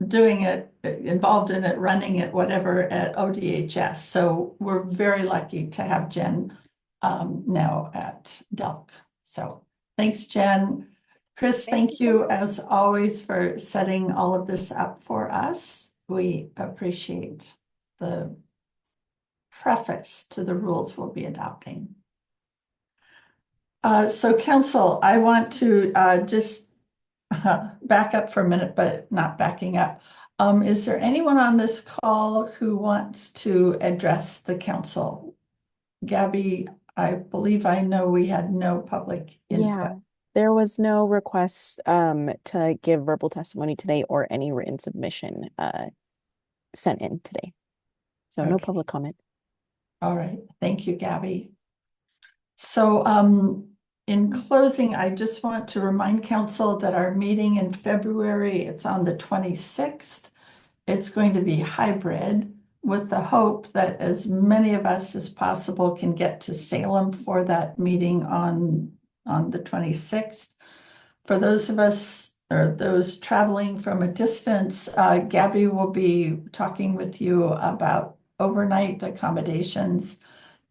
doing it, involved in it, running it, whatever, at ODHS. So we're very lucky to have Jen now at DELC. So thanks, Jen. Chris, thank you as always for setting all of this up for us. We appreciate the preface to the rules we'll be adopting. So council, I want to just back up for a minute, but not backing up. Is there anyone on this call who wants to address the council? Gabby, I believe I know we had no public input. Yeah, there was no request to give verbal testimony today or any written submission sent in today. So no Okay. public comment. All right, thank you, Gabby. So in closing, I just want to remind council that our meeting in February, it's on the 26th. It's going to be hybrid with the hope that as many of us as possible can get to Salem for that meeting on the 26th. For those of us or those traveling from a distance, Gabby will be talking with you about overnight accommodations.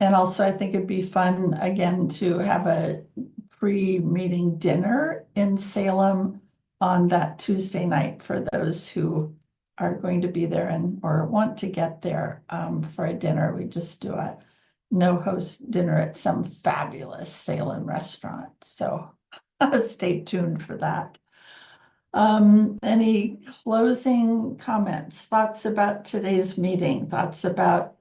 And also, I think it'd be fun again to have a pre-meeting dinner in Salem on that Tuesday night for those who are going to be there and or want to get there for a dinner. We just do a no-host dinner at some fabulous Salem restaurant. So stay tuned for that. Any closing comments, thoughts about today's meeting, thoughts about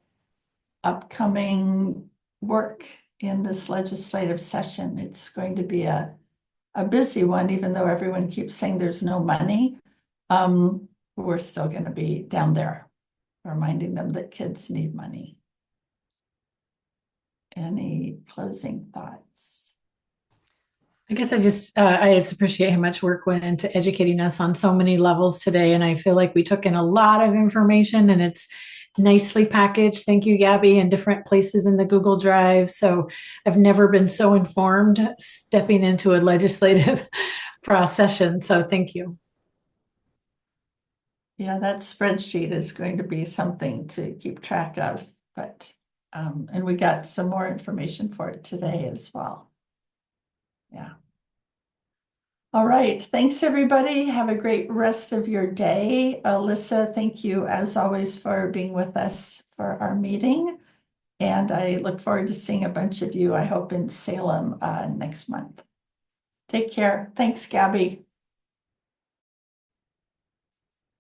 upcoming work in this legislative session? It's going to be a busy one, even though everyone keeps saying there's no money. We're still going to be down there reminding them that kids need money. Any closing thoughts? I guess I just appreciate how much work went into educating us on so many levels today. And I feel like we took in a lot of information and it's nicely packaged. Thank you, Gabby, in different places in the Google Drive. So I've never been so informed stepping into a legislative procession. So thank you. Yeah, that spreadsheet is going to be something to keep track of, but and we got some more information for it today as well. Yeah. All right. Thanks, everybody. Have a great rest of your day. Alyssa, thank you as always for being with us for our meeting. And I look forward to seeing a bunch of you, I hope, in Salem next month. Take care. Thanks, Gabby.